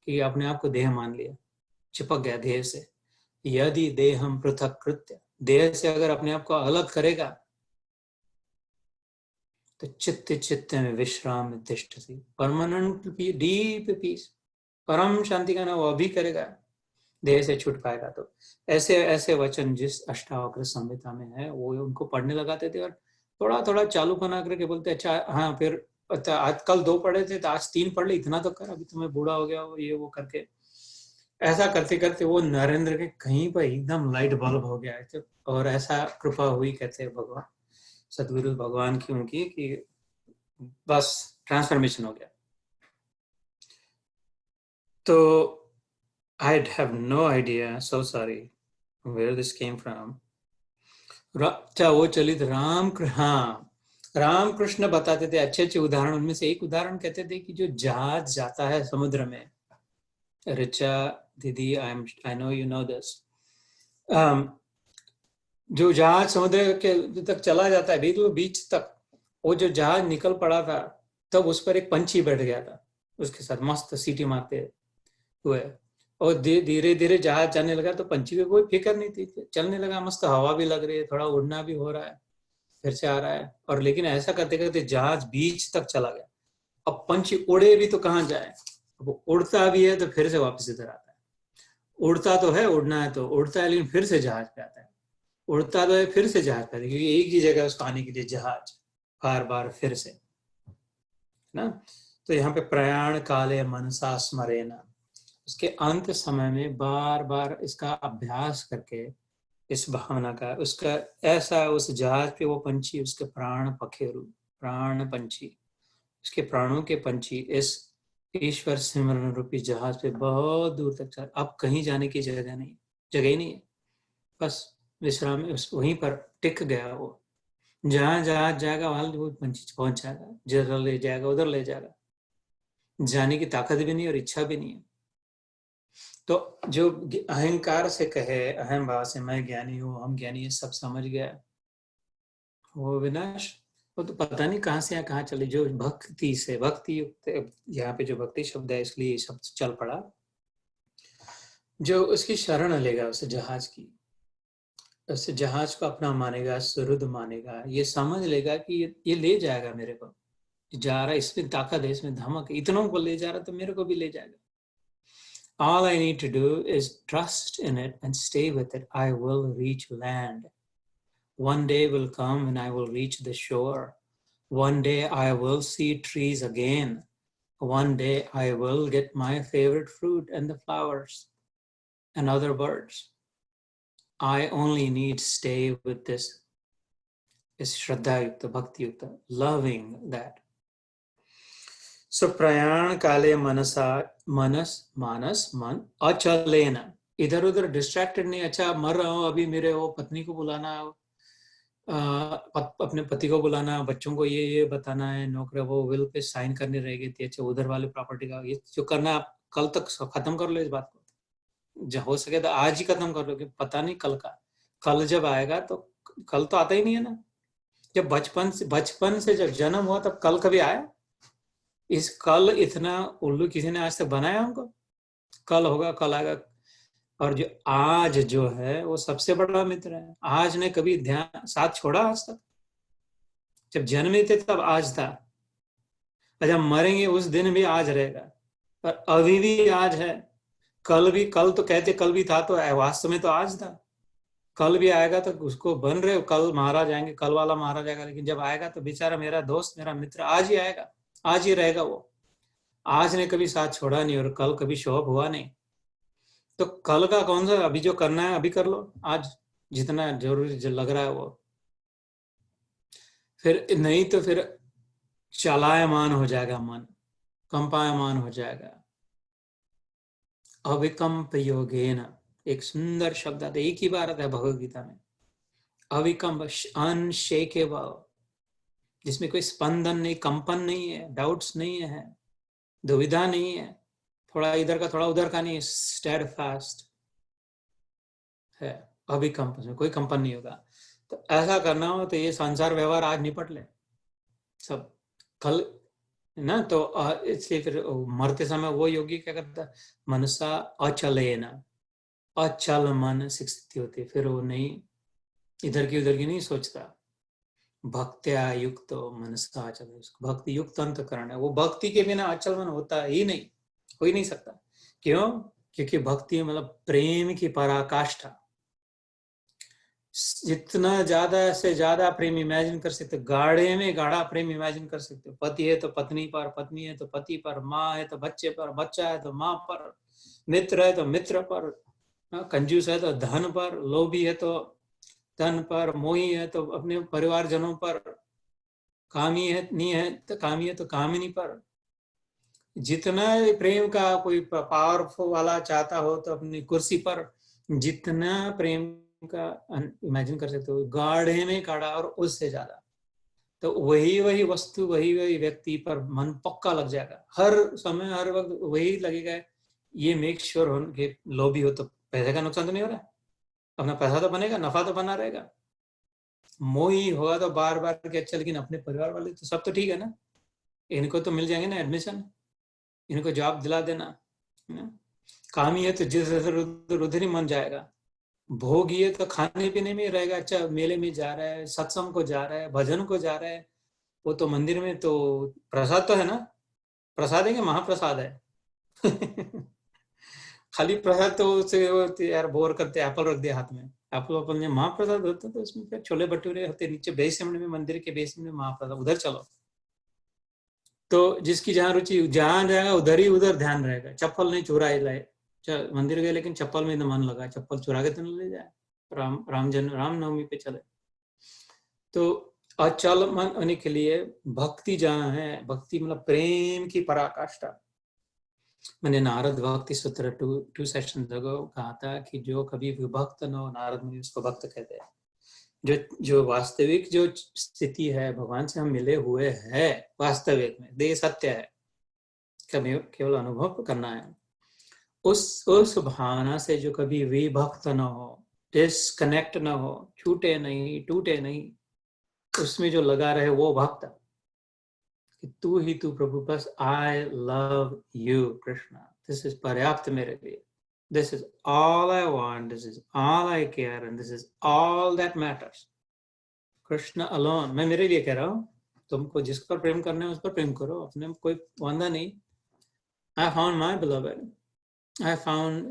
कि अपने आप को देह मान लिया, चिपक गया देह से। यदि देहम पृथक कृत्य, देह से अगर अपने आप को अलग करेगा, तो चित्त में विश्राम में तिष्ठति, परमानेंट डीप पीस, परम शांति का ना वो अभी करेगा, देह से छूट पाएगा। तो ऐसे ऐसे वचन जिस अष्टावक्र संहिता में है, वो उनको पढ़ने लगाते थे, और थोड़ा थोड़ा चालू बना करके बोलते, अच्छा हाँ, फिर अच्छा आज कल 2 पढ़े थे तो आज 3 पढ़ ले, इतना तो कर, अभी तुम्हें बूढ़ा हो गया ये वो करके। ऐसा करते करते वो नरेंद्र के कहीं पर एकदम लाइट बल्ब हो गया है। और ऐसा कृपा हुई, कहते हैं भगवान, सदगुरु भगवान की, उनकी, कि बस ट्रांसफॉर्मेशन हो गया। तो I have no idea, so sorry where this came from. अच्छा वो चलित रामकृष्ण बताते थे अच्छे अच्छे उदाहरण। उनमें से एक उदाहरण कहते थे कि जो जहाज जाता है समुद्र में, रिचा दीदी, I know you know this, जो जहाज समुद्र के तक चला जाता है, बिल्कुल बीच तक, वो जो जहाज निकल पड़ा था, तब उस पर एक पंछी बैठ गया था उसके साथ, मस्त सीटी मारते हुए। और धीरे धीरे जहाज जाने लगा तो पंछी को कोई फिक्र नहीं थी, चलने लगा, मस्त हवा भी लग रही है, थोड़ा उड़ना भी हो रहा है, फिर से आ रहा है। और लेकिन ऐसा करते करते जहाज बीच तक चला गया। अब पंछी उड़े भी तो कहाँ जाए, वो उड़ता भी है तो फिर से वापस इधर आता है। उड़ता तो है, उड़ना है तो उड़ता है, लेकिन फिर से जहाज पे आता है। उड़ता तो है, फिर से जहाज पे आता है, क्योंकि एक ही जगह उसको आने के लिए जहाज, बार बार फिर से ना। तो यहाँ पे प्रयाण काले मनसा स्मरेना, उसके अंत समय में बार बार इसका अभ्यास करके इस भावना का, उसका ऐसा उस जहाज पे वो पंछी, उसके प्राण पखेरु, प्राण पंछी, उसके प्राणों के पंछी इस ईश्वर सिमरन रूपी जहाज पे बहुत दूर तक चल, अब कहीं जाने की जगह नहीं, जगह ही नहीं है, बस विश्राम वहीं पर टिक गया। वो जहां जहाज जाएगा वहां वो पंछी पहुंच जाएगा, जिधर ले जाएगा उधर ले जाएगा, जाने की ताकत भी नहीं और इच्छा भी नहीं है। तो जो अहंकार से कहे, अहम भाव से मैं ज्ञानी हूँ, हम ज्ञानी है, सब समझ गया, वो विनाश, वो तो पता नहीं कहाँ से कहाँ चले। जो भक्ति से, भक्ति युक्त, यहाँ पे जो भक्ति शब्द है इसलिए ये शब्द चल पड़ा, जो उसकी शरण लेगा उस जहाज की, उस जहाज को अपना मानेगा, सुहृद मानेगा, ये समझ लेगा कि ये ले जाएगा मेरे को, जा रहा है, इसमें ताकत है, इसमें धमक है, इतनों को ले जा रहा है तो मेरे को भी ले जाएगा। All I need to do is trust in it and stay with it. I will reach land. One day will come when I will reach the shore. One day I will see trees again. One day I will get my favorite fruit and the flowers and other birds. I only need to stay with this is Shraddha Yukta, Bhakti Yukta, loving that. So प्रयाण काले मनसा, मनस मानस मन अचलेना, इधर उधर distracted नहीं, अच्छा मर रहा हूँ अभी, मेरे वो पत्नी को बुलाना, अपने पति को बुलाना, बच्चों को ये बताना है, नौकरी वो विल पे साइन करनी रहेगी थी, अच्छा उधर वाले प्रॉपर्टी का ये जो करना है, आप कल तक खत्म कर लो इस बात को, जब हो सके तो आज ही खत्म कर लो, कि पता नहीं कल का, कल जब आएगा तो, कल तो आता ही नहीं है ना। जब बचपन से जब जन्म हुआ तब कल कभी आया? इस कल इतना उल्लू किसी ने आज तक बनाया हमको? कल होगा, कल आएगा। और जो आज जो है वो सबसे बड़ा मित्र है। आज ने कभी ध्यान साथ छोड़ा आज तक? जब जन्मे थे तब आज था, और जब मरेंगे उस दिन भी आज रहेगा, पर अभी भी आज है। कल भी, कल तो कहते कल भी था, तो वास्तव में तो आज था। कल भी आएगा तो उसको बन रहे हो, कल मारा जाएंगे, कल वाला मारा जाएगा, लेकिन जब आएगा तो बेचारा मेरा दोस्त, मेरा मित्र आज ही आएगा, आज ही रहेगा वो। आज ने कभी साथ छोड़ा नहीं और कल कभी शो अप हुआ नहीं। तो कल का कौन सा, अभी जो करना है अभी कर लो, आज जितना जरूरी लग रहा है वो, फिर नहीं तो फिर चलायमान हो जाएगा मन, कंपायमान हो जाएगा। अविकम्प योगेन, एक सुंदर शब्द आता है, एक ही बार आता है भगवद गीता में, अविकम्प, अनशेकेबल, जिसमें कोई स्पंदन नहीं, कंपन नहीं है, डाउट्स नहीं है, दुविधा नहीं है, थोड़ा इधर का थोड़ा उधर का नहीं, स्टेडफास्ट है, अभिकंप, में कोई कंपन नहीं होगा। तो ऐसा करना हो तो ये संसार व्यवहार आज निपट ले सब, कल ना। तो इसलिए फिर मरते समय वो योगी क्या करता है, मनसा अचलेना, अचल मन स्थिति होती है, फिर वो नहीं इधर की उधर की नहीं सोचता। भक्त्या युक्त मनसा अचल, भक्ति युक्त अंतकरण है, वो भक्ति के बिना अचल मन होता ही नहीं, हो ही नहीं सकता। क्यों? क्योंकि भक्ति मतलब प्रेम की पराकाष्ठा। जितना ज्यादा से ज्यादा प्रेम इमेजिन कर सकते हो, गाढ़े में गाढ़ा प्रेम इमेजिन कर सकते हो। पति है तो पत्नी पर, पत्नी है तो पति पर, माँ है तो बच्चे पर, बच्चा है तो माँ पर, मित्र है तो मित्र पर, कंजूस है तो धन पर, लोभी है तो धन पर, मोही है तो अपने परिवारजनों पर, कामी है नहीं है तो कामी है तो कामिनी पर। जितना प्रेम का कोई पावरफुल वाला चाहता हो तो अपनी कुर्सी पर, जितना प्रेम का इमेजिन कर सकते हो, गाढ़े में गाढ़ा और उससे ज्यादा। तो वही वही वस्तु, वही वही व्यक्ति पर मन पक्का लग जाएगा, हर समय हर वक्त वही लगेगा। ये मेक श्योर हो कि लोभी हो तो पैसे का नुकसान तो नहीं हो रहा, अपना पैसा तो बनेगा, नफा तो बना रहेगा। मोही होगा तो बार बार के अच्छा, लेकिन अपने परिवार वाले तो सब तो ठीक है ना, इनको तो मिल जाएंगे ना एडमिशन, इनको जॉब दिला देना, कामी है तो जिस उधर उधर ही मन जाएगा, भोगी है तो खाने पीने में रहेगा। अच्छा, मेले में जा रहा है, सत्संग को जा रहा है, भजन को जा रहा है, वो तो मंदिर में तो प्रसाद तो है ना, प्रसाद है कि महाप्रसाद है? खाली प्रसाद तो उसे वो यार बोर करते, एप्पल रख दिया हाथ में, एप्पल एप्पल में महाप्रसाद होता तो उसमें क्या छोले भटूरे होते, नीचे बेसमेंट में, मंदिर के बेसमेंट में महाप्रसाद, उधर चलो। तो जिसकी जहाँ रुचि, जहाँ जाएगा उधर ही उधर ध्यान रहेगा। चप्पल नहीं चुरा ही लाए, मंदिर गए लेकिन चप्पल में मन लगा, चप्पल चुरा के तो नहीं ले जाए। राम नवमी पे चले। तो अचल मन होने के लिए भक्ति जहाँ है, भक्ति मतलब प्रेम की पराकाष्ठा। मैंने नारद भक्ति सूत्र 2 सेशन अगो कहा था कि जो कभी विभक्त न हो, नारद मुनि उसको भक्त कहते हैं। जो वास्तविक जो स्थिति है, भगवान से हम मिले हुए हैं वास्तविक में, देह सत्य है, कभी केवल अनुभव करना है। उस भावना से जो कभी विभक्त न हो, डिस्कनेक्ट न हो, छूटे नहीं, टूटे नहीं, उसमें जो लगा रहे वो भक्त, कि तू ही तू प्रभु, बस I love you Krishna, this is पर्याप्त मेरे लिए, this is all I want, this is all I care and this is all that matters, Krishna alone. मैं मेरे लिए कह रहा हूँ, तुमको जिस पर प्रेम करना है उस पर प्रेम करो, अपने में कोई वादा नहीं। I found my beloved, I found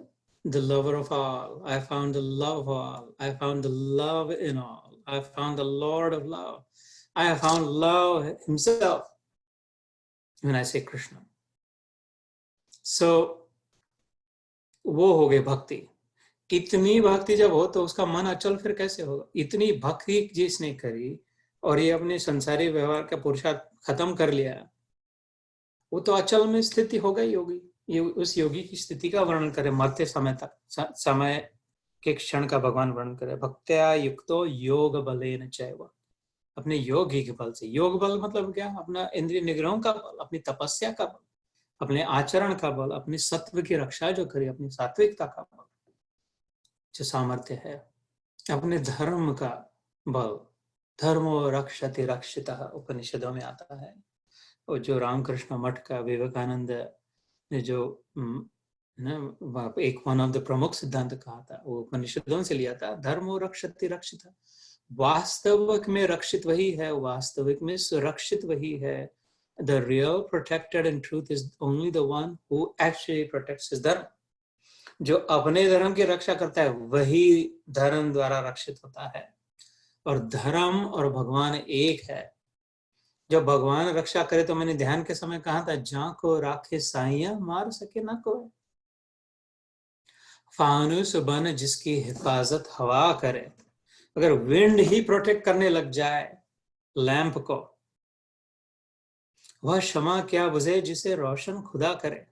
the lover of all. I found the love of all. I found the love in all. I found the Lord of love. I have found love himself when I say Krishna. So, वो हो गई भक्ति। इतनी भक्ति जब हो तो उसका मन अचल फिर कैसे होगा? इतनी भक्ति जिसने करी और ये अपने संसारी व्यवहार का पुरुषार्थ खत्म कर लिया, वो तो अचल में स्थिति हो गई होगी। ये उस योगी की स्थिति का वर्णन करे, मरते समय तक, समय के क्षण का भगवान वर्णन करे। भक्त्या युक्तो योग बलेन चैव, अपने योग ही के बल से। योग बल मतलब क्या? अपना इंद्रिय निग्रहों का बल, अपनी तपस्या का बल, अपने आचरण का बल, अपनी सत्व की रक्षा जो करे, अपनी सात्विकता का बल, जो सामर्थ्य है, अपने धर्म का बल। धर्मो रक्षति रक्षितः उपनिषदों में आता है। और जो रामकृष्ण मठ का विवेकानंद ने जो एक वन ऑफ द प्रमुख सिद्धांत कहा था, वो उपनिषदों से लिया था। धर्मो रक्षति रक्षितः, वास्तविक में रक्षित वही है, वास्तविक में सुरक्षित वही है। The real protected in truth is only the one who actually protects his धर्म। जो अपने धर्म की रक्षा करता है वही धर्म द्वारा रक्षित होता है। और धर्म और भगवान एक है। जब भगवान रक्षा करे, तो मैंने ध्यान के समय कहा था, जहाँ को राखे साइया मार सके ना कोई। फानुस बन जिसकी हिफाजत हवा करे। अगर विंड ही प्रोटेक्ट करने लग जाए लैंप को, वह क्षमा क्या बुझे जिसे रोशन खुदा करे।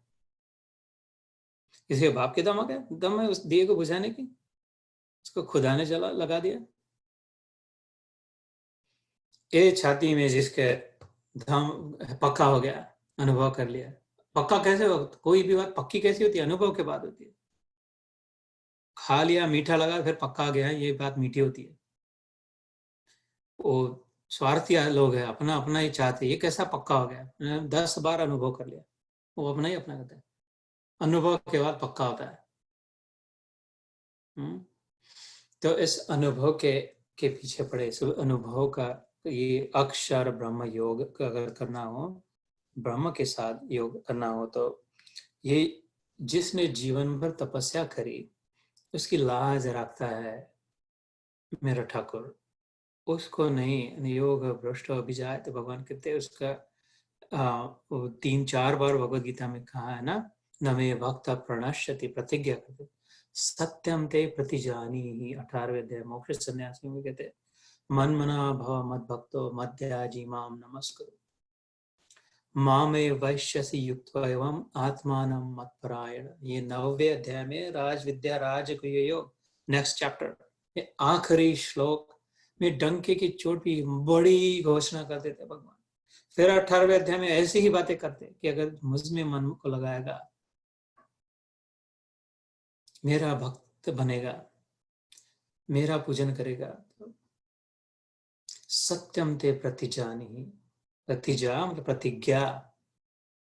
किसी बाप के दम है उस दिए को बुझाने की, उसको खुदा ने जला लगा दिया। ए छाती में जिसके दम पक्का हो गया, अनुभव कर लिया। पक्का कैसे हो? कोई भी बात पक्की कैसी होती है? अनुभव के बाद होती है। खा लिया, मीठा लगा, फिर पक्का गया, ये बात मीठी होती है। वो स्वार्थी लोग हैं, अपना अपना ही चाहते, ये कैसा पक्का हो गया? 10 बार अनुभव कर लिया, वो अपना ही अपना करता है। अनुभव के बाद पक्का होता है। तो इस अनुभव के पीछे पड़े, इस अनुभव का, ये अक्षर ब्रह्म योग अगर करना हो, ब्रह्म के साथ योग करना हो, तो ये जिसने जीवन भर तपस्या करी उसकी लाज रखता है मेरा ठाकुर। उसको नहीं, योग भ्रष्ट अभिजाए, तो भगवान कहते हैं उसका 3-4 बार भगवद गीता में कहा है ना, न मे भक्त प्रणश्यति, प्रतिज्ञा करते, सत्यम ते प्रतिजानी ही, 18वें अध्याय मोक्ष सन्यासी में कहते, मन मना भव मद भक्तो मध्याजी माम नमस्कुरु, मामे वैश्यसि युक्त एवं आत्मानं मत्परायण। ये 9वें अध्याय में राज विद्या राजगुह्य योग, नेक्स्ट चैप्टर, ये आखिरी श्लोक में डंके की चोट भी बड़ी घोषणा कर देते भगवान। फिर 18वें अध्याय में ऐसी ही बातें करते कि अगर मुझ में मन को लगाएगा, मेरा भक्त बनेगा, मेरा पूजन करेगा, तो सत्यम ते प्रतिजानी, प्रतिजा मतलब प्रतिज्ञा।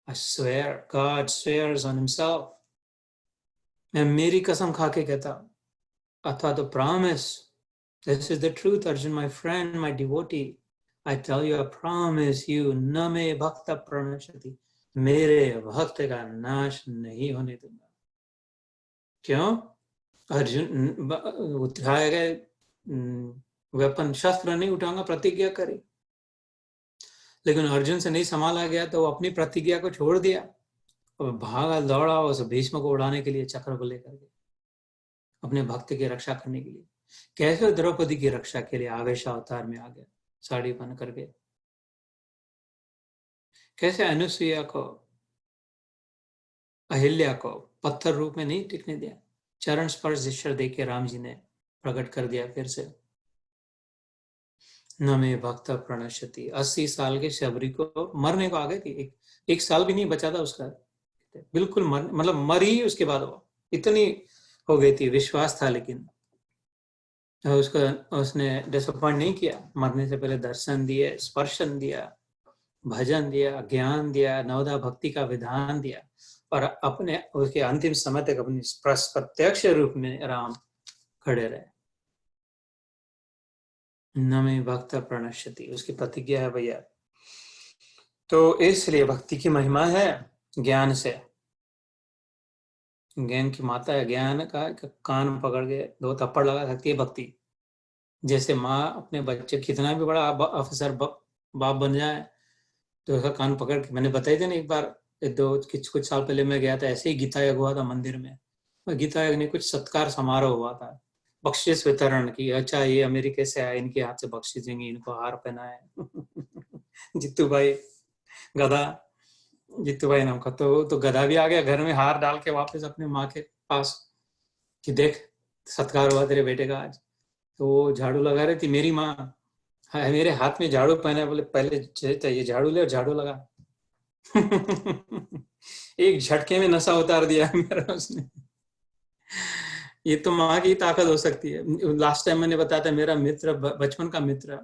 I swear, God swears on himself मैं मेरी कसम खा के कहता हूं, अथवा तो promise, this is the truth Arjun, my friend, my devotee, I tell you, I promise you, न मे भक्त प्रणश्यति, मेरे भक्त का नाश नहीं होने दूंगा। क्यों? अर्जुन उठाए गए वेपन, शस्त्र नहीं उठाऊंगा, प्रतिज्ञा करी, लेकिन अर्जुन से नहीं संभाला गया तो वो अपनी प्रतिज्ञा को छोड़ दिया और भागा दौड़ा उस भीष्म को उड़ाने के लिए, चक्र को लेकर के, अपने भक्त की रक्षा करने के लिए। कैसे द्रौपदी की रक्षा के लिए आवेश अवतार में आ गया, साड़ी पहन करके। कैसे अनुसुईया को, अहिल्या को पत्थर रूप में नहीं टिकने दिया, चरण स्पर्श दृश्य देख के राम जी ने प्रकट कर दिया फिर से, न मे भक्त प्रणश्यति। 80 साल के शबरी को मरने को आ गई थी, एक साल भी नहीं बचा था उसका, बिल्कुल मतलब मरी, उसके बाद वो इतनी हो गई थी, विश्वास था, लेकिन उसने डिसअपॉइंट नहीं किया, मरने से पहले दर्शन दिए, स्पर्शन दिया, भजन दिया, ज्ञान दिया, नवदा भक्ति का विधान दिया, और अपने उसके अंतिम समय तक अपनी प्रत्यक्ष रूप में राम खड़े रहे। न मे भक्त प्रणश्यति, उसकी प्रतिज्ञा है भैया। तो इसलिए भक्ति की महिमा है ज्ञान से, ज्ञान की माता है, ज्ञान का कान पकड़ के 2 थप्पड़ लगा सकती है भक्ति। जैसे माँ अपने बच्चे, कितना भी बड़ा ऑफिसर बाप बन जाए तो उसका कान पकड़ के, मैंने बताई थी ना एक बार, कुछ साल पहले मैं गया था, ऐसे ही गीता योग हुआ था मंदिर में, गीता योग ने कुछ सत्कार समारोह हुआ था, बख्शिश वितरण की। अच्छा, ये अमेरिका से आए, इनके हाथ से बख्शिश देंगे, इनको हार पहनाए जित्तू भाई गधा, जित्तू भाई नाम का, तो गधा भी आ गया घर में, हार डाल के वापस अपने माँ के पास कि देख सत्कार हुआ तेरे बेटे का आज। तो वो झाड़ू लगा रही थी मेरी माँ, हाँ, मेरे हाथ में झाड़ू पहना, बोले पहले ये झाड़ू ले और झाड़ू लगा एक झटके में नशा उतार दिया मेरा उसने। ये तो माँ की ताकत हो सकती है। लास्ट टाइम मैंने बताया था, मेरा मित्र, बचपन का मित्र,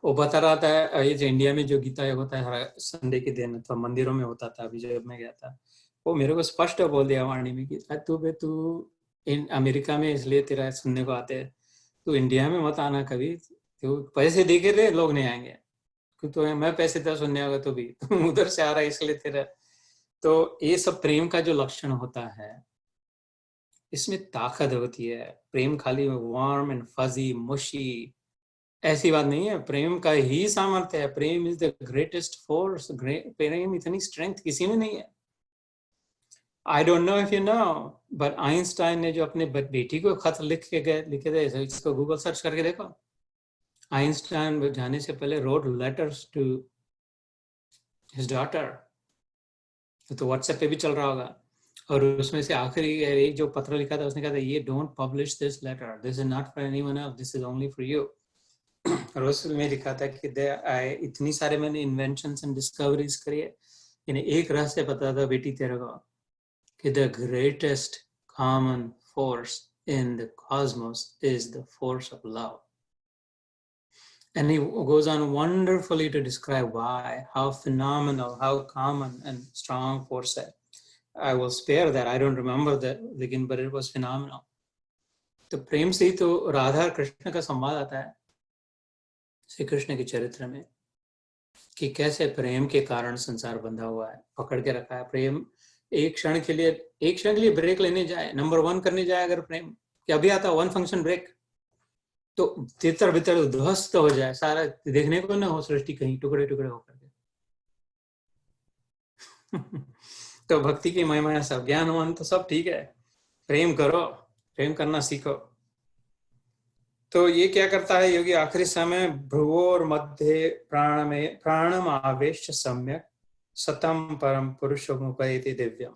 वो बता रहा था, ये जो इंडिया में जो गीता योग होता है हर संडे के दिन, तो मंदिरों में होता था, अभी जब मैं गया था, वो मेरे को स्पष्ट बोल दिया वाणी में कि तू अमेरिका में इसलिए तेरा सुनने को आते है, तू इंडिया में मत आना कभी, तो पैसे दे के लोग नहीं आएंगे, तो मैं पैसे दे सुनने होगा तो भी तुम उधर से आ रहा है इसलिए तेरा। तो ये सब प्रेम का जो लक्षण होता है, इसमें ताकत होती है। प्रेम खाली वार्म एंड फजी मुशी ऐसी बात नहीं है, प्रेम का ही सामर्थ्य है। प्रेम इज द ग्रेटेस्ट फोर्स, प्रेम इतनी स्ट्रेंथ किसी में नहीं है। I don't know if you know, but Einstein ने जो अपने बेटी को खत लिखे थे, इसको गूगल सर्च करके देखो, आइंस्टाइन जाने से पहले wrote letters to his daughter, तो व्हाट्सएप पे भी चल रहा होगा, और उसमें से आखिरी एक जो पत्र लिखा था, उसने कहा था, ये don't publish this letter, this is not for anyone else, this is only for you. और उसमें लिखा था कि इतनी सारे मैंने इन्वेंशंस एंड डिस्कवरीज करी है, यानी एक रहस्य पता था बेटी तेरे को, कि the greatest common force in the cosmos is the force of love. And he goes on wonderfully to describe why, how phenomenal, how common and strong force है. I will spare that, I don't remember that, लेकिन but it was phenomenal. तो प्रेम से ही तो राधा कृष्ण का संवाद आता है श्री कृष्ण के चरित्र में, कि कैसे प्रेम के कारण संसार बंधा हुआ है, पकड़ के रखा है। प्रेम एक क्षण के लिए ब्रेक लेने जाए, नंबर 1 करने जाए अगर प्रेम, कि अभी आता 1 फंक्शन ब्रेक, तो तितर बितर ध्वस्त हो जाए, सारा देखने को ना हो सृष्टि कहीं टुकड़े टुकड़े होकर के। तो भक्ति की महिमा है सब, ज्ञानवान तो सब ठीक है, प्रेम करो, प्रेम करना सीखो। तो ये क्या करता है योगी, आखिरी समय भ्रुवोर मध्य प्राणम आवेश सम्यक सतम परम पुरुषमुपैति दिव्यम।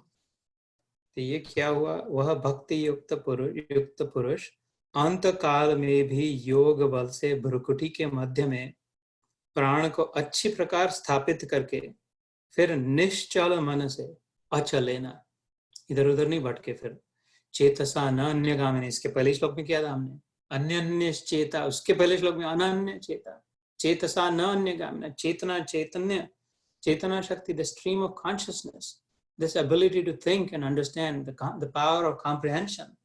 तो ये क्या हुआ, वह भक्ति युक्त पुरुष अंत काल में भी योग बल से भ्रुकुटी के मध्य में प्राण को अच्छी प्रकार स्थापित करके फिर निश्चल मन से, अचलेना, इधर उधर नहीं भटके, फिर चेतसा न अन्यगामिनी, इसके पहले श्लोक में किया था हमने, अन्य चेता, उसके पहले श्लोक में अनन्य चेता, चेतसा न अन्यगामिना, चेतना चैतन्य, चेतना शक्ति, the stream of consciousness, this ability to think and understand the power of comprehension,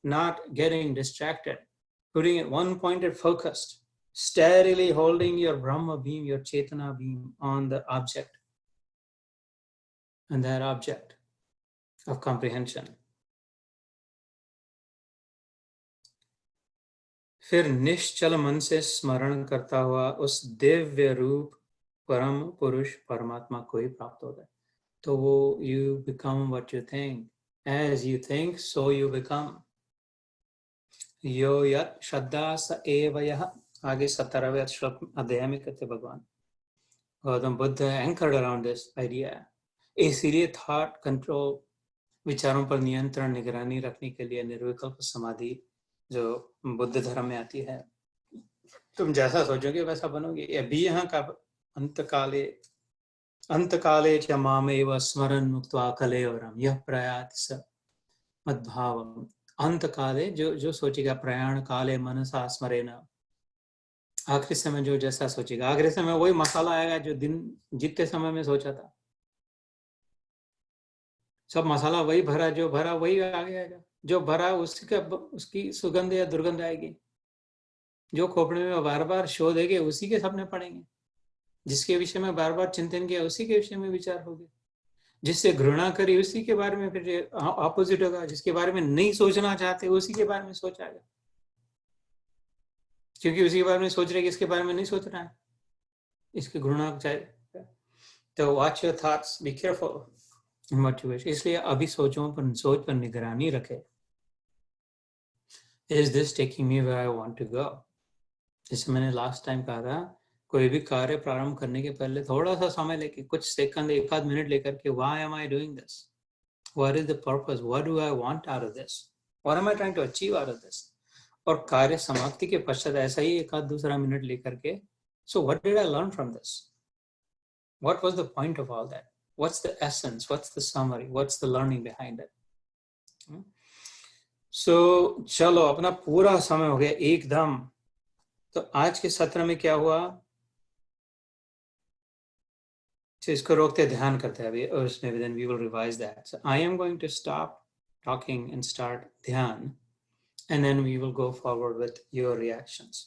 not getting distracted, putting it one-pointed focused, steadily holding your Brahma beam, your Chetana beam on the object, and that object of comprehension. फिर निश्चल मन से स्मरण करता हुआ उस दिव्य रूप परम पुरुष परमात्मा को ही प्राप्त होता है. तो वो you become what you think. As you think, so you become. यो यत् श्रद्धा स एव यः. आगे 17वें श्लोक अध्याय में कहते भगवान Gautam Buddha anchored around this idea. इसीलिए थॉट कंट्रोल, विचारों पर नियंत्रण, निगरानी रखने के लिए निर्विकल्प समाधि जो बुद्ध धर्म में आती है. तुम जैसा सोचोगे वैसा बनोगे. अभी यहाँ का अंतकाले च मामेव स्मरन् मुक्त्वा कलेवरं यः प्रयाति स मद्भावम्. अंतकाले जो सोचेगा, प्रयाण काले मनसा स्मरेण, आखिरी समय जो जैसा सोचेगा, आखिरी समय वही मसाला आएगा जो दिन जितने समय में सोचा था. सब मसाला वही भरा, जो भरा वही आएगा, जो भरा उसकी सुगंध या दुर्गंध आएगी. जो खोपड़े में बार बार शोधेंगे उसी के सपने पड़ेंगे. जिसके विषय में बार बार चिंतन किया उसी के विषय में विचार होगे. जिससे घृणा करी उसी के बारे में फिर ऑपोजिट होगा. जिसके बारे में नहीं सोचना चाहते उसी के बारे में सोचाएगा, क्योंकि उसी के बारे में सोच रहे कि इसके बारे में नहीं सोच रहा है, इसकी घृणा चाहिए. तो watch your thoughts, be careful in what you wish. इसलिए अभी सोच पर निगरानी रखे. Is this taking me where I want to go. जैसे मैंने लास्ट टाइम कहा था, कोई भी कार्य प्रारंभ करने के पहले थोड़ा सा समय लेके, कुछ सेकंड, एक आध मिनट लेकर के, why am I doing this, what is the purpose, what do I want out of this, what am I trying to achieve out of this. और कार्य समाप्ति के पश्चात ऐसा ही एक आध दूसरा मिनट लेकर के, so what did I learn from this, what was the point of all that, what's the essence, what's the summary, what's the learning behind it. So चलो, अपना पूरा समय हो गया एकदम. तो आज के सत्र में क्या हुआ, इसको रोकते ध्यान करते हैं अभी, उसमें then we will revise that. So I am going to stop talking and start ध्यान, and then we will go forward with your reactions.